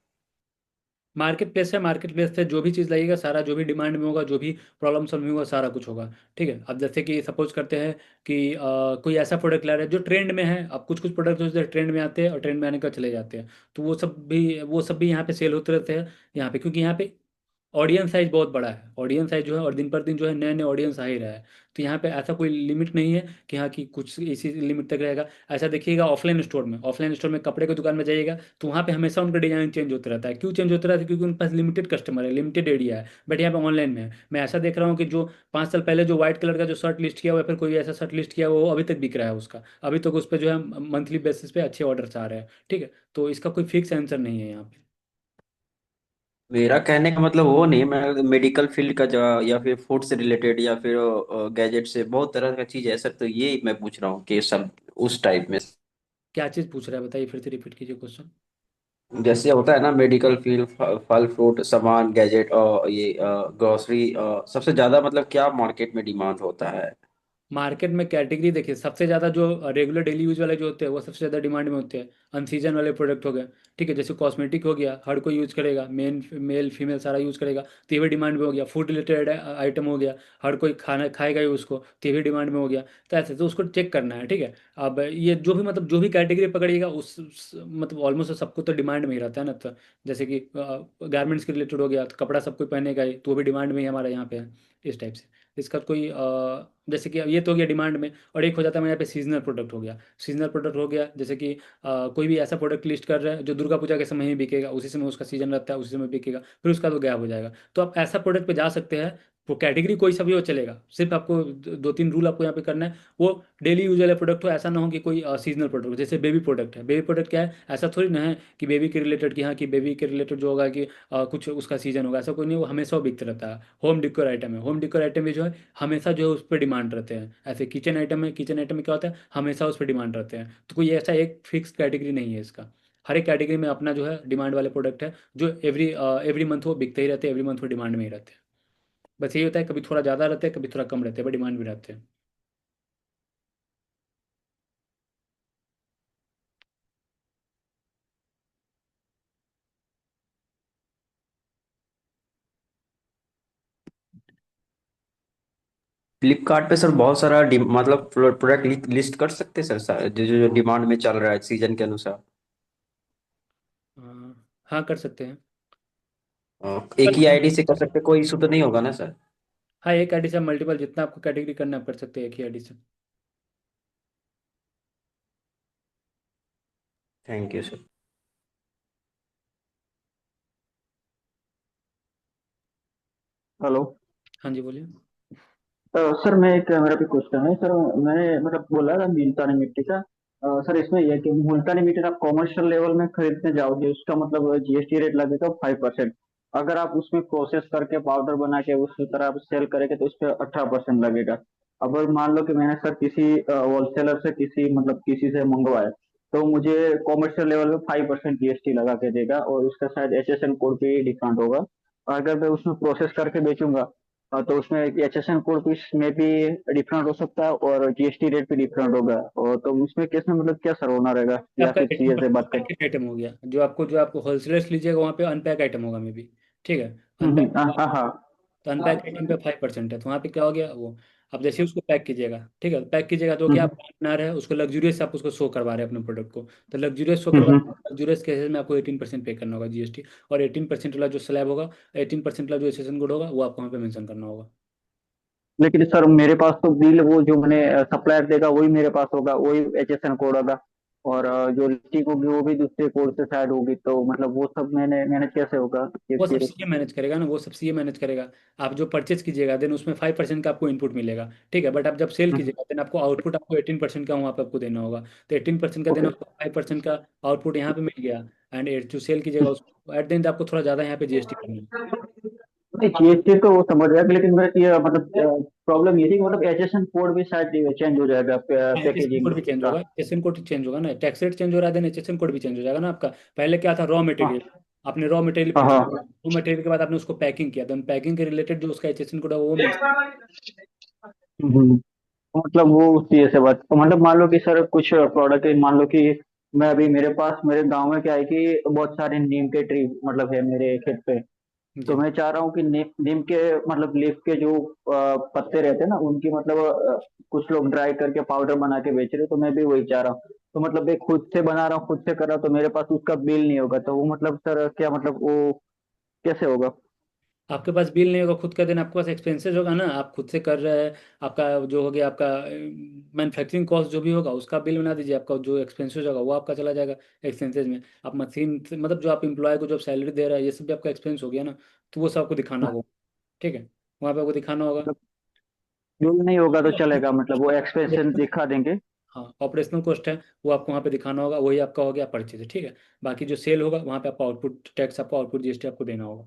मार्केट प्लेस है, मार्केट प्लेस पे जो भी चीज़ लगेगा सारा, जो भी डिमांड में होगा, जो भी प्रॉब्लम सॉल्व में होगा, सारा कुछ होगा। ठीक है, अब जैसे कि सपोज करते हैं कि कोई ऐसा प्रोडक्ट ला रहे हैं जो ट्रेंड में है, अब कुछ कुछ प्रोडक्ट होते हैं ट्रेंड में आते हैं और ट्रेंड में आने का चले जाते हैं, तो वो सब भी यहाँ पे सेल होते रहते हैं यहाँ पे, क्योंकि यहाँ पे ऑडियंस साइज बहुत बड़ा है, ऑडियंस साइज जो है, और दिन पर दिन जो है नए नए ऑडियंस आ ही रहा है। तो यहाँ पे ऐसा कोई लिमिट नहीं है कि हाँ कि कुछ इसी लिमिट तक रहेगा। ऐसा देखिएगा ऑफलाइन स्टोर में, ऑफलाइन स्टोर में कपड़े की दुकान में जाइएगा, तो वहाँ पे हमेशा उनका डिजाइन चेंज होता रहता है। क्यों चेंज होता रहता है? क्योंकि उनके पास लिमिटेड कस्टमर है, लिमिटेड एरिया है। बट यहाँ पे ऑनलाइन में है, मैं ऐसा देख रहा हूँ कि जो 5 साल पहले जो व्हाइट कलर का जो शर्ट लिस्ट किया हुआ है, फिर कोई ऐसा शर्ट लिस्ट किया हुआ है, वो अभी तक बिक रहा है उसका, अभी तक उस पर जो है मंथली बेसिस पे अच्छे ऑर्डर्स आ रहे हैं। ठीक है, तो इसका कोई फिक्स आंसर नहीं है यहाँ पे। मेरा कहने का मतलब वो नहीं, मैं मेडिकल फील्ड का या फिर फूड से रिलेटेड या फिर गैजेट से बहुत तरह का चीज है सर, तो ये मैं पूछ रहा हूँ कि सब उस टाइप में। क्या चीज़ पूछ रहा है बताइए, फिर से रिपीट कीजिए क्वेश्चन। जैसे होता है ना मेडिकल फील्ड, फल फ्रूट सामान गैजेट और ये ग्रोसरी, सबसे ज्यादा मतलब क्या मार्केट में डिमांड होता है? मार्केट में कैटेगरी देखिए, सबसे ज़्यादा जो रेगुलर डेली यूज वाले जो होते हैं वो सबसे ज़्यादा डिमांड में होते हैं। अनसीजन वाले प्रोडक्ट हो गए, ठीक है, जैसे कॉस्मेटिक हो गया, हर कोई यूज़ करेगा, मेल फीमेल सारा यूज़ करेगा, तो ये भी डिमांड में हो गया। फूड रिलेटेड आइटम हो गया, हर कोई खाना खाएगा ही उसको, तो ये भी डिमांड में हो गया। तो ऐसे तो उसको चेक करना है, ठीक है। अब ये जो भी मतलब जो भी कैटेगरी पकड़िएगा मतलब ऑलमोस्ट सबको तो डिमांड में ही रहता है ना। तो जैसे कि गारमेंट्स के रिलेटेड हो गया, तो कपड़ा सब कोई पहनेगा ही, तो वो भी डिमांड में ही हमारे यहाँ पे है, इस टाइप से। इसका कोई जैसे कि अब ये तो हो गया डिमांड में। और एक हो जाता है मेरे यहाँ पे सीजनल प्रोडक्ट हो गया। सीजनल प्रोडक्ट हो गया जैसे कि कोई भी ऐसा प्रोडक्ट लिस्ट कर रहा है जो दुर्गा पूजा के समय ही बिकेगा, उसी समय उसका सीजन रहता है, उसी समय बिकेगा, फिर उसका तो गैप हो जाएगा। तो आप ऐसा प्रोडक्ट पे जा सकते हैं। वो कैटेगरी कोई सा भी हो चलेगा, सिर्फ आपको दो तीन रूल आपको यहाँ पे करना है। वो डेली यूज वाले प्रोडक्ट हो, ऐसा ना हो कि कोई सीजनल प्रोडक्ट हो। जैसे बेबी प्रोडक्ट है, बेबी प्रोडक्ट क्या है, ऐसा थोड़ी ना है कि बेबी के रिलेटेड, कि हाँ कि बेबी के रिलेटेड जो होगा कि कुछ उसका सीजन होगा, ऐसा कोई नहीं। वो हमेशा वो बिकते रहता है। होम डिकोर आइटम है, होम डिकोर आइटम भी जो है हमेशा जो है उस पर डिमांड रहते हैं। ऐसे किचन आइटम है, किचन आइटम में क्या होता है, हमेशा उस पर डिमांड रहते हैं। तो कोई ऐसा एक फिक्स कैटेगरी नहीं है इसका। हर एक कैटेगरी में अपना जो है डिमांड वाले प्रोडक्ट है, जो एवरी एवरी मंथ वो बिकते ही रहते हैं, एवरी मंथ वो डिमांड में ही रहते हैं। बस यही होता है, कभी थोड़ा ज़्यादा रहते हैं, कभी थोड़ा कम रहते हैं, बट डिमांड भी रहते हैं। फ्लिपकार्ट पे सर बहुत सारा मतलब प्रोडक्ट लिस्ट कर सकते हैं सर, जो जो जो डिमांड में चल रहा है सीजन के अनुसार। हाँ कर सकते हैं। एक ही आईडी से कर सकते हैं, कोई इशू तो नहीं होगा ना सर? हाँ, एक आईडी से मल्टीपल, जितना आपको कैटेगरी करना है आप कर सकते हैं एक ही आईडी से। Thank you sir. हेलो। हाँ जी बोलिए। सर मैं एक मेरा भी क्वेश्चन है सर। मैंने मतलब बोला था मुल्तानी मिट्टी का। सर इसमें यह है कि मुल्तानी मिट्टी आप कॉमर्शियल लेवल में खरीदने जाओगे, उसका मतलब जीएसटी रेट लगेगा 5%। अगर आप उसमें प्रोसेस करके पाउडर बना के उसी तरह आप सेल करेंगे तो उस पर 18% लगेगा। अब मान लो कि मैंने सर किसी होलसेलर से किसी मतलब किसी से मंगवाया, तो मुझे कॉमर्शियल लेवल में 5% जीएसटी लगा के देगा, और उसका शायद एचएसएन कोड भी डिफरेंट होगा। अगर मैं उसमें प्रोसेस करके बेचूंगा, तो उसमें एचएसएन कोड भी में भी डिफरेंट हो सकता है और जीएसटी रेट भी डिफरेंट होगा। और तो उसमें कैसे मतलब क्या सर होना रहेगा, या आपका फिर सीए से बात करें? पैकेट आइटम हो गया, जो आपको होलसेलर्स लीजिएगा वहाँ पे अनपैक आइटम होगा मे बी, ठीक है। अनपैक, हाँ हाँ। तो अनपैक आइटम पे 5% है, तो वहाँ पे क्या हो गया वो। अब जैसे ही उसको पैक कीजिएगा, ठीक है, पैक कीजिएगा तो क्या आप brand बना रहे हैं उसको लग्जूरियस, आप उसको शो करवा रहे हैं अपने प्रोडक्ट को, तो लग्जूरियस शो करवा, लग्जूरियस केसेस में आपको 18% पे करना होगा जीएसटी। और 18% वाला जो स्लैब होगा, 18% वाला जो एसेसन कोड होगा वो आपको वहाँ पे मेंशन करना होगा। लेकिन सर मेरे पास तो बिल वो जो मैंने सप्लायर देगा वही मेरे पास होगा, वही एचएसएन कोड होगा। और जो लिस्टिंग होगी वो भी दूसरे कोड से शायद होगी, तो मतलब वो सब मैंने मैनेज कैसे होगा वो सब जीएसटी रेट? सीए मैनेज करेगा ना, वो सब सीए मैनेज करेगा। आप जो परचेज कीजिएगा देन उसमें 5% का आपको इनपुट मिलेगा, ठीक है। बट आप जब सेल कीजिएगा देन आपको आउटपुट आपको 18% का वहाँ पे आपको देना होगा। तो 18% का देना ओके। होगा, 5% का आउटपुट यहाँ पे मिल गया। एंड जो सेल कीजिएगा उसको एट द एंड आपको थोड़ा ज़्यादा यहाँ पे जीएसटी करना है। नहीं, जीएसटी तो वो समझ गया, लेकिन मेरा ये मतलब प्रॉब्लम ये थी कि मतलब एचएसएन कोड भी शायद चेंज हो जाएगा एचएसएन पैकेजिंग कोड भी चेंज का। होगा, एचएसएन कोड चेंज होगा ना, टैक्स रेट चेंज हो रहा है देन एचएसएन कोड भी चेंज हो जाएगा ना आपका। पहले क्या था, रॉ हाँ मटेरियल, आपने रॉ मटेरियल हाँ परचेज, हाँ। रॉ मटेरियल के बाद आपने उसको पैकिंग किया, देन पैकिंग के रिलेटेड जो उसका एचएसएन कोड है वो मेंशन। हम्म। तो मतलब वो उसी ऐसे बात तो मतलब मान लो कि सर कुछ प्रोडक्ट मान लो कि मैं अभी मेरे पास मेरे गांव में क्या है कि बहुत सारे नीम के ट्री मतलब है मेरे खेत पे। तो जी। मैं चाह रहा हूँ कि नीम के मतलब लीफ के जो पत्ते रहते हैं ना उनकी मतलब कुछ लोग ड्राई करके पाउडर बना के बेच रहे हैं, तो मैं भी वही चाह रहा हूँ। तो मतलब मैं खुद से बना रहा हूँ, खुद से कर रहा हूँ, तो मेरे पास उसका बिल नहीं होगा, तो वो मतलब सर क्या मतलब वो कैसे होगा? आपके पास बिल नहीं होगा खुद का, देन आपके पास एक्सपेंसेस होगा ना, आप खुद से कर रहे हैं। आपका जो हो गया आपका मैन्युफैक्चरिंग कॉस्ट जो भी होगा उसका बिल बना दीजिए, आपका जो एक्सपेंसेस होगा वो आपका चला जाएगा एक्सपेंसेस में। आप मशीन मतलब जो आप एम्प्लॉय को जो सैलरी दे रहा है ये सब भी आपका एक्सपेंस हो गया ना, तो वो सब आपको दिखाना होगा, ठीक है। वहाँ पे आपको दिखाना होगा। मतलब बिल नहीं होगा तो चलेगा, मतलब वो एक्सपेंशन दिखा देंगे? हाँ, ऑपरेशनल कॉस्ट है वो आपको वहाँ पे दिखाना होगा, वही आपका हो गया परचेज, ठीक है। बाकी जो सेल होगा वहाँ पे आपका आउटपुट टैक्स, आपको आउटपुट जीएसटी आपको देना होगा।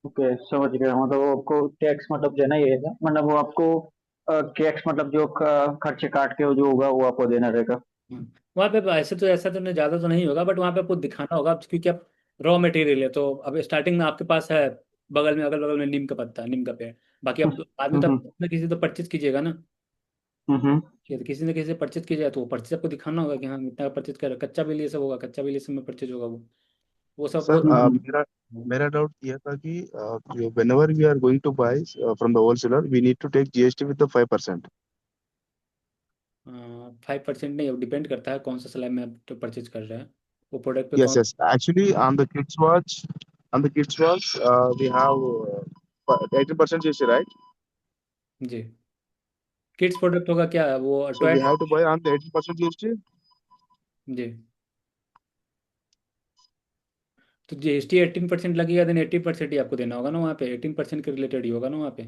ओके समझ गया। मतलब वो आपको टैक्स मतलब देना ही रहेगा, मतलब वो आपको टैक्स मतलब जो खर्चे काट के जो होगा वो आपको देना रहेगा। हम्म। वहाँ पे ऐसे तो ऐसा तो नहीं, ज़्यादा तो नहीं होगा, बट वहाँ पे आपको दिखाना होगा क्योंकि आप रॉ मटेरियल है, तो अब स्टार्टिंग में आपके पास है बगल में, अगल बगल में नीम का पत्ता, नीम का पेड़। बाकी अब बाद में तो आप हम्म। किसी से तो परचेज कीजिएगा ना। हम्म। कि किसी न किसी से परचेज किया जाए तो वो परचेज आपको दिखाना होगा कि हाँ इतना परचेज कर, कच्चा बिल ये सब होगा, कच्चा बिल ये सब में परचेज होगा वो सब सर वो। मेरा मेरा डाउट यह था कि whenever we are going to buy from the wholesaler we need to take GST with the 5%. 5% नहीं, डिपेंड करता है कौन सा स्लैब में आप तो परचेज कर रहे हैं, वो प्रोडक्ट पे Yes, कौन। yes. Actually, on the kids watch, we have 18% GST, right? जी, किड्स प्रोडक्ट होगा क्या वो So toy. we have to buy on the 18% GST. जी, तो GST 18% लगेगा, देन 80% ही आपको देना होगा ना वहाँ पे, 18% के रिलेटेड ही होगा ना वहाँ पे।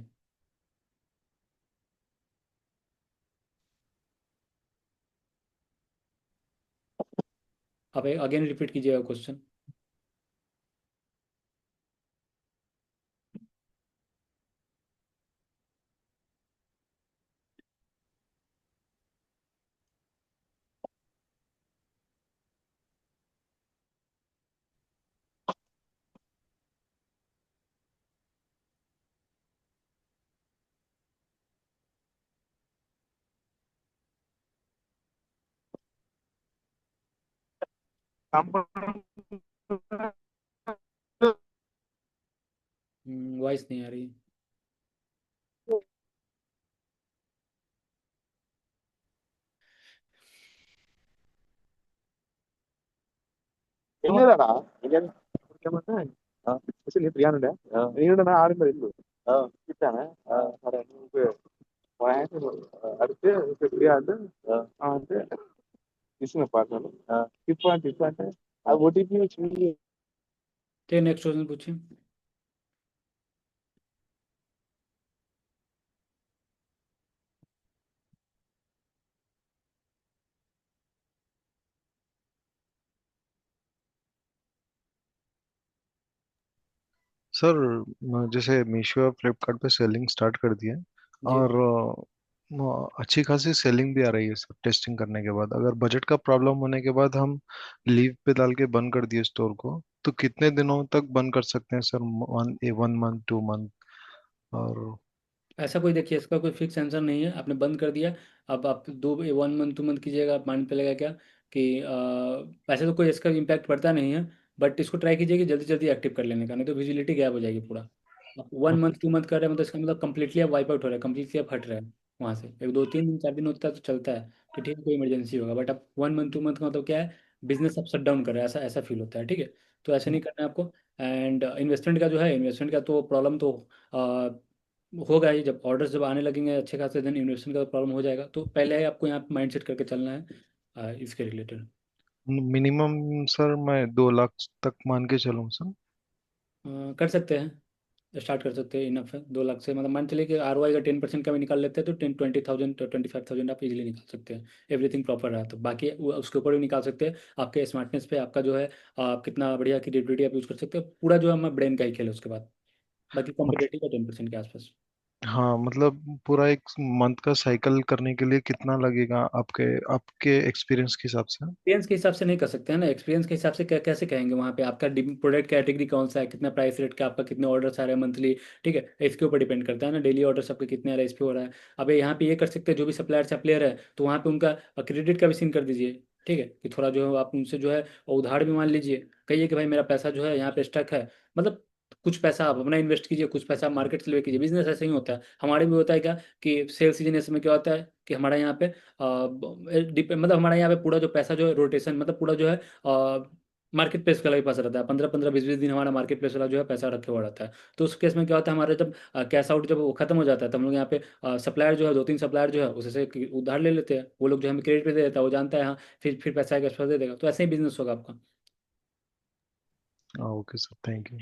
आप अगेन रिपीट कीजिएगा क्वेश्चन। वॉइस नहीं आ रही। ಎಲ್ಲಿದಾರ ಇಲ್ಲಿ ಮತ್ತೆ ಅಸಲಿ ಪ್ರಿಯಾನುಂಡೆ ನೀನು ಆಡಿಂದ ಇಲ್ಲು ಇತ್ತಾನೆ ಅರೆ ನಿಮ್ಗೆ அடுத்து ஃப்ரீயா வந்து வந்து டிஸ்பிளே பார்க்கணும் டிப் అంటే ఆ ఓటీపీ వచ్చి तो नेक्स्ट क्वेश्चन पूछिए। सर जैसे मीशो या फ्लिपकार्ट पे सेलिंग स्टार्ट कर दिया है जी, और अच्छी खासी सेलिंग भी आ रही है सर टेस्टिंग करने के बाद। अगर बजट का प्रॉब्लम होने के बाद हम लीव पे डाल के बंद कर दिए स्टोर को, तो कितने दिनों तक बंद कर सकते हैं सर? 1 month 2 month? और ऐसा कोई देखिए इसका कोई फिक्स आंसर नहीं है, आपने बंद कर दिया, अब आप 1 मंथ 2 मंथ कीजिएगा, आप माइंड पे लगा क्या कि वैसे तो कोई इसका इम्पैक्ट पड़ता नहीं है, बट इसको ट्राई कीजिए कि जल्दी जल्दी एक्टिव कर लेने का, नहीं तो विजिबिलिटी गैप हो जाएगी पूरा। आप 1 मंथ 2 मंथ कर रहे हैं मतलब इसका मतलब कंप्लीटली आप वाइप आउट हो रहे हैं, कंप्लीटली आप हट रहे हैं वहाँ से। एक 2 3 दिन 4 दिन होता है तो चलता है कि ठीक है कोई इमरजेंसी होगा, बट आप 1 मंथ 2 मंथ का मतलब क्या है, बिजनेस आप शट डाउन कर रहे हैं, ऐसा ऐसा फील होता है, ठीक है। तो ऐसा नहीं करना है आपको। एंड इन्वेस्टमेंट का जो है, इन्वेस्टमेंट का तो प्रॉब्लम तो होगा ही, जब ऑर्डर्स जब आने लगेंगे अच्छे खासे, देन इन्वेस्टमेंट का प्रॉब्लम हो जाएगा, तो पहले ही आपको यहाँ पे माइंड सेट करके चलना है इसके रिलेटेड। मिनिमम सर मैं 2 लाख तक मान के चलूँ सर? कर सकते हैं, स्टार्ट कर सकते हैं, इनफ है 2 लाख से, मतलब मान चलिए कि ROI का 10% का भी निकाल लेते हैं तो 10 20,000 25,000 आप इजीली निकाल सकते हैं, एवरीथिंग प्रॉपर रहा तो। बाकी उसके ऊपर भी निकाल सकते हैं, आपके स्मार्टनेस पे आपका जो है, आप कितना बढ़िया क्रिएटिविटी आप यूज़ कर सकते हैं, पूरा जो है हमारा ब्रेन का ही खेल है उसके बाद। बाकी मतलब कॉम्पिटेटिव है 10% के आसपास। हाँ, मतलब पूरा एक मंथ का साइकिल करने के लिए कितना लगेगा आपके आपके एक्सपीरियंस के हिसाब से? एक्सपीरियंस के हिसाब से नहीं कर सकते हैं ना, एक्सपीरियंस के हिसाब से कैसे कहेंगे वहाँ पे आपका प्रोडक्ट कैटेगरी कौन सा है, कितना प्राइस रेट का, आपका कितने ऑर्डर्स आ रहे हैं मंथली, ठीक है, इसके ऊपर डिपेंड करता है ना, डेली ऑर्डर्स आपके कितने आ रहे हैं इस पे हो रहा है। अब यहाँ पे ये कर सकते हैं, जो भी सप्लायर से आप ले रहे हैं तो वहाँ पे उनका क्रेडिट का भी सीन कर दीजिए, ठीक है, कि थोड़ा जो है आप उनसे जो है उधार भी मान लीजिए, कहिए कि भाई मेरा पैसा जो है यहाँ पे स्टक है, मतलब कुछ पैसा आप अपना इन्वेस्ट कीजिए, कुछ पैसा आप मार्केट से लेके कीजिए, बिजनेस ऐसे ही होता है। हमारे भी होता है क्या कि सेल सीजन ऐसे में क्या होता है कि हमारा यहाँ पे मतलब हमारे यहाँ पे पूरा जो पैसा जो है रोटेशन, मतलब पूरा जो है मार्केट प्लेस वाला ही पास रहता है, 15 15 20 20 दिन हमारा मार्केट प्लेस वाला जो है पैसा रखे हुआ रहता है। तो उस केस में क्या होता है, हमारे जब कैश आउट जब वो खत्म हो जाता है तो हम लोग यहाँ पे सप्लायर जो है 2 3 सप्लायर जो है उससे से उधार ले लेते हैं, वो लोग जो हमें क्रेडिट पे दे देता है, वो जानता है हाँ फिर पैसा आएगा एक्स्ट्रा दे देगा, तो ऐसे ही बिजनेस होगा आपका। Okay sir, thank you.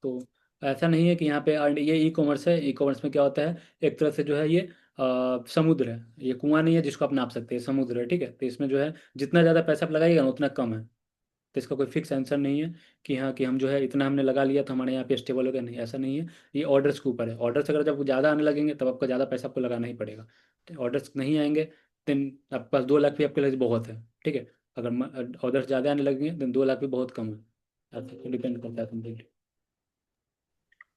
तो ऐसा नहीं है कि यहाँ पे ये ई कॉमर्स है, ई कॉमर्स में क्या होता है, एक तरह से जो है ये समुद्र है, ये कुआं नहीं है जिसको आप नाप सकते हैं, समुद्र है, ठीक है। तो इसमें जो है जितना ज़्यादा पैसा आप लगाइएगा ना उतना कम है, तो इसका कोई फिक्स आंसर नहीं है कि हाँ कि हम जो है इतना हमने लगा लिया तो हमारे यहाँ पे स्टेबल हो गया, नहीं ऐसा नहीं है। ये ऑर्डर्स के ऊपर है, ऑर्डर्स अगर जब ज़्यादा आने लगेंगे तब आपको ज़्यादा पैसा आपको लगाना ही पड़ेगा, तो ऑर्डर्स नहीं आएंगे देन आपके पास 2 लाख भी आपके लिए बहुत है, ठीक है। अगर ऑर्डर्स ज़्यादा आने लगेंगे देन 2 लाख भी बहुत कम है, ऐसा डिपेंड करता है कंप्लीट।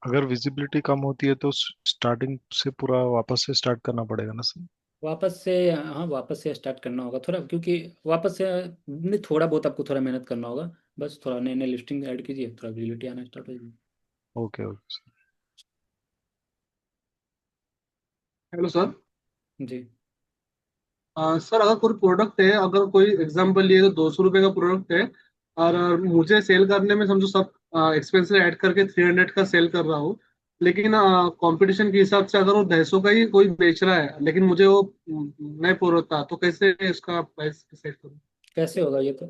अगर विजिबिलिटी कम होती है तो स्टार्टिंग से पूरा वापस से स्टार्ट करना पड़ेगा ना सर? वापस से, हाँ वापस से स्टार्ट करना होगा थोड़ा, क्योंकि वापस से नहीं, थोड़ा बहुत आपको थोड़ा मेहनत करना होगा। बस थोड़ा नए नए लिस्टिंग ऐड कीजिए, थोड़ा विजिबिलिटी आना स्टार्ट हो जाएगी। Okay okay sir. Hello sir. जी। सर अगर कोई प्रोडक्ट है, अगर कोई एग्जांपल लिए तो 200 रुपये का प्रोडक्ट है, और मुझे सेल करने में समझो सब एक्सपेंसेस ऐड करके 300 का सेल कर रहा हूँ, लेकिन कंपटीशन के हिसाब से अगर वो 250 का ही कोई बेच रहा है, लेकिन मुझे वो नहीं पूरता, तो कैसे इसका प्राइस सेट करूँ? कैसे होगा ये तो?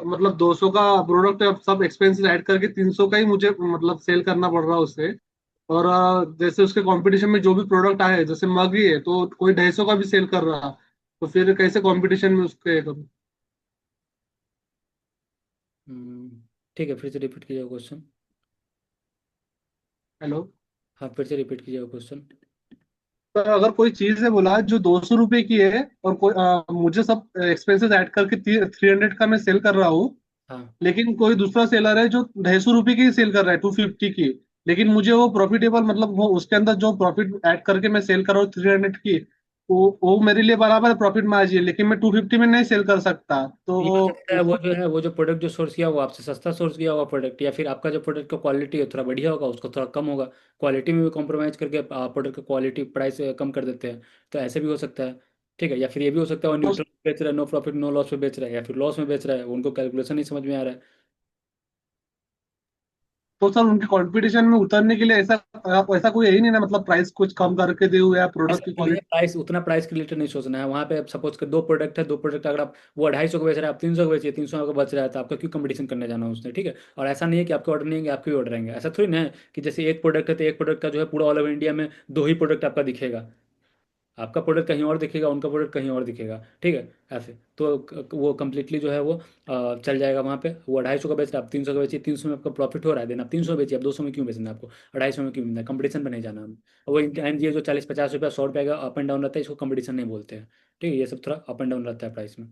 मतलब 200 का प्रोडक्ट है, अब सब एक्सपेंसेस ऐड करके 300 का ही मुझे मतलब सेल करना पड़ रहा है उससे। और जैसे उसके कंपटीशन में जो भी प्रोडक्ट आए, जैसे मग ही है तो कोई 250 का भी सेल कर रहा, तो फिर कैसे कंपटीशन में उसके करूं? ठीक है, फिर से रिपीट कीजिएगा क्वेश्चन। हेलो। हाँ, फिर से रिपीट कीजिएगा क्वेश्चन। तो अगर कोई चीज है बोला जो 200 रुपए की है, और कोई मुझे सब एक्सपेंसेस ऐड करके 300 का मैं सेल कर रहा हूँ, हाँ, लेकिन कोई दूसरा सेलर है जो 250 रुपए की सेल कर रहा है, 250 की, लेकिन मुझे वो प्रॉफिटेबल, मतलब वो उसके अंदर जो प्रॉफिट ऐड करके मैं सेल कर रहा हूँ 300 की, वो मेरे लिए बराबर प्रॉफिट मार्जिन है, लेकिन मैं 250 में नहीं सेल कर सकता, तो ये हो सकता है वो उसको। जो है, वो जो प्रोडक्ट जो सोर्स किया वो आपसे सस्ता सोर्स किया हुआ प्रोडक्ट, या फिर आपका जो प्रोडक्ट का क्वालिटी है थोड़ा बढ़िया होगा, उसको थोड़ा कम होगा। क्वालिटी में भी कॉम्प्रोमाइज़ करके प्रोडक्ट का क्वालिटी प्राइस कम कर देते हैं। तो ऐसे भी हो सकता है। ठीक है, या फिर ये भी हो सकता है वो न्यूट्रल बेच रहा है, नो प्रॉफिट नो लॉस में बेच रहा है, या फिर लॉस में बेच रहा है, उनको कैलकुलेशन नहीं समझ में आ रहा है। तो सर उनके कंपटीशन में उतरने के लिए ऐसा ऐसा कोई है ही नहीं ना, मतलब प्राइस कुछ कम करके दे या ऐसा प्रोडक्ट की नहीं है, क्वालिटी। प्राइस उतना प्राइस के रिलेटेड नहीं सोचना है वहाँ पे। सपोज कर दो प्रोडक्ट है, दो प्रोडक्ट अगर आप वो 250 को बेच रहे हैं, आप 300 को बेचिए, 300 का बच रहा है, तो आपका क्यों कंपटीशन करने जाना है उसने? ठीक है। और ऐसा नहीं है कि आपके ऑर्डर नहीं है, आपके भी ऑर्डर आएंगे। ऐसा थोड़ी ना है कि जैसे एक प्रोडक्ट है तो एक प्रोडक्ट का जो है पूरा ऑल ओवर इंडिया में दो ही प्रोडक्ट आपका दिखेगा। आपका प्रोडक्ट कहीं और दिखेगा, उनका प्रोडक्ट कहीं और दिखेगा। ठीक है। ऐसे तो वो कम्प्लीटली जो है वो चल जाएगा वहाँ पे। वो 250 का बेच रहा है, आप 300 का बेचिए, 300 में आपका प्रॉफिट हो रहा है, देन आप 300 बेचिए। आप 200 में क्यों बेचना है आपको? 250 में क्यों बेचना है? कंपटीशन पर नहीं जाना हमें। और वो एंड ये जो 40-50 रुपया 100 रुपये का अप एंड डाउन रहता है, इसको कंपटीशन नहीं बोलते हैं। ठीक है, ये सब थोड़ा अप एंड डाउन रहता है प्राइस में।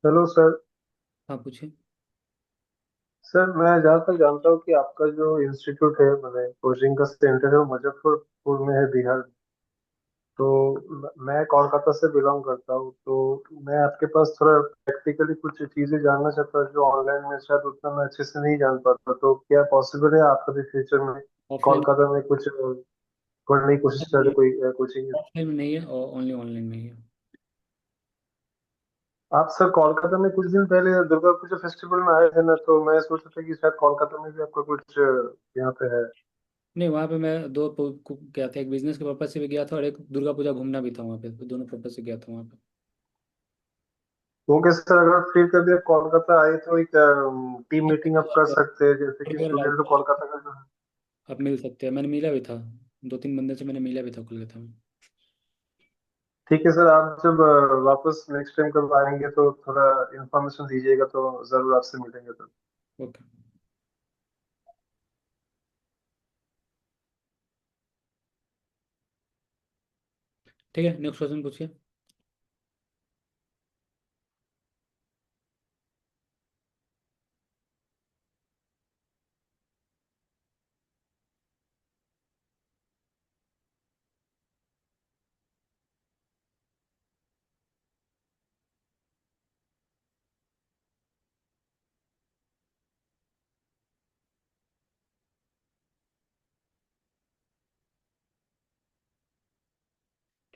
Hello sir. हाँ, पूछिए। सर मैं जहाँ तक जानता हूँ कि आपका जो इंस्टीट्यूट है, मैंने कोचिंग का सेंटर है, वो मुजफ्फरपुर में है, बिहार में। तो मैं कोलकाता से बिलोंग करता हूँ, तो मैं आपके पास थोड़ा प्रैक्टिकली कुछ चीज़ें जानना चाहता हूँ जो ऑनलाइन में शायद उतना मैं अच्छे से नहीं जान पाता। तो क्या पॉसिबल है आपका भी फ्यूचर में ऑफलाइन कोलकाता में कुछ पढ़ने की कोशिश नहीं करे है, कोई कोचिंग? ऑफलाइन में नहीं है और ओनली ऑनलाइन में ही है। आप सर कोलकाता में कुछ दिन पहले दुर्गा पूजा फेस्टिवल में आए थे ना, तो मैं सोच रहा था कि शायद कोलकाता में भी आपका कुछ यहाँ पे है। नहीं, वहाँ पे मैं गया था, एक बिजनेस के पर्पज से भी गया था और एक दुर्गा पूजा घूमना भी था वहाँ पे, तो दोनों पर्पज से गया था वहाँ पे। तो कैसे सर, अगर फिर कभी आप कोलकाता आए तो एक टीम मीटिंग आप कर सकते हैं, जैसे कि वगैरह स्टूडेंट तो डालते हैं, कोलकाता का जो है। आप मिल सकते हैं, मैंने मिला भी था। 2-3 बंदे से मैंने मिला भी था कोलकाता में। ठीक है सर, आप जब वापस नेक्स्ट टाइम कब आएंगे तो थोड़ा इन्फॉर्मेशन दीजिएगा, तो जरूर आपसे मिलेंगे तो। ओके। ठीक है, नेक्स्ट क्वेश्चन पूछिए।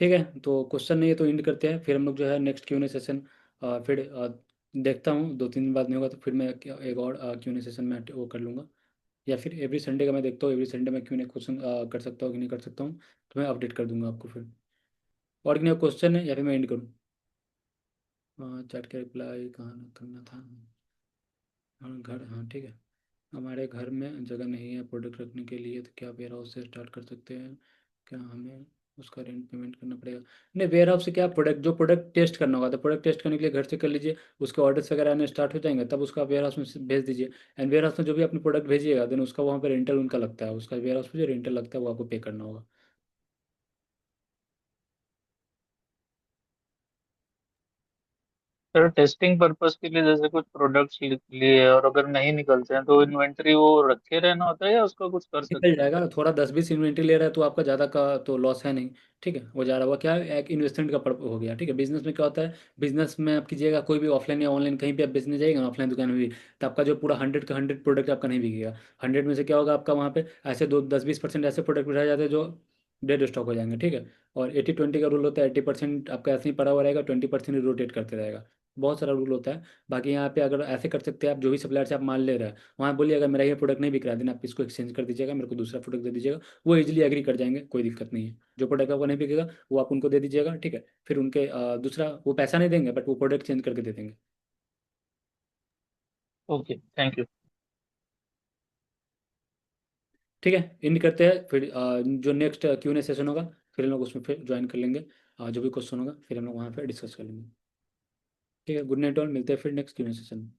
ठीक है, तो क्वेश्चन नहीं है तो एंड करते हैं, फिर हम लोग जो है next Q and A session फिर देखता हूँ 2-3 दिन बाद नहीं होगा तो फिर मैं एक और क्यू एन ए सेशन में वो कर लूँगा। या फिर एवरी संडे का मैं देखता हूँ, एवरी संडे मैं क्यू एन ए क्वेश्चन कर सकता हूँ कि नहीं कर सकता हूँ, तो मैं अपडेट कर दूंगा आपको फिर। और कि नहीं क्वेश्चन है, या फिर मैं एंड करूँ? चैट का रिप्लाई कहाँ करना था? हाँ, घर, हाँ ठीक है। हमारे घर में जगह नहीं है प्रोडक्ट रखने के लिए, तो क्या वेयर हाउस से स्टार्ट कर सकते हैं? क्या हमें उसका रेंट पेमेंट करना पड़ेगा। नहीं, वेयर हाउस से क्या, प्रोडक्ट जो प्रोडक्ट टेस्ट करना होगा तो प्रोडक्ट टेस्ट करने के लिए घर से कर लीजिए, उसके ऑर्डर्स वगैरह आने स्टार्ट हो जाएंगे तब उसका वेयर हाउस में से भेज दीजिए। एंड वेयर हाउस में जो भी अपने प्रोडक्ट भेजिएगा देन उसका वहाँ पर रेंटल उनका लगता है, उसका वेयर हाउस में जो रेंटल लगता है वो आपको पे करना होगा। सर टेस्टिंग पर्पस के लिए जैसे कुछ प्रोडक्ट्स लिए और अगर नहीं निकलते हैं तो इन्वेंट्री वो रखे रहना होता है या उसका कुछ कर निकल सकते हैं? जाएगा, थोड़ा 10-20 इन्वेंट्री ले रहा है तो आपका ज़्यादा का तो लॉस है नहीं। ठीक है, वो जा रहा हुआ क्या है, एक इन्वेस्टमेंट का हो गया। ठीक है, बिजनेस में क्या होता है, बिजनेस में आप कीजिएगा कोई भी ऑफलाइन या ऑनलाइन कहीं भी आप बेचने जाइएगा ना, ऑफलाइन दुकान में भी, तो आपका जो पूरा 100 का 100 प्रोडक्ट आपका नहीं बिकेगा। 100 में से क्या होगा आपका वहाँ पे ऐसे 2-10-20% ऐसे प्रोडक्ट रह जाते हैं जो डेड स्टॉक हो जाएंगे। ठीक है, और 80-20 का रूल होता है, 80% आपका ऐसे ही पड़ा हुआ रहेगा, 20% ही रोटेट करते रहेगा। बहुत सारा रूल होता है। बाकी यहाँ पे अगर ऐसे कर सकते हैं आप, जो भी सप्लायर से आप माल ले रहे हैं वहाँ बोलिए अगर मेरा ये प्रोडक्ट नहीं बिक रहा है देन आप इसको एक्सचेंज कर दीजिएगा, मेरे को दूसरा प्रोडक्ट दे दीजिएगा। वो इजीली एग्री कर जाएंगे, कोई दिक्कत नहीं है। जो प्रोडक्ट आपको नहीं बिकेगा वो आप उनको दे दीजिएगा। ठीक है, फिर उनके दूसरा वो पैसा नहीं देंगे बट वो प्रोडक्ट चेंज करके दे देंगे। Okay, thank you. ठीक है, एंड करते हैं फिर जो नेक्स्ट Q&A सेशन होगा फिर हम लोग उसमें फिर ज्वाइन कर लेंगे। जो भी क्वेश्चन होगा फिर हम लोग वहाँ पर डिस्कस कर लेंगे। ठीक है, गुड नाइट ऑल, मिलते हैं फिर नेक्स्ट Q&A सेशन में।